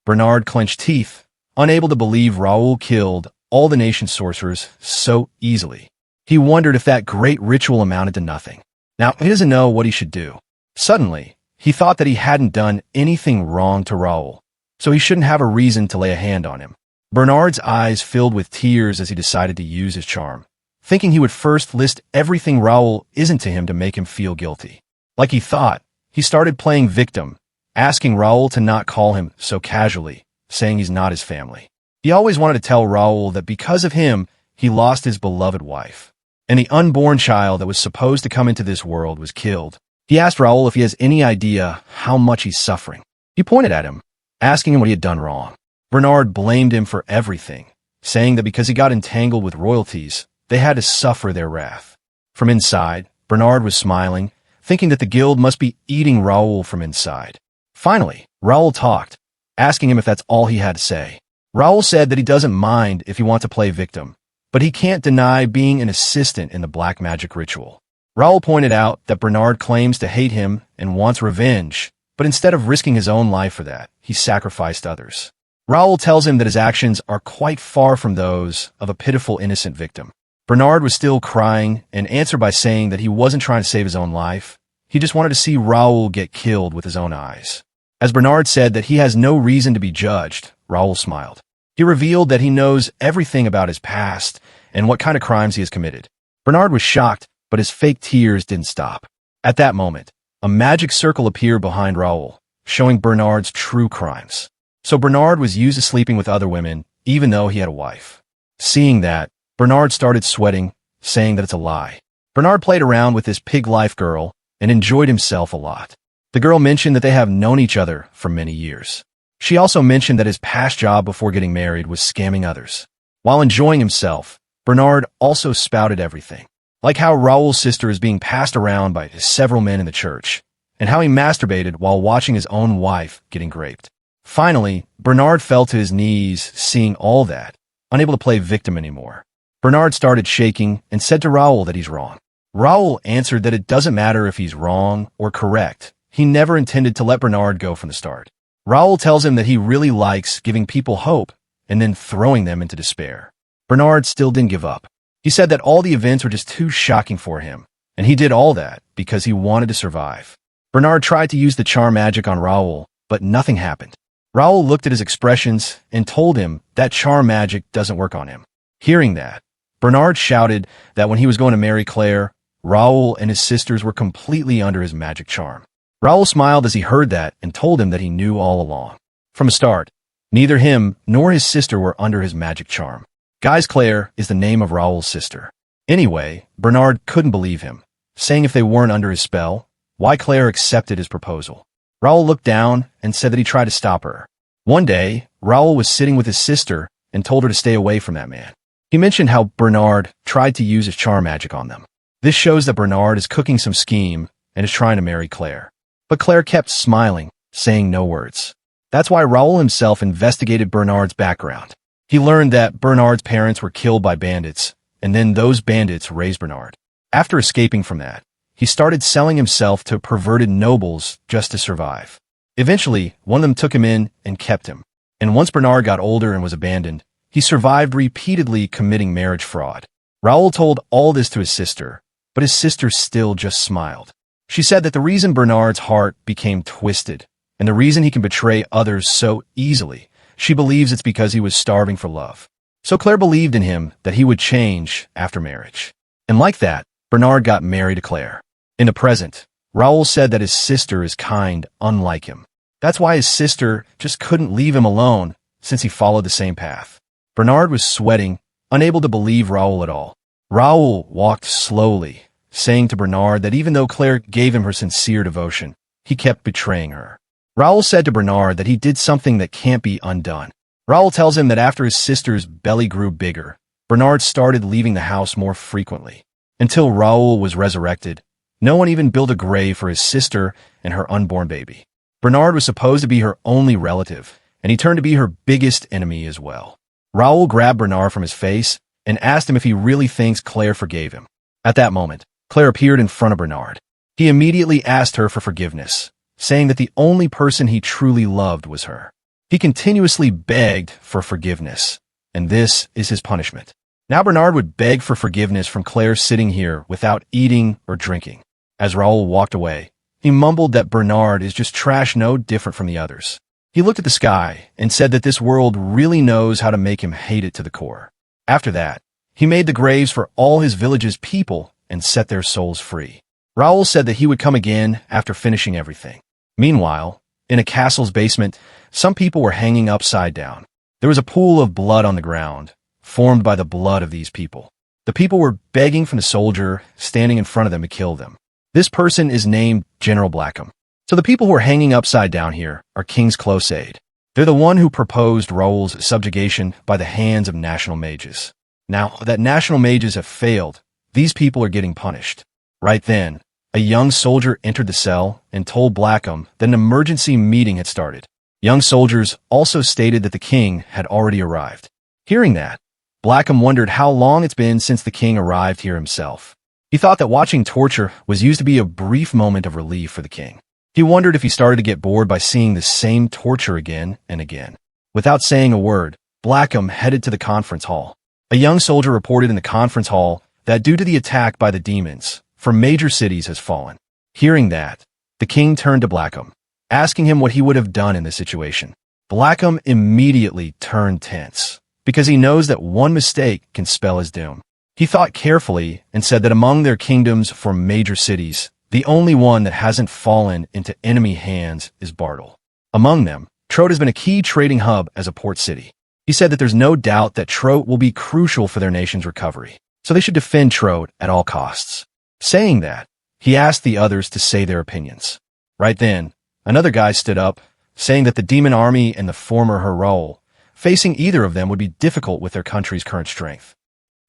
Bernard clenched teeth, unable to believe Raul killed all the nation's sorcerers so easily. He wondered if that great ritual amounted to nothing. Now, he doesn't know what he should do. Suddenly, he thought that he hadn't done anything wrong to Raul, so he shouldn't have a reason to lay a hand on him. Bernard's eyes filled with tears as he decided to use his charm, thinking he would first list everything Raul isn't to him to make him feel guilty. Like he thought, he started playing victim, asking Raul to not call him so casually, saying he's not his family. He always wanted to tell Raul that because of him, he lost his beloved wife, and the unborn child that was supposed to come into this world was killed. He asked Raul if he has any idea how much he's suffering. He pointed at him, asking him what he had done wrong. Bernard blamed him for everything, saying that because he got entangled with royalties, they had to suffer their wrath. From inside, Bernard was smiling, thinking that the guild must be eating Raul from inside. Finally, Raul talked, asking him if that's all he had to say. Raul said that he doesn't mind if he wants to play victim, but he can't deny being an assistant in the black magic ritual. Raul pointed out that Bernard claims to hate him and wants revenge, but instead of risking his own life for that, he sacrificed others. Raul tells him that his actions are quite far from those of a pitiful innocent victim. Bernard was still crying and answered by saying that he wasn't trying to save his own life. He just wanted to see Raul get killed with his own eyes. As Bernard said that he has no reason to be judged, Raul smiled. He revealed that he knows everything about his past and what kind of crimes he has committed. Bernard was shocked, but his fake tears didn't stop. At that moment, a magic circle appeared behind Raul, showing Bernard's true crimes. So Bernard was used to sleeping with other women, even though he had a wife. Seeing that, Bernard started sweating, saying that it's a lie. Bernard played around with this pig-life girl and enjoyed himself a lot. The girl mentioned that they have known each other for many years. She also mentioned that his past job before getting married was scamming others. While enjoying himself, Bernard also spouted everything, like how Raul's sister is being passed around by several men in the church, and how he masturbated while watching his own wife getting raped. Finally, Bernard fell to his knees seeing all that, unable to play victim anymore. Bernard started shaking and said to Raul that he's wrong. Raul answered that it doesn't matter if he's wrong or correct. He never intended to let Bernard go from the start. Raul tells him that he really likes giving people hope and then throwing them into despair. Bernard still didn't give up. He said that all the events were just too shocking for him, and he did all that because he wanted to survive. Bernard tried to use the charm magic on Raul, but nothing happened. Raul looked at his expressions and told him that charm magic doesn't work on him. Hearing that, Bernard shouted that when he was going to marry Claire, Raul and his sisters were completely under his magic charm. Raul smiled as he heard that and told him that he knew all along. From the start, neither him nor his sister were under his magic charm. Guys, Claire is the name of Raul's sister. Anyway, Bernard couldn't believe him, saying if they weren't under his spell, why Claire accepted his proposal. Raul looked down and said that he tried to stop her. One day, Raul was sitting with his sister and told her to stay away from that man. He mentioned how Bernard tried to use his charm magic on them. This shows that Bernard is cooking some scheme and is trying to marry Claire. But Claire kept smiling, saying no words. That's why Raul himself investigated Bernard's background. He learned that Bernard's parents were killed by bandits, and then those bandits raised Bernard. After escaping from that, he started selling himself to perverted nobles just to survive. Eventually, one of them took him in and kept him. And once Bernard got older and was abandoned, he survived repeatedly committing marriage fraud. Raul told all this to his sister, but his sister still just smiled. She said that the reason Bernard's heart became twisted and the reason he can betray others so easily She believes it's because he was starving for love. So Claire believed in him that he would change after marriage. And like that, Bernard got married to Claire. In the present, Raul said that his sister is kind, unlike him. That's why his sister just couldn't leave him alone, since he followed the same path. Bernard was sweating, unable to believe Raul at all. Raul walked slowly, saying to Bernard that even though Claire gave him her sincere devotion, he kept betraying her. Raul said to Bernard that he did something that can't be undone. Raul tells him that after his sister's belly grew bigger, Bernard started leaving the house more frequently. Until Raul was resurrected, no one even built a grave for his sister and her unborn baby. Bernard was supposed to be her only relative, and he turned to be her biggest enemy as well. Raul grabbed Bernard from his face and asked him if he really thinks Claire forgave him. At that moment, Claire appeared in front of Bernard. He immediately asked her for forgiveness, saying that the only person he truly loved was her. He continuously begged for forgiveness, and this is his punishment. Now Bernard would beg for forgiveness from Claire sitting here without eating or drinking. As Raul walked away, he mumbled that Bernard is just trash, no different from the others. He looked at the sky and said that this world really knows how to make him hate it to the core. After that, he made the graves for all his village's people and set their souls free. Raul said that he would come again after finishing everything. Meanwhile, in a castle's basement, some people were hanging upside down. There was a pool of blood on the ground, formed by the blood of these people. The people were begging from the soldier standing in front of them to kill them. This person is named General Blackham. So the people who are hanging upside down here are King's close aide. They're the one who proposed Raul's subjugation by the hands of national mages. Now that national mages have failed, these people are getting punished. Right then, a young soldier entered the cell and told Blackham that an emergency meeting had started. Young soldiers also stated that the king had already arrived. Hearing that, Blackham wondered how long it's been since the king arrived here himself. He thought that watching torture was used to be a brief moment of relief for the king. He wondered if he started to get bored by seeing the same torture again and again. Without saying a word, Blackham headed to the conference hall. A young soldier reported in the conference hall that due to the attack by the demons, from major cities has fallen. Hearing that, the king turned to Blackham, asking him what he would have done in this situation. Blackham immediately turned tense, because he knows that one mistake can spell his doom. He thought carefully and said that among their kingdoms for major cities, the only one that hasn't fallen into enemy hands is Bartle. Among them, Trote has been a key trading hub as a port city. He said that there's no doubt that Trote will be crucial for their nation's recovery, so they should defend Trote at all costs. Saying that, he asked the others to say their opinions. Right then, another guy stood up, saying that the demon army and the former Raul, facing either of them would be difficult with their country's current strength.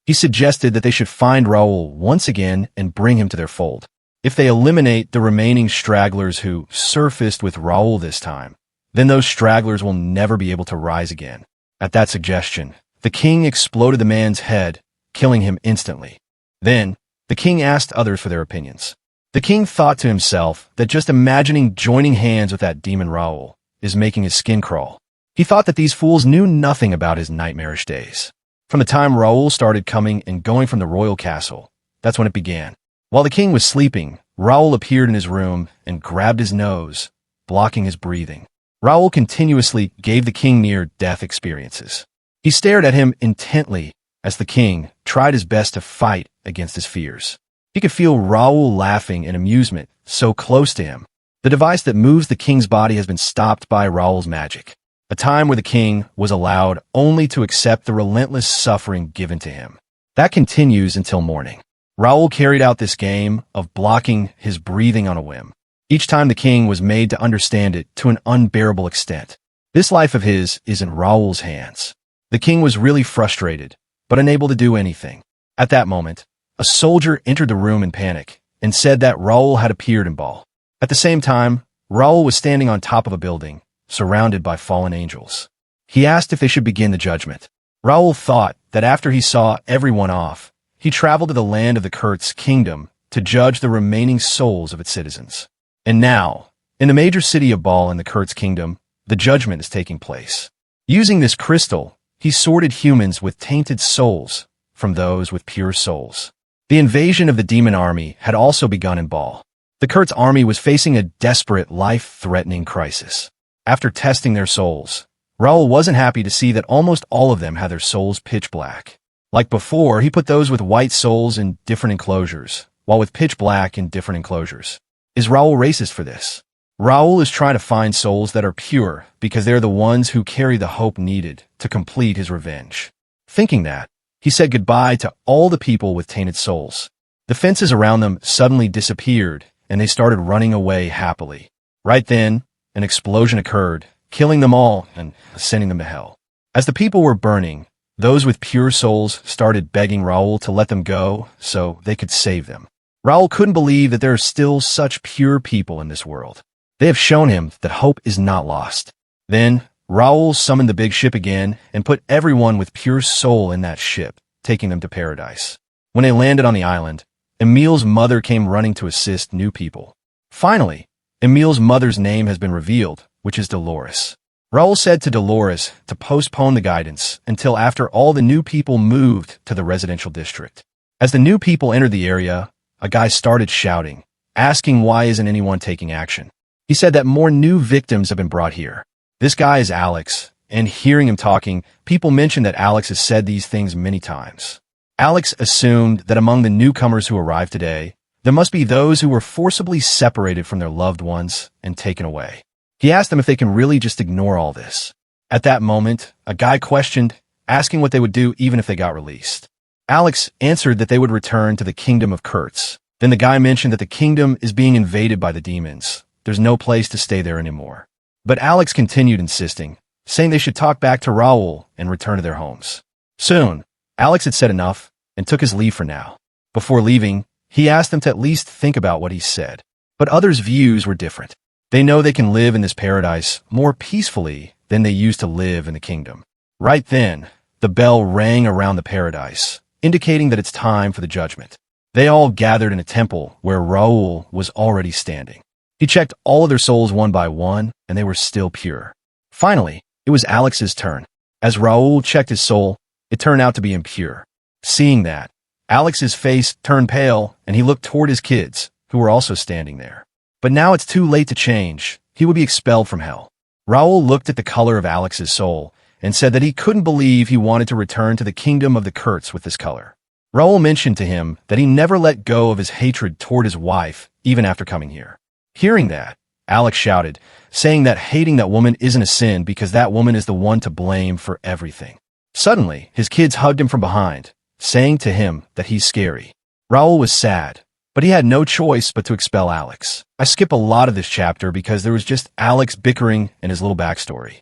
He suggested that they should find Raul once again and bring him to their fold. If they eliminate the remaining stragglers who surfaced with Raul this time, then those stragglers will never be able to rise again. At that suggestion, the king exploded the man's head, killing him instantly. Then, the king asked others for their opinions. The king thought to himself that just imagining joining hands with that demon Raul is making his skin crawl. He thought that these fools knew nothing about his nightmarish days. From the time Raul started coming and going from the royal castle, that's when it began. While the king was sleeping, Raul appeared in his room and grabbed his nose, blocking his breathing. Raul continuously gave the king near-death experiences. He stared at him intently as the king tried his best to fight against his fears. He could feel Raul laughing in amusement so close to him. The device that moves the king's body has been stopped by Raul's magic. A time where the king was allowed only to accept the relentless suffering given to him. That continues until morning. Raul carried out this game of blocking his breathing on a whim. Each time the king was made to understand it to an unbearable extent. This life of his is in Raul's hands. The king was really frustrated, but unable to do anything. At that moment, a soldier entered the room in panic and said that Raul had appeared in Ball. At the same time, Raul was standing on top of a building, surrounded by fallen angels. He asked if they should begin the judgment. Raul thought that after he saw everyone off, he traveled to the land of the Kurt's kingdom to judge the remaining souls of its citizens. And now, in the major city of Ball in the Kurt's kingdom, the judgment is taking place. Using this crystal, he sorted humans with tainted souls from those with pure souls. The invasion of the demon army had also begun in Ball. The Kurt's army was facing a desperate, life-threatening crisis. After testing their souls, Raul wasn't happy to see that almost all of them had their souls pitch black. Like before, he put those with white souls in different enclosures, while with pitch black in different enclosures. Is Raul racist for this? Raul is trying to find souls that are pure because they're the ones who carry the hope needed to complete his revenge. Thinking that, he said goodbye to all the people with tainted souls. The fences around them suddenly disappeared, and they started running away happily. Right then, an explosion occurred, killing them all and sending them to hell. As the people were burning, those with pure souls started begging Raul to let them go so they could save them. Raul couldn't believe that there are still such pure people in this world. They have shown him that hope is not lost. Then, Raul summoned the big ship again and put everyone with pure soul in that ship, taking them to paradise. When they landed on the island, Emil's mother came running to assist new people. Finally, Emil's mother's name has been revealed, which is Dolores. Raul said to Dolores to postpone the guidance until after all the new people moved to the residential district. As the new people entered the area, a guy started shouting, asking why isn't anyone taking action. He said that more new victims have been brought here. This guy is Alex, and hearing him talking, people mentioned that Alex has said these things many times. Alex assumed that among the newcomers who arrived today, there must be those who were forcibly separated from their loved ones and taken away. He asked them if they can really just ignore all this. At that moment, a guy questioned, asking what they would do even if they got released. Alex answered that they would return to the kingdom of Kurtz. Then the guy mentioned that the kingdom is being invaded by the demons. There's no place to stay there anymore. But Alex continued insisting, saying they should talk back to Raul and return to their homes. Soon, Alex had said enough and took his leave for now. Before leaving, he asked them to at least think about what he said. But others' views were different. They know they can live in this paradise more peacefully than they used to live in the kingdom. Right then, the bell rang around the paradise, indicating that it's time for the judgment. They all gathered in a temple where Raul was already standing. He checked all of their souls one by one, and they were still pure. Finally, it was Alex's turn. As Raul checked his soul, it turned out to be impure. Seeing that, Alex's face turned pale, and he looked toward his kids, who were also standing there. But now it's too late to change. He would be expelled from hell. Raul looked at the color of Alex's soul and said that he couldn't believe he wanted to return to the kingdom of the Kurtz with this color. Raul mentioned to him that he never let go of his hatred toward his wife, even after coming here. Hearing that, Alex shouted, saying that hating that woman isn't a sin because that woman is the one to blame for everything. Suddenly, his kids hugged him from behind, saying to him that he's scary. Raul was sad, but he had no choice but to expel Alex. I skip a lot of this chapter because there was just Alex bickering and his little backstory.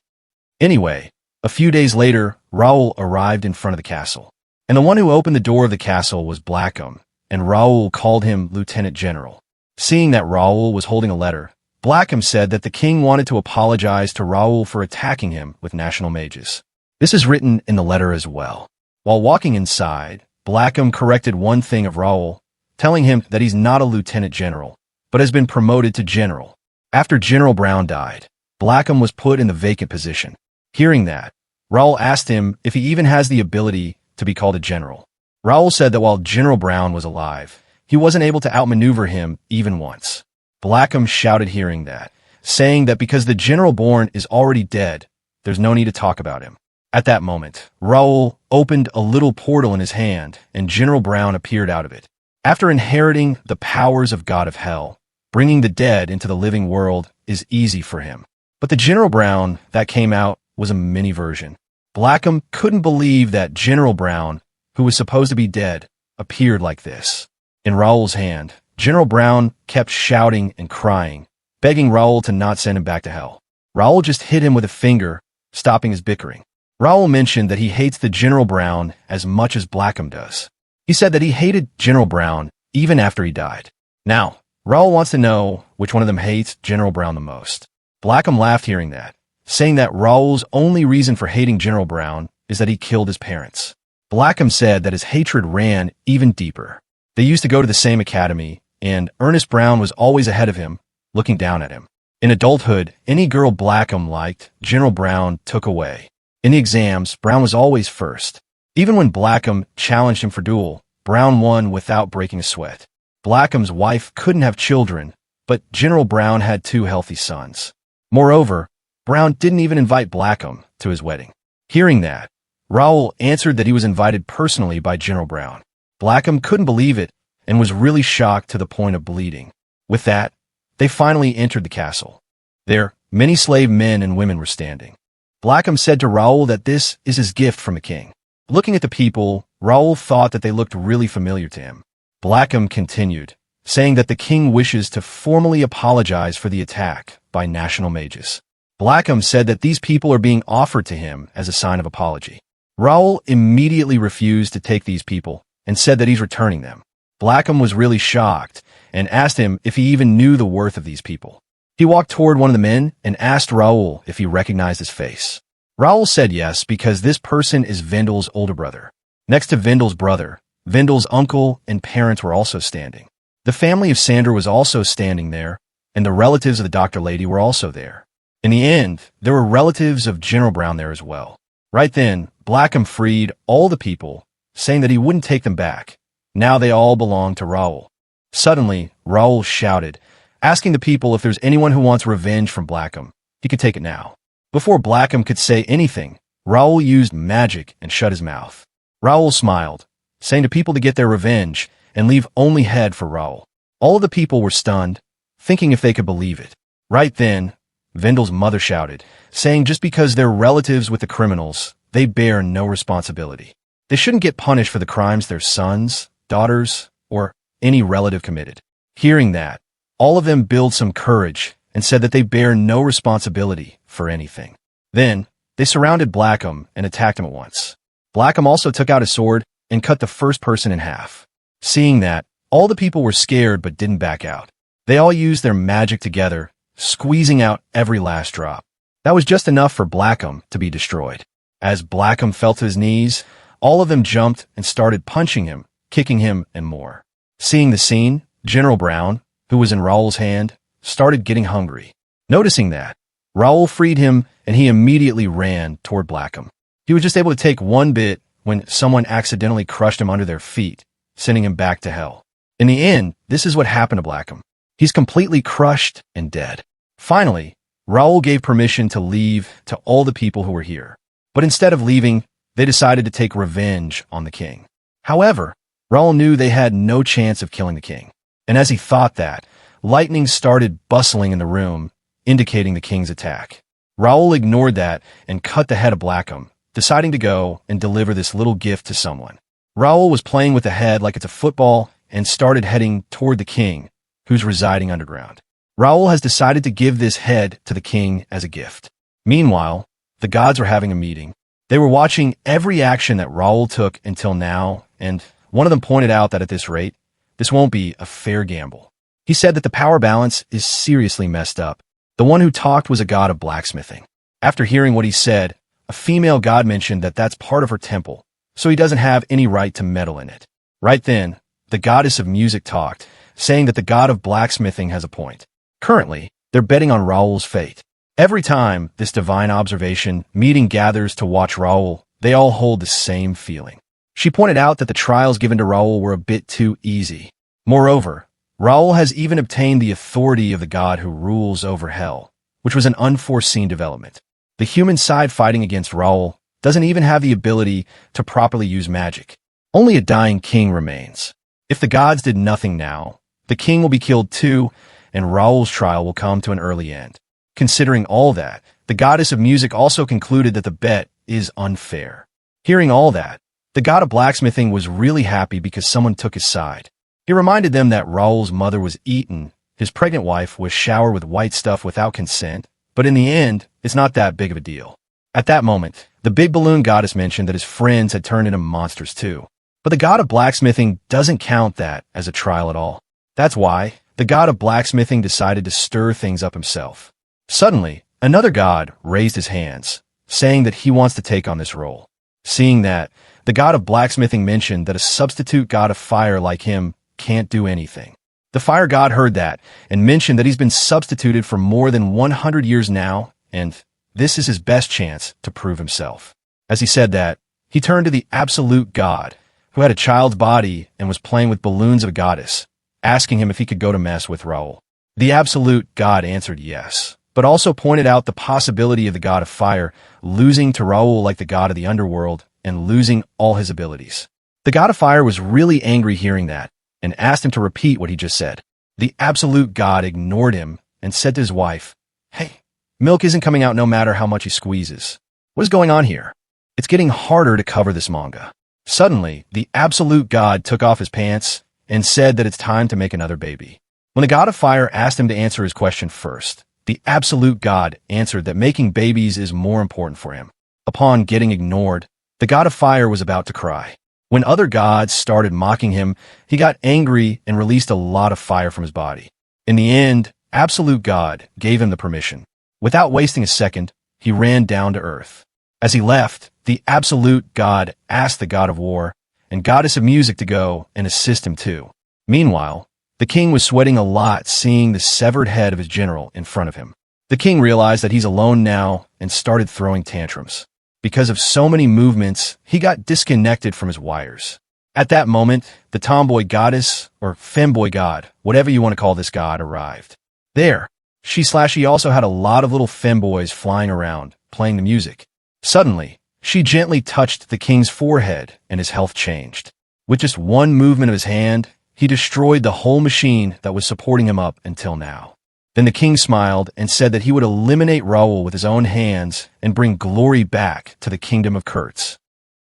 Anyway, a few days later, Raul arrived in front of the castle. And the one who opened the door of the castle was Blackham, and Raul called him Lieutenant General. Seeing that Raul was holding a letter, Blackham said that the king wanted to apologize to Raul for attacking him with national mages. This is written in the letter as well. While walking inside, Blackham corrected one thing of Raul, telling him that he's not a lieutenant general, but has been promoted to general. After General Brown died, Blackham was put in the vacant position. Hearing that, Raul asked him if he even has the ability to be called a general. Raul said that while General Brown was alive, he wasn't able to outmaneuver him even once. Blackham shouted hearing that, saying that because the general born is already dead, there's no need to talk about him. At that moment, Raul opened a little portal in his hand, and General Brown appeared out of it. After inheriting the powers of God of Hell, bringing the dead into the living world is easy for him. But the General Brown that came out was a mini version. Blackham couldn't believe that General Brown, who was supposed to be dead, appeared like this. In Raul's hand, General Brown kept shouting and crying, begging Raul to not send him back to hell. Raul just hit him with a finger, stopping his bickering. Raul mentioned that he hates the General Brown as much as Blackham does. He said that he hated General Brown even after he died. Now, Raul wants to know which one of them hates General Brown the most. Blackham laughed hearing that, saying that Raul's only reason for hating General Brown is that he killed his parents. Blackham said that his hatred ran even deeper. They used to go to the same academy, and Ernest Brown was always ahead of him, looking down at him. In adulthood, any girl Blackham liked, General Brown took away. In the exams, Brown was always first. Even when Blackham challenged him for duel, Brown won without breaking a sweat. Blackham's wife couldn't have children, but General Brown had 2 healthy sons. Moreover, Brown didn't even invite Blackham to his wedding. Hearing that, Raul answered that he was invited personally by General Brown. Blackham couldn't believe it and was really shocked to the point of bleeding. With that, they finally entered the castle. There, many slave men and women were standing. Blackham said to Raul that this is his gift from the king. Looking at the people, Raul thought that they looked really familiar to him. Blackham continued, saying that the king wishes to formally apologize for the attack by national mages. Blackham said that these people are being offered to him as a sign of apology. Raul immediately refused to take these people and said that he's returning them. Blackham was really shocked and asked him if he even knew the worth of these people. He walked toward one of the men and asked Raul if he recognized his face. Raul said yes because this person is Wendel's older brother. Next to Wendel's brother, Wendel's uncle and parents were also standing. The family of Sandra was also standing there, and the relatives of the doctor lady were also there. In the end, there were relatives of General Brown there as well. Right then, Blackham freed all the people, saying that he wouldn't take them back. Now they all belonged to Raul. Suddenly, Raul shouted, asking the people if there's anyone who wants revenge from Blackham. He could take it now. Before Blackham could say anything, Raul used magic and shut his mouth. Raul smiled, saying to people to get their revenge and leave only head for Raul. All of the people were stunned, thinking if they could believe it. Right then, Wendel's mother shouted, saying just because they're relatives with the criminals, they bear no responsibility. They shouldn't get punished for the crimes their sons, daughters, or any relative committed. Hearing that, all of them built some courage and said that they bear no responsibility for anything. Then, they surrounded Blackham and attacked him at once. Blackham also took out his sword and cut the first person in half. Seeing that, all the people were scared but didn't back out. They all used their magic together, squeezing out every last drop. That was just enough for Blackham to be destroyed. As Blackham fell to his knees, all of them jumped and started punching him, kicking him, and more. Seeing the scene, General Brown, who was in Raul's hand, started getting hungry. Noticing that, Raul freed him and he immediately ran toward Blackham. He was just able to take one bit when someone accidentally crushed him under their feet, sending him back to hell. In the end, this is what happened to Blackham. He's completely crushed and dead. Finally, Raul gave permission to leave to all the people who were here. But instead of leaving, they decided to take revenge on the king. However, Raul knew they had no chance of killing the king. And as he thought that, lightning started bustling in the room, indicating the king's attack. Raul ignored that and cut the head of Blackham, deciding to go and deliver this little gift to someone. Raul was playing with the head like it's a football and started heading toward the king, who's residing underground. Raul has decided to give this head to the king as a gift. Meanwhile, the gods were having a meeting. They were watching every action that Raul took until now, and one of them pointed out that at this rate, this won't be a fair gamble. He said that the power balance is seriously messed up. The one who talked was a god of blacksmithing. After hearing what he said, a female god mentioned that that's part of her temple, so he doesn't have any right to meddle in it. Right then, the goddess of music talked, saying that the god of blacksmithing has a point. Currently, they're betting on Raul's fate. Every time this divine observation meeting gathers to watch Raul, they all hold the same feeling. She pointed out that the trials given to Raul were a bit too easy. Moreover, Raul has even obtained the authority of the god who rules over hell, which was an unforeseen development. The human side fighting against Raul doesn't even have the ability to properly use magic. Only a dying king remains. If the gods did nothing now, the king will be killed too, and Raul's trial will come to an early end. Considering all that, the goddess of music also concluded that the bet is unfair. Hearing all that, the god of blacksmithing was really happy because someone took his side. He reminded them that Raul's mother was eaten, his pregnant wife was showered with white stuff without consent, but in the end, it's not that big of a deal. At that moment, the big balloon goddess mentioned that his friends had turned into monsters too. But the god of blacksmithing doesn't count that as a trial at all. That's why the god of blacksmithing decided to stir things up himself. Suddenly, another god raised his hands, saying that he wants to take on this role. Seeing that, the god of blacksmithing mentioned that a substitute god of fire like him can't do anything. The fire god heard that and mentioned that he's been substituted for more than 100 years now, and this is his best chance to prove himself. As he said that, he turned to the absolute god, who had a child's body and was playing with balloons of a goddess, asking him if he could go to mess with Raul. The absolute god answered yes, but also pointed out the possibility of the god of fire losing to Raul like the god of the Underworld and losing all his abilities. The god of fire was really angry hearing that and asked him to repeat what he just said. The absolute god ignored him and said to his wife, "Hey, milk isn't coming out no matter how much he squeezes. What is going on here? It's getting harder to cover this manga." Suddenly, the absolute god took off his pants and said that it's time to make another baby. When the god of fire asked him to answer his question first, the absolute god answered that making babies is more important for him. Upon getting ignored, the god of fire was about to cry. When other gods started mocking him, he got angry and released a lot of fire from his body. In the end, absolute god gave him the permission. Without wasting a second, he ran down to earth. As he left, the absolute god asked the god of war and goddess of music to go and assist him too. Meanwhile, the king was sweating a lot seeing the severed head of his general in front of him. The king realized that he's alone now and started throwing tantrums. Because of so many movements, he got disconnected from his wires. At that moment, the tomboy goddess, or femboy god, whatever you want to call this god, arrived. There, she also had a lot of little femboys flying around, playing the music. Suddenly, she gently touched the king's forehead and his health changed. With just one movement of his hand, he destroyed the whole machine that was supporting him up until now. Then the king smiled and said that he would eliminate Raul with his own hands and bring glory back to the kingdom of Kurtz.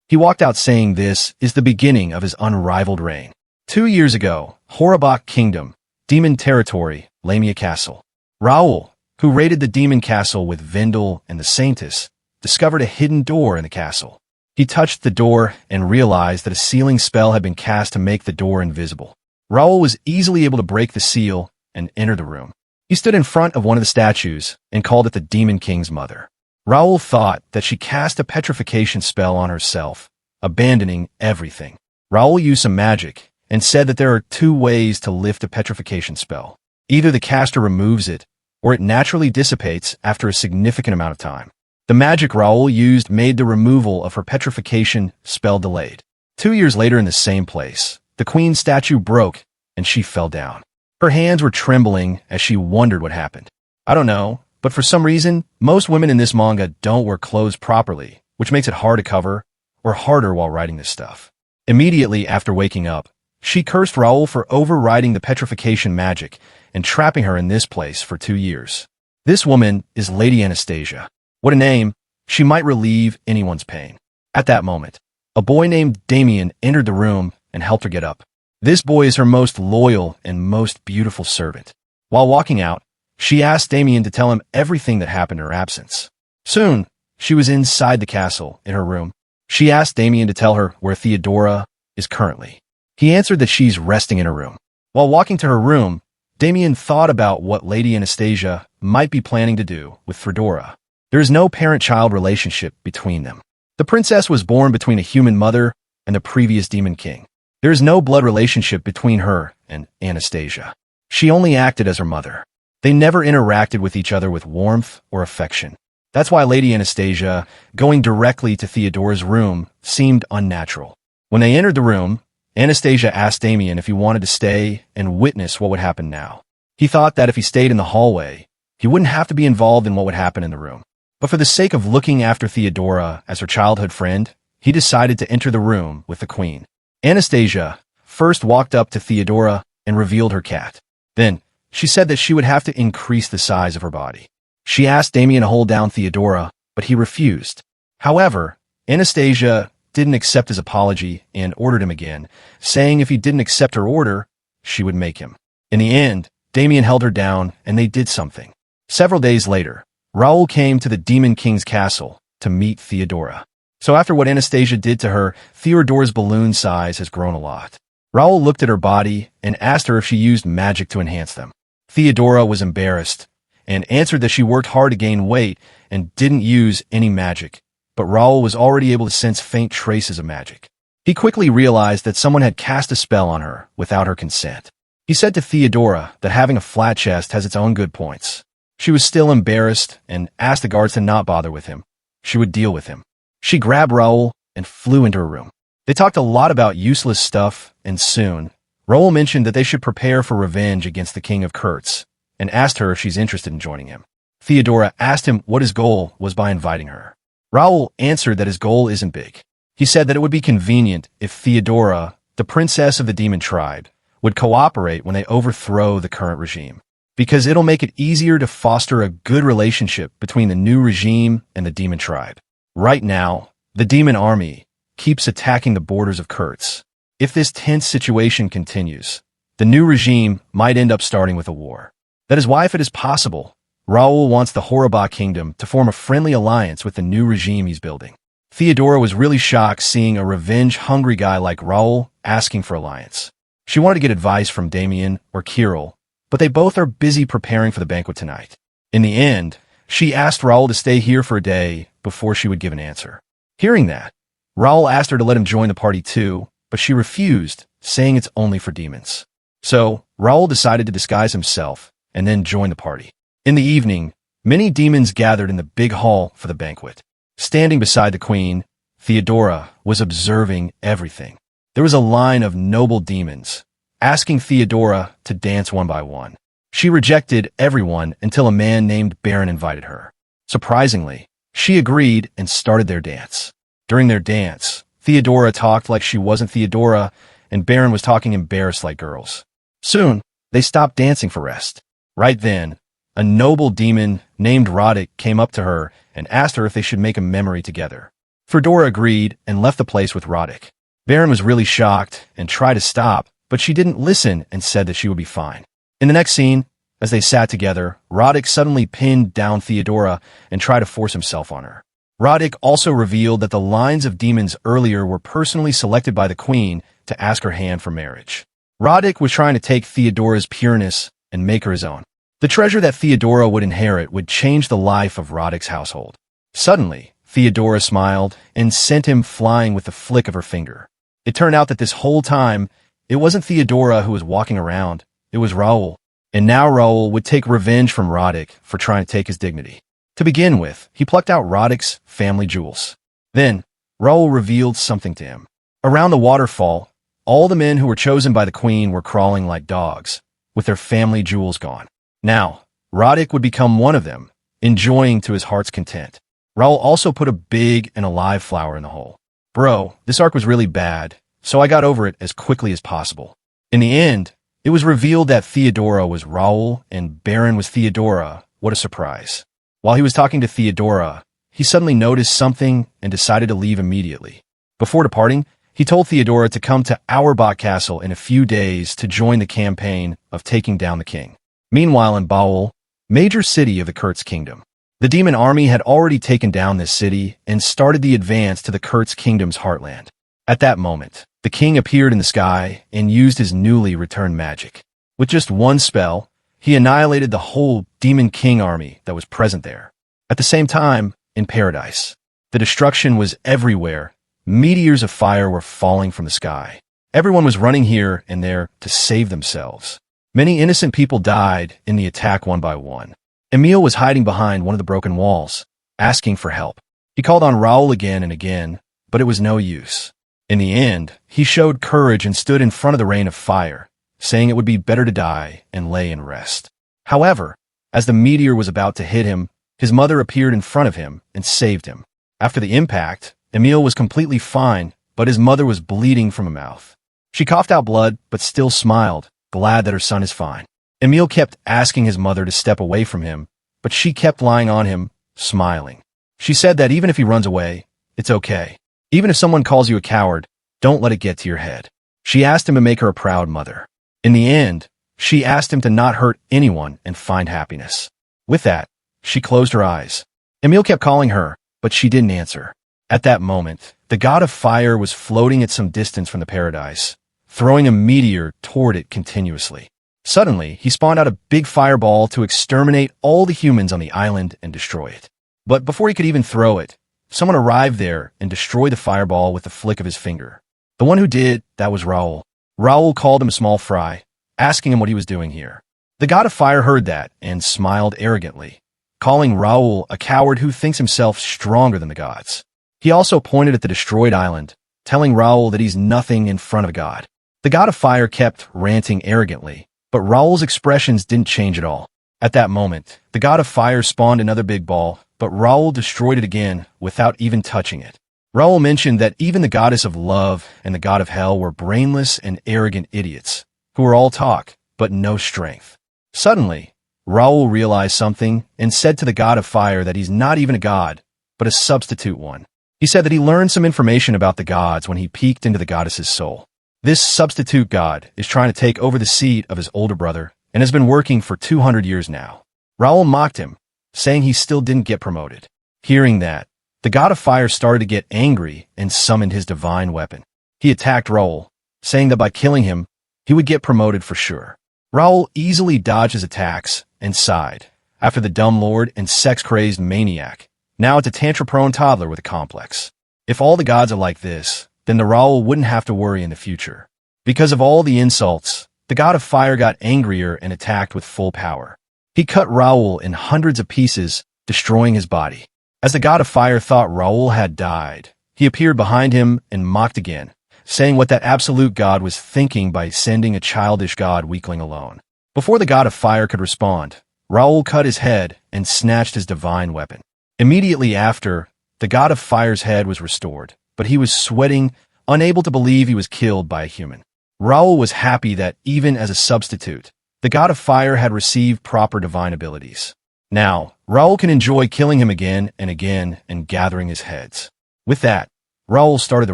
He walked out saying this is the beginning of his unrivaled reign. 2 years ago, Horabach Kingdom, Demon Territory, Lamia Castle. Raul, who raided the Demon Castle with Wendel and the Saintess, discovered a hidden door in the castle. He touched the door and realized that a sealing spell had been cast to make the door invisible. Raul was easily able to break the seal and enter the room. He stood in front of one of the statues and called it the Demon King's mother. Raul thought that she cast a petrification spell on herself, abandoning everything. Raul used some magic and said that there are 2 ways to lift a petrification spell. Either the caster removes it, or it naturally dissipates after a significant amount of time. The magic Raul used made the removal of her petrification spell delayed. 2 years later in the same place, the queen's statue broke and she fell down. Her hands were trembling as she wondered what happened. I don't know, but for some reason, most women in this manga don't wear clothes properly, which makes it hard to cover, or harder while writing this stuff. Immediately after waking up, she cursed Raul for overriding the petrification magic and trapping her in this place for 2 years. This woman is Lady Anastasia. What a name! She might relieve anyone's pain. At that moment, a boy named Damien entered the room and helped her get up. This boy is her most loyal and most beautiful servant. While walking out, she asked Damien to tell him everything that happened in her absence. Soon, she was inside the castle, in her room. She asked Damien to tell her where Theodora is currently. He answered that she's resting in her room. While walking to her room, Damien thought about what Lady Anastasia might be planning to do with Theodora. There is no parent-child relationship between them. The princess was born between a human mother and the previous demon king. There is no blood relationship between her and Anastasia. She only acted as her mother. They never interacted with each other with warmth or affection. That's why Lady Anastasia, going directly to Theodora's room, seemed unnatural. When they entered the room, Anastasia asked Damien if he wanted to stay and witness what would happen now. He thought that if he stayed in the hallway, he wouldn't have to be involved in what would happen in the room. But for the sake of looking after Theodora as her childhood friend, he decided to enter the room with the queen. Anastasia first walked up to Theodora and revealed her cat. Then, she said that she would have to increase the size of her body. She asked Damien to hold down Theodora, but he refused. However, Anastasia didn't accept his apology and ordered him again, saying if he didn't accept her order, she would make him. In the end, Damien held her down and they did something. Several days later, Raul came to the Demon King's castle to meet Theodora. So after what Anastasia did to her, Theodora's balloon size has grown a lot. Raul looked at her body and asked her if she used magic to enhance them. Theodora was embarrassed and answered that she worked hard to gain weight and didn't use any magic, but Raul was already able to sense faint traces of magic. He quickly realized that someone had cast a spell on her without her consent. He said to Theodora that having a flat chest has its own good points. She was still embarrassed and asked the guards to not bother with him. She would deal with him. She grabbed Raul and flew into her room. They talked a lot about useless stuff, and soon, Raul mentioned that they should prepare for revenge against the king of Kurtz, and asked her if she's interested in joining him. Theodora asked him what his goal was by inviting her. Raul answered that his goal isn't big. He said that it would be convenient if Theodora, the princess of the demon tribe, would cooperate when they overthrow the current regime, because it'll make it easier to foster a good relationship between the new regime and the demon tribe. Right now, the demon army keeps attacking the borders of Kurtz. If this tense situation continues, the new regime might end up starting with a war. That is why, if it is possible, Raul wants the Horriba kingdom to form a friendly alliance with the new regime he's building. Theodora was really shocked seeing a revenge-hungry guy like Raul asking for alliance. She wanted to get advice from Damien or Kirill, but they both are busy preparing for the banquet tonight. In the end, she asked Raul to stay here for a day before she would give an answer. Hearing that, Raul asked her to let him join the party too, but she refused, saying it's only for demons. So, Raul decided to disguise himself and then join the party. In the evening, many demons gathered in the big hall for the banquet. Standing beside the queen, Theodora was observing everything. There was a line of noble demons, asking Theodora to dance one by one. She rejected everyone until a man named Baron invited her. Surprisingly, she agreed and started their dance. During their dance, Theodora talked like she wasn't Theodora, and Baron was talking embarrassed like girls. Soon, they stopped dancing for rest. Right then, a noble demon named Roddick came up to her and asked her if they should make a memory together. Theodora agreed and left the place with Roddick. Baron was really shocked and tried to stop, but she didn't listen and said that she would be fine. In the next scene, as they sat together, Roddick suddenly pinned down Theodora and tried to force himself on her. Roddick also revealed that the lines of demons earlier were personally selected by the queen to ask her hand for marriage. Roddick was trying to take Theodora's pureness and make her his own. The treasure that Theodora would inherit would change the life of Roddick's household. Suddenly, Theodora smiled and sent him flying with the flick of her finger. It turned out that this whole time, it wasn't Theodora who was walking around, it was Raul. And now Raul would take revenge from Roddick for trying to take his dignity. To begin with, he plucked out Roddick's family jewels. Then, Raul revealed something to him. Around the waterfall, all the men who were chosen by the queen were crawling like dogs, with their family jewels gone. Now, Roddick would become one of them, enjoying to his heart's content. Raul also put a big and alive flower in the hole. Bro, this arc was really bad, so I got over it as quickly as possible. In the end, it was revealed that Theodora was Raul and Baron was Theodora. What a surprise. While he was talking to Theodora, he suddenly noticed something and decided to leave immediately. Before departing, he told Theodora to come to Auerbach Castle in a few days to join the campaign of taking down the king. Meanwhile in Baul, major city of the Kurtz kingdom, the demon army had already taken down this city and started the advance to the Kurtz kingdom's heartland. At that moment, the king appeared in the sky and used his newly returned magic. With just one spell, he annihilated the whole demon king army that was present there. At the same time, in paradise, the destruction was everywhere. Meteors of fire were falling from the sky. Everyone was running here and there to save themselves. Many innocent people died in the attack one by one. Emil was hiding behind one of the broken walls, asking for help. He called on Raul again and again, but it was no use. In the end, he showed courage and stood in front of the rain of fire, saying it would be better to die and lay in rest. However, as the meteor was about to hit him, his mother appeared in front of him and saved him. After the impact, Emil was completely fine, but his mother was bleeding from her mouth. She coughed out blood, but still smiled, glad that her son is fine. Emil kept asking his mother to step away from him, but she kept lying on him, smiling. She said that even if he runs away, it's okay. Even if someone calls you a coward, don't let it get to your head. She asked him to make her a proud mother. In the end, she asked him to not hurt anyone and find happiness. With that, she closed her eyes. Emil kept calling her, but she didn't answer. At that moment, the god of fire was floating at some distance from the paradise, throwing a meteor toward it continuously. Suddenly, he spawned out a big fireball to exterminate all the humans on the island and destroy it. But before he could even throw it, someone arrived there and destroyed the fireball with a flick of his finger. The one who did, that was Raul. Raul called him a small fry, asking him what he was doing here. The god of fire heard that and smiled arrogantly, calling Raul a coward who thinks himself stronger than the gods. He also pointed at the destroyed island, telling Raul that he's nothing in front of a god. The god of fire kept ranting arrogantly, but Raul's expressions didn't change at all. At that moment, the god of fire spawned another big ball, but Raul destroyed it again without even touching it. Raul mentioned that even the goddess of love and the god of hell were brainless and arrogant idiots, who were all talk, but no strength. Suddenly, Raul realized something and said to the god of fire that he's not even a god, but a substitute one. He said that he learned some information about the gods when he peeked into the goddess's soul. This substitute god is trying to take over the seat of his older brother and has been working for 200 years now. Raul mocked him, saying he still didn't get promoted. Hearing that, the god of fire started to get angry and summoned his divine weapon. He attacked Raul, saying that by killing him, he would get promoted for sure. Raul easily dodged his attacks and sighed, after the dumb lord and sex-crazed maniac. Now it's a tantrum-prone toddler with a complex. If all the gods are like this, then the Raul wouldn't have to worry in the future. Because of all the insults, the god of fire got angrier and attacked with full power. He cut Raul in hundreds of pieces, destroying his body. As the god of fire thought Raul had died, he appeared behind him and mocked again, saying what that absolute god was thinking by sending a childish god weakling alone. Before the god of fire could respond, Raul cut his head and snatched his divine weapon. Immediately after, the god of fire's head was restored, but he was sweating, unable to believe he was killed by a human. Raul was happy that, even as a substitute, the god of fire had received proper divine abilities. Now, Raul can enjoy killing him again and gathering his heads. With that, Raul started the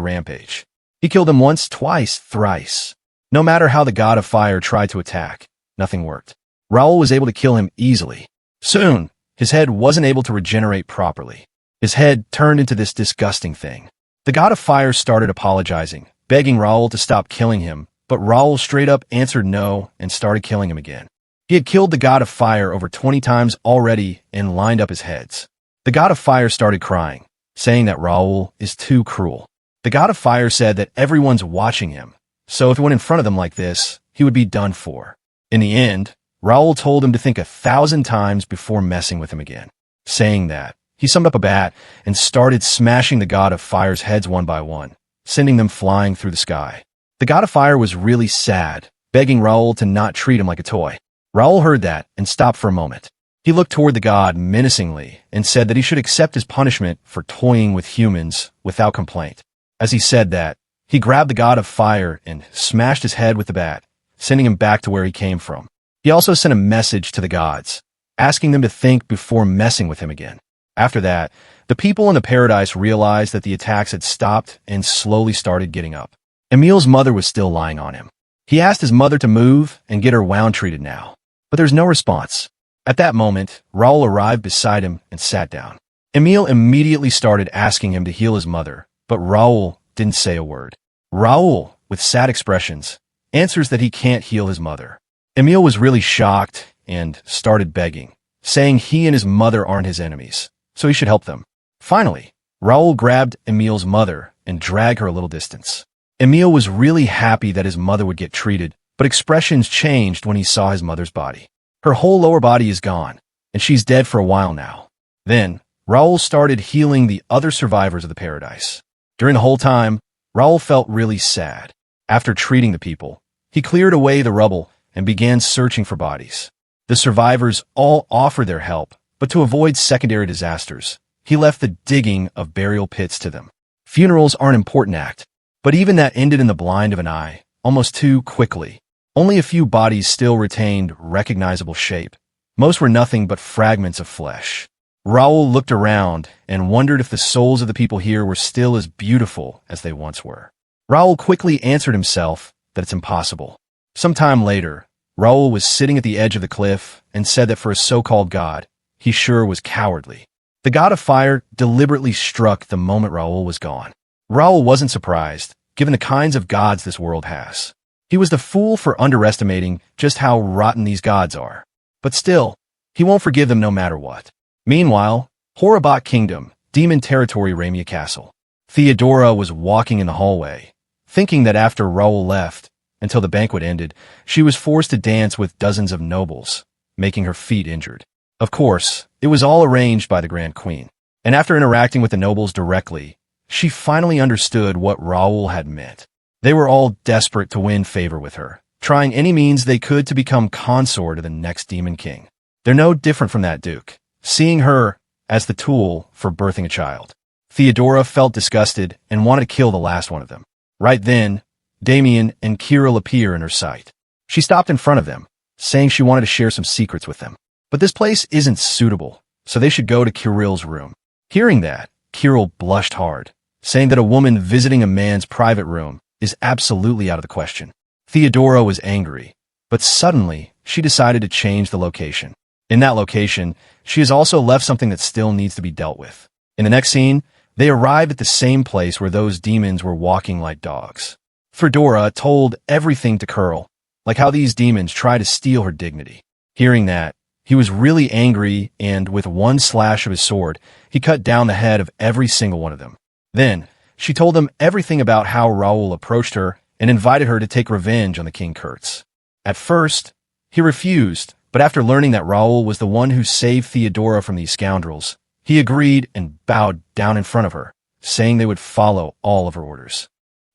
rampage. He killed him once, twice, thrice. No matter how the god of fire tried to attack, nothing worked. Raul was able to kill him easily. Soon, his head wasn't able to regenerate properly. His head turned into this disgusting thing. The god of fire started apologizing, begging Raul to stop killing him, but Raul straight up answered no and started killing him again. He had killed the god of fire over 20 times already and lined up his heads. The god of fire started crying, saying that Raul is too cruel. The god of fire said that everyone's watching him, so if he went in front of them like this, he would be done for. In the end, Raul told him to think 1,000 times before messing with him again. Saying that, he summoned up a bat and started smashing the god of fire's heads one by one, sending them flying through the sky. The god of fire was really sad, begging Raul to not treat him like a toy. Raul heard that and stopped for a moment. He looked toward the god menacingly and said that he should accept his punishment for toying with humans without complaint. As he said that, he grabbed the god of fire and smashed his head with the bat, sending him back to where he came from. He also sent a message to the gods, asking them to think before messing with him again. After that, the people in the paradise realized that the attacks had stopped and slowly started getting up. Emil's mother was still lying on him. He asked his mother to move and get her wound treated now, but there's no response. At that moment, Raul arrived beside him and sat down. Emil immediately started asking him to heal his mother, but Raul didn't say a word. Raul, with sad expressions, answers that he can't heal his mother. Emil was really shocked and started begging, saying he and his mother aren't his enemies, so he should help them. Finally, Raul grabbed Emil's mother and dragged her a little distance. Emil was really happy that his mother would get treated, but expressions changed when he saw his mother's body. Her whole lower body is gone, and she's dead for a while now. Then, Raul started healing the other survivors of the paradise. During the whole time, Raul felt really sad. After treating the people, he cleared away the rubble and began searching for bodies. The survivors all offered their help, but to avoid secondary disasters, he left the digging of burial pits to them. Funerals are an important act, but even that ended in the blind of an eye, almost too quickly. Only a few bodies still retained recognizable shape. Most were nothing but fragments of flesh. Raul looked around and wondered if the souls of the people here were still as beautiful as they once were. Raul quickly answered himself that it's impossible. Sometime later, Raul was sitting at the edge of the cliff and said that for a so-called god, he sure was cowardly. The god of fire deliberately struck the moment Raul was gone. Raul wasn't surprised, given the kinds of gods this world has. He was the fool for underestimating just how rotten these gods are. But still, he won't forgive them no matter what. Meanwhile, Horabot Kingdom, Demon Territory Ramia Castle. Theodora was walking in the hallway, thinking that after Raul left, until the banquet ended, she was forced to dance with dozens of nobles, making her feet injured. Of course, it was all arranged by the Grand Queen, and after interacting with the nobles directly, she finally understood what Raul had meant. They were all desperate to win favor with her, trying any means they could to become consort of the next Demon King. They're no different from that duke, seeing her as the tool for birthing a child. Theodora felt disgusted and wanted to kill the last one of them. Right then, Damien and Kirill appear in her sight. She stopped in front of them, saying she wanted to share some secrets with them. But this place isn't suitable, so they should go to Kirill's room. Hearing that, Kirill blushed hard, saying that a woman visiting a man's private room is absolutely out of the question. Theodora was angry, but suddenly she decided to change the location. In that location, she has also left something that still needs to be dealt with. In the next scene, they arrived at the same place where those demons were walking like dogs. Theodora told everything to Kirill, like how these demons try to steal her dignity. Hearing that, he was really angry, and with one slash of his sword, he cut down the head of every single one of them. Then, she told him everything about how Raul approached her and invited her to take revenge on the King Kurtz. At first, he refused, but after learning that Raul was the one who saved Theodora from these scoundrels, he agreed and bowed down in front of her, saying they would follow all of her orders.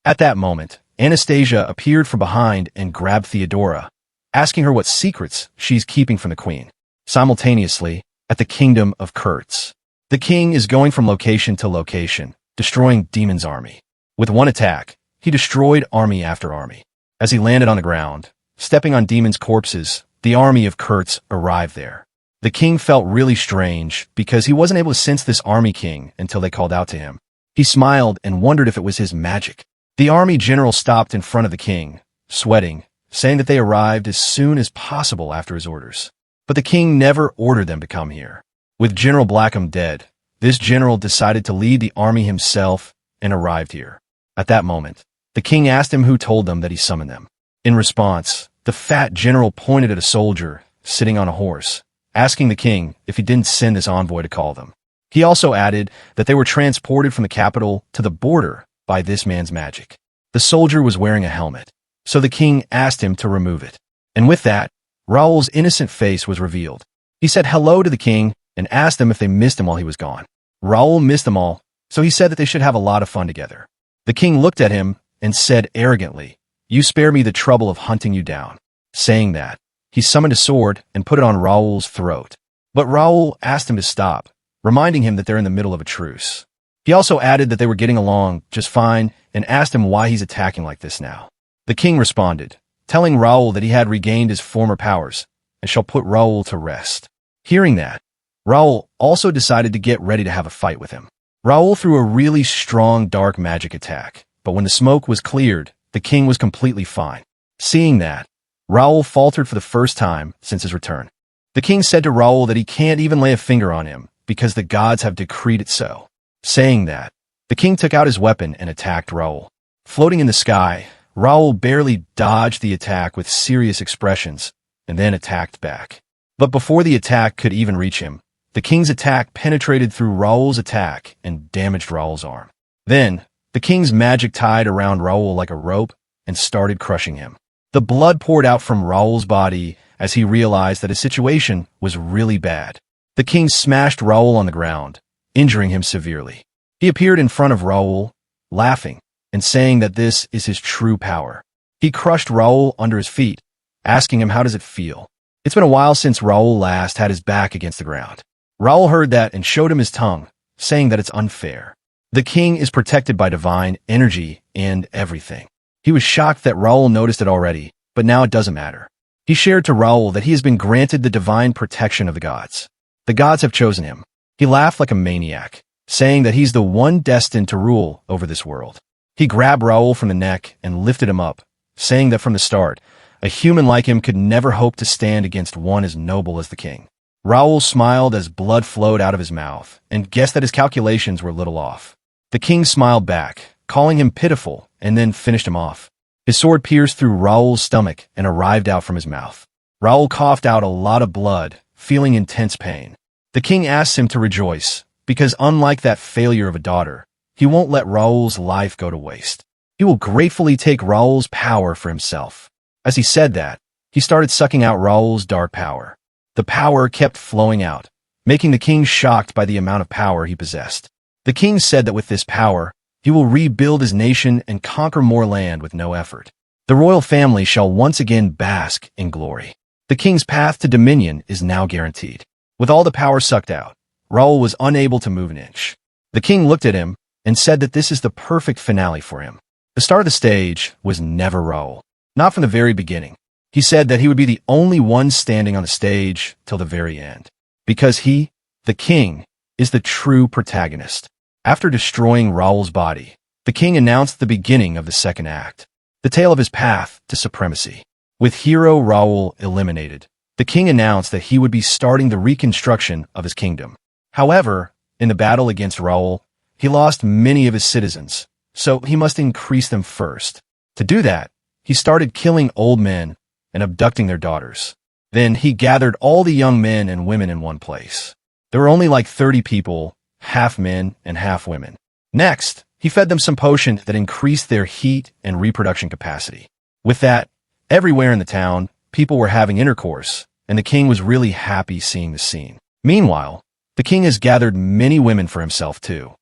At that moment, Anastasia appeared from behind and grabbed Theodora, asking her what secrets she's keeping from the queen. Simultaneously, at the kingdom of Kurtz, the king is going from location to location, destroying Demon's army. With one attack, he destroyed army after army. As he landed on the ground, stepping on Demon's corpses, the army of Kurtz arrived there. The king felt really strange because he wasn't able to sense this army king until they called out to him. He smiled and wondered if it was his magic. The army general stopped in front of the king, sweating, saying that they arrived as soon as possible after his orders. But the king never ordered them to come here. With General Blackham dead, this general decided to lead the army himself and arrived here. At that moment, the king asked him who told them that he summoned them. In response, the fat general pointed at a soldier sitting on a horse, asking the king if he didn't send this envoy to call them. He also added that they were transported from the capital to the border by this man's magic. The soldier was wearing a helmet, so the king asked him to remove it. And with that, Raul's innocent face was revealed. He said hello to the king and asked them if they missed him while he was gone. Raul missed them all, so he said that they should have a lot of fun together. The king looked at him and said arrogantly, "You spare me the trouble of hunting you down." Saying that, he summoned a sword and put it on Raul's throat. But Raul asked him to stop, reminding him that they're in the middle of a truce. He also added that they were getting along just fine and asked him why he's attacking like this now. The king responded, telling Raul that he had regained his former powers and shall put Raul to rest. Hearing that, Raul also decided to get ready to have a fight with him. Raul threw a really strong dark magic attack, but when the smoke was cleared, the king was completely fine. Seeing that, Raul faltered for the first time since his return. The king said to Raul that he can't even lay a finger on him because the gods have decreed it so. Saying that, the king took out his weapon and attacked Raul. Floating in the sky, Raul barely dodged the attack with serious expressions and then attacked back. But before the attack could even reach him, the king's attack penetrated through Raul's attack and damaged Raul's arm. Then, the king's magic tied around Raul like a rope and started crushing him. The blood poured out from Raul's body as he realized that his situation was really bad. The king smashed Raul on the ground, injuring him severely. He appeared in front of Raul, laughing and saying that this is his true power. He crushed Raul under his feet, asking him how does it feel. It's been a while since Raul last had his back against the ground. Raul heard that and showed him his tongue, saying that it's unfair. The king is protected by divine energy and everything. He was shocked that Raul noticed it already, but now it doesn't matter. He shared to Raul that he has been granted the divine protection of the gods. The gods have chosen him. He laughed like a maniac, saying that he's the one destined to rule over this world. He grabbed Raul from the neck and lifted him up, saying that from the start, a human like him could never hope to stand against one as noble as the king. Raul smiled as blood flowed out of his mouth and guessed that his calculations were a little off. The king smiled back, calling him pitiful, and then finished him off. His sword pierced through Raul's stomach and arrived out from his mouth. Raul coughed out a lot of blood, feeling intense pain. The king asked him to rejoice, because unlike that failure of a daughter, he won't let Raul's life go to waste. He will gratefully take Raul's power for himself. As he said that, he started sucking out Raul's dark power. The power kept flowing out, making the king shocked by the amount of power he possessed. The king said that with this power, he will rebuild his nation and conquer more land with no effort. The royal family shall once again bask in glory. The king's path to dominion is now guaranteed. With all the power sucked out, Raul was unable to move an inch. The king looked at him and said that this is the perfect finale for him. The star of the stage was never Raul. Not from the very beginning. He said that he would be the only one standing on the stage till the very end. Because he, the king, is the true protagonist. After destroying Raul's body, the king announced the beginning of the second act, the tale of his path to supremacy. With hero Raul eliminated, the king announced that he would be starting the reconstruction of his kingdom. However, in the battle against Raul, he lost many of his citizens, so he must increase them first. To do that, he started killing old men and abducting their daughters. Then he gathered all the young men and women in one place. There were only like 30 people, half men and half women. Next, he fed them some potion that increased their heat and reproduction capacity. With that, everywhere in the town, people were having intercourse, and the king was really happy seeing the scene. Meanwhile, the king has gathered many women for himself too.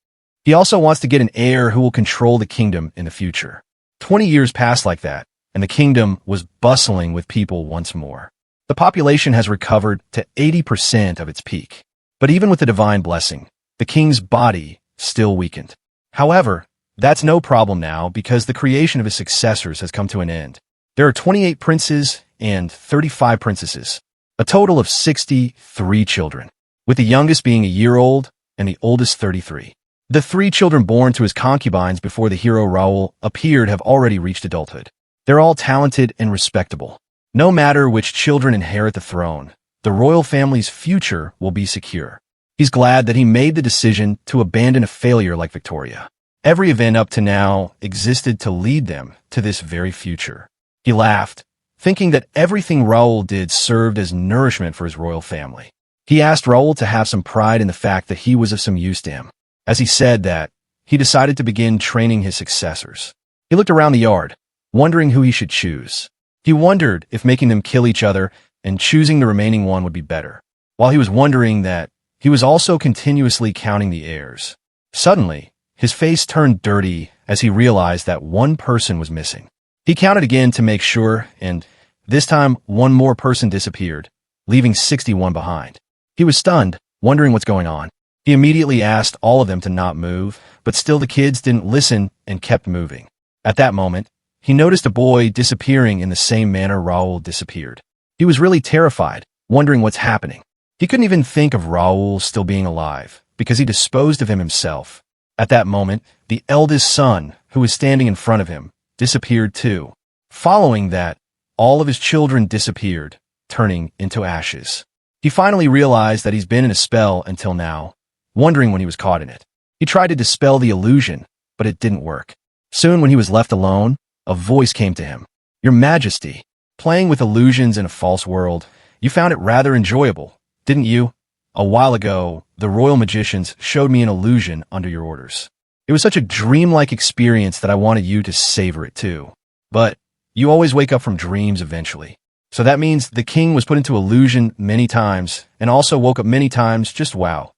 He also wants to get an heir who will control the kingdom in the future. 20 years passed like that, and the kingdom was bustling with people once more. The population has recovered to 80% of its peak. But even with the divine blessing, the king's body still weakened. However, that's no problem now because the creation of his successors has come to an end. There are 28 princes and 35 princesses, a total of 63 children, with the youngest being a year old and the oldest 33. The 3 children born to his concubines before the hero Raul appeared have already reached adulthood. They're all talented and respectable. No matter which children inherit the throne, the royal family's future will be secure. He's glad that he made the decision to abandon a failure like Victoria. Every event up to now existed to lead them to this very future. He laughed, thinking that everything Raul did served as nourishment for his royal family. He asked Raul to have some pride in the fact that he was of some use to him. As he said that, he decided to begin training his successors. He looked around the yard, wondering who he should choose. He wondered if making them kill each other and choosing the remaining one would be better. While he was wondering that, he was also continuously counting the heirs. Suddenly, his face turned dirty as he realized that one person was missing. He counted again to make sure, and this time one more person disappeared, leaving 61 behind. He was stunned, wondering what's going on. He immediately asked all of them to not move, but still the kids didn't listen and kept moving. At that moment, he noticed a boy disappearing in the same manner Raul disappeared. He was really terrified, wondering what's happening. He couldn't even think of Raul still being alive, because he disposed of him himself. At that moment, the eldest son, who was standing in front of him, disappeared too. Following that, all of his children disappeared, turning into ashes. He finally realized that he's been in a spell until now, wondering when he was caught in it. He tried to dispel the illusion, but it didn't work. Soon, when he was left alone, a voice came to him. "Your Majesty, playing with illusions in a false world, you found it rather enjoyable, didn't you? A while ago, the royal magicians showed me an illusion under your orders. It was such a dreamlike experience that I wanted you to savor it too. But you always wake up from dreams eventually. So that means the king was put into illusion many times and also woke up many times. Just wow."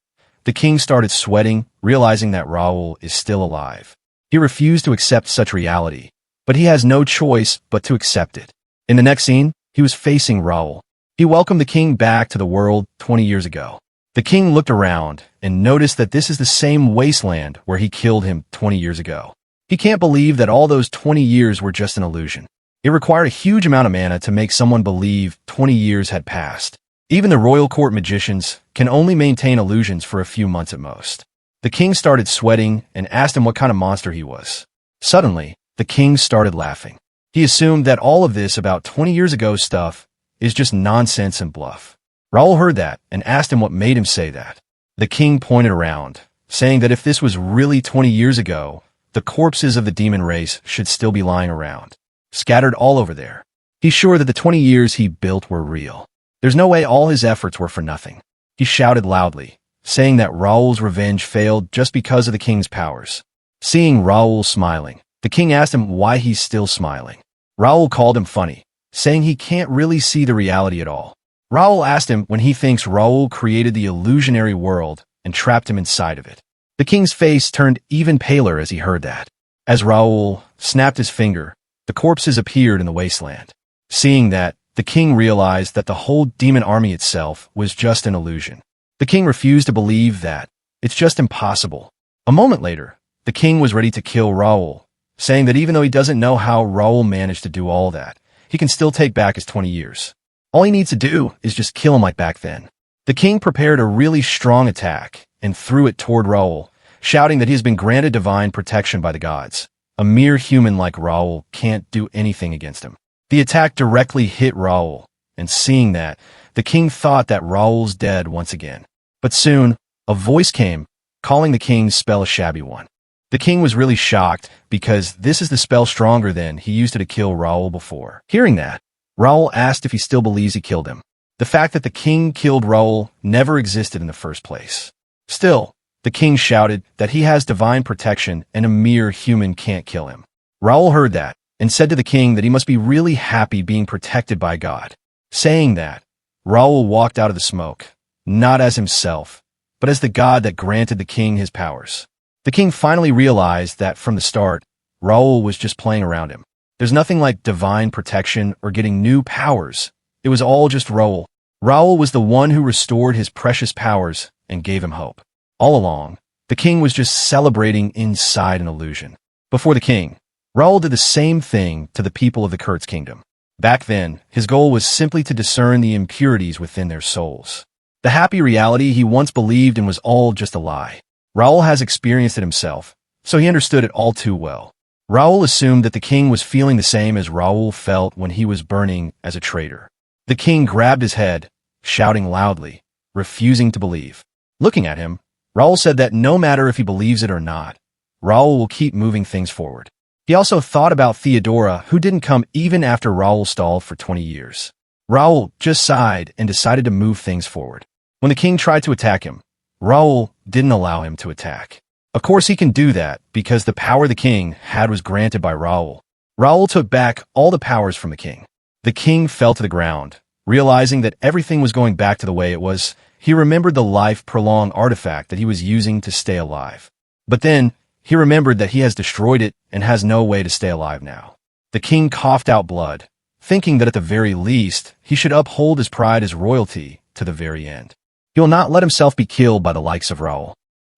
The king started sweating, realizing that Raul is still alive. He refused to accept such reality, but he has no choice but to accept it. In the next scene, he was facing Raul. He welcomed the king back to the world 20 years ago. The king looked around and noticed that this is the same wasteland where he killed him 20 years ago. He can't believe that all those 20 years were just an illusion. It required a huge amount of mana to make someone believe 20 years had passed. Even the royal court magicians can only maintain illusions for a few months at most. The king started sweating and asked him what kind of monster he was. Suddenly, the king started laughing. He assumed that all of this about 20 years ago stuff is just nonsense and bluff. Raul heard that and asked him what made him say that. The king pointed around, saying that if this was really 20 years ago, the corpses of the demon race should still be lying around, scattered all over there. He's sure that the 20 years he built were real. There's no way all his efforts were for nothing. He shouted loudly, saying that Raul's revenge failed just because of the king's powers. Seeing Raul smiling, the king asked him why he's still smiling. Raul called him funny, saying he can't really see the reality at all. Raul asked him when he thinks Raul created the illusionary world and trapped him inside of it. The king's face turned even paler as he heard that. As Raul snapped his finger, the corpses appeared in the wasteland. Seeing that, the king realized that the whole demon army itself was just an illusion. The king refused to believe that. It's just impossible. A moment later, the king was ready to kill Raul, saying that even though he doesn't know how Raul managed to do all that, he can still take back his 20 years. All he needs to do is just kill him like back then. The king prepared a really strong attack and threw it toward Raul, shouting that he has been granted divine protection by the gods. A mere human like Raul can't do anything against him. The attack directly hit Raul, and seeing that, the king thought that Raul's dead once again. But soon, a voice came, calling the king's spell a shabby one. The king was really shocked because this is the spell stronger than he used it to kill Raul before. Hearing that, Raul asked if he still believes he killed him. The fact that the king killed Raul never existed in the first place. Still, the king shouted that he has divine protection and a mere human can't kill him. Raul heard that and said to the king that he must be really happy being protected by God. Saying that, Raul walked out of the smoke, not as himself, but as the god that granted the king his powers. The king finally realized that from the start, Raul was just playing around him. There's nothing like divine protection or getting new powers. It was all just Raul. Raul was the one who restored his precious powers and gave him hope. All along, the king was just celebrating inside an illusion. Before the king, Raul did the same thing to the people of the Kurtz kingdom. Back then, his goal was simply to discern the impurities within their souls. The happy reality he once believed in was all just a lie. Raul has experienced it himself, so he understood it all too well. Raul assumed that the king was feeling the same as Raul felt when he was burning as a traitor. The king grabbed his head, shouting loudly, refusing to believe. Looking at him, Raul said that no matter if he believes it or not, Raul will keep moving things forward. He also thought about Theodora, who didn't come even after Raul stalled for 20 years. Raul just sighed and decided to move things forward. When the king tried to attack him, Raul didn't allow him to attack. Of course he can do that because the power the king had was granted by Raul. Raul took back all the powers from the king. The king fell to the ground, realizing that everything was going back to the way it was. He remembered the life-prolonged artifact that he was using to stay alive. But then, he remembered that he has destroyed it and has no way to stay alive now. The king coughed out blood, thinking that at the very least, he should uphold his pride as royalty to the very end. He will not let himself be killed by the likes of Raul.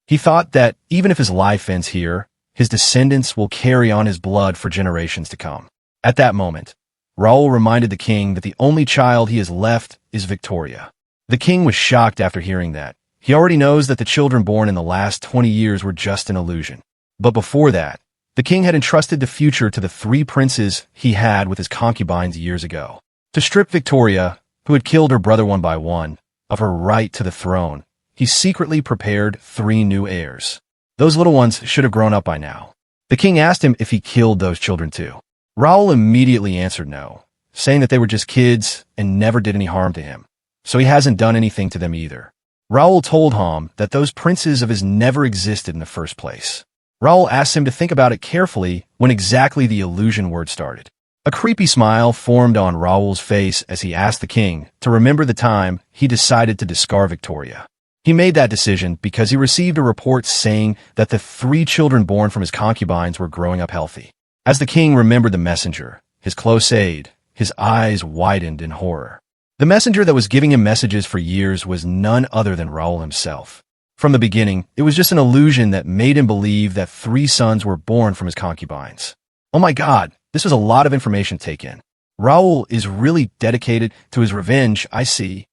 He thought that even if his life ends here, his descendants will carry on his blood for generations to come. At that moment, Raul reminded the king that the only child he has left is Victoria. The king was shocked after hearing that. He already knows that the children born in the last 20 years were just an illusion. But before that, the king had entrusted the future to the 3 princes he had with his concubines years ago. To strip Victoria, who had killed her brother one by one, of her right to the throne, he secretly prepared 3 new heirs. Those little ones should have grown up by now. The king asked him if he killed those children too. Raul immediately answered no, saying that they were just kids and never did any harm to him. So he hasn't done anything to them either. Raul told him that those princes of his never existed in the first place. Raul asked him to think about it carefully when exactly the illusion word started. A creepy smile formed on Raul's face as he asked the king to remember the time he decided to discard Victoria. He made that decision because he received a report saying that the 3 children born from his concubines were growing up healthy. As the king remembered the messenger, his close aide, his eyes widened in horror. The messenger that was giving him messages for years was none other than Raul himself. From the beginning, it was just an illusion that made him believe that 3 sons were born from his concubines. Oh my God, this was a lot of information to take in. Raul is really dedicated to his revenge, I see.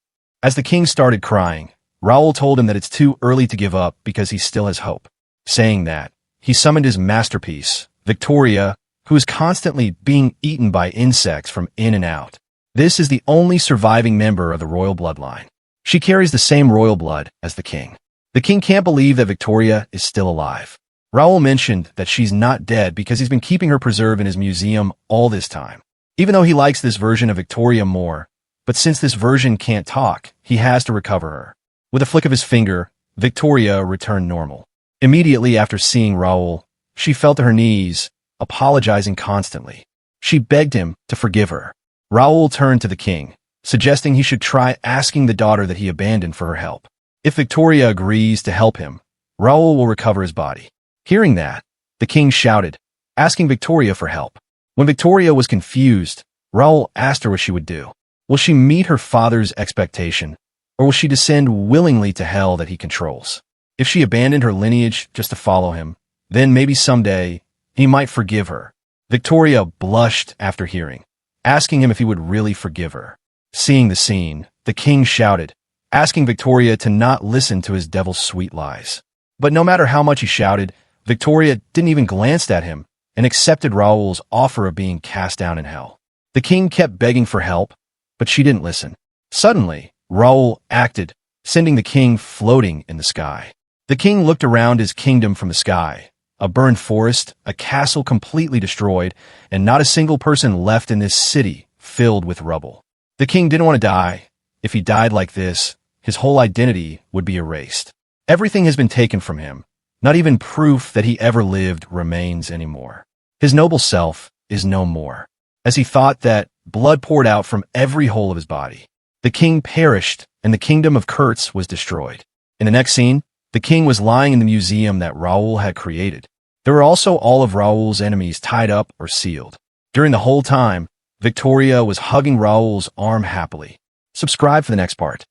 As the king started crying, Raul told him that it's too early to give up because he still has hope. Saying that, he summoned his masterpiece, Victoria, who is constantly being eaten by insects from in and out. This is the only surviving member of the royal bloodline. She carries the same royal blood as the king. The king can't believe that Victoria is still alive. Raul mentioned that she's not dead because he's been keeping her preserved in his museum all this time. Even though he likes this version of Victoria more, but since this version can't talk, he has to recover her. With a flick of his finger, Victoria returned normal. Immediately after seeing Raul, she fell to her knees, apologizing constantly. She begged him to forgive her. Raul turned to the king, suggesting he should try asking the daughter that he abandoned for her help. If Victoria agrees to help him, Raul will recover his body. Hearing that, the king shouted, asking Victoria for help. When Victoria was confused, Raul asked her what she would do. Will she meet her father's expectation, or will she descend willingly to hell that he controls? If she abandoned her lineage just to follow him, then maybe someday he might forgive her. Victoria blushed after hearing, asking him if he would really forgive her. Seeing the scene, the king shouted, asking Victoria to not listen to his devil's sweet lies. But no matter how much he shouted, Victoria didn't even glance at him and accepted Raul's offer of being cast down in hell. The king kept begging for help, but she didn't listen. Suddenly, Raul acted, sending the king floating in the sky. The king looked around his kingdom from the sky. A burned forest, a castle completely destroyed, and not a single person left in this city filled with rubble. The king didn't want to die. If he died like this, his whole identity would be erased. Everything has been taken from him. Not even proof that he ever lived remains anymore. His noble self is no more. As he thought that, blood poured out from every hole of his body. The king perished, and the kingdom of Kurtz was destroyed. In the next scene, the king was lying in the museum that Raul had created. There were also all of Raul's enemies tied up or sealed. During the whole time, Victoria was hugging Raul's arm happily. Subscribe for the next part.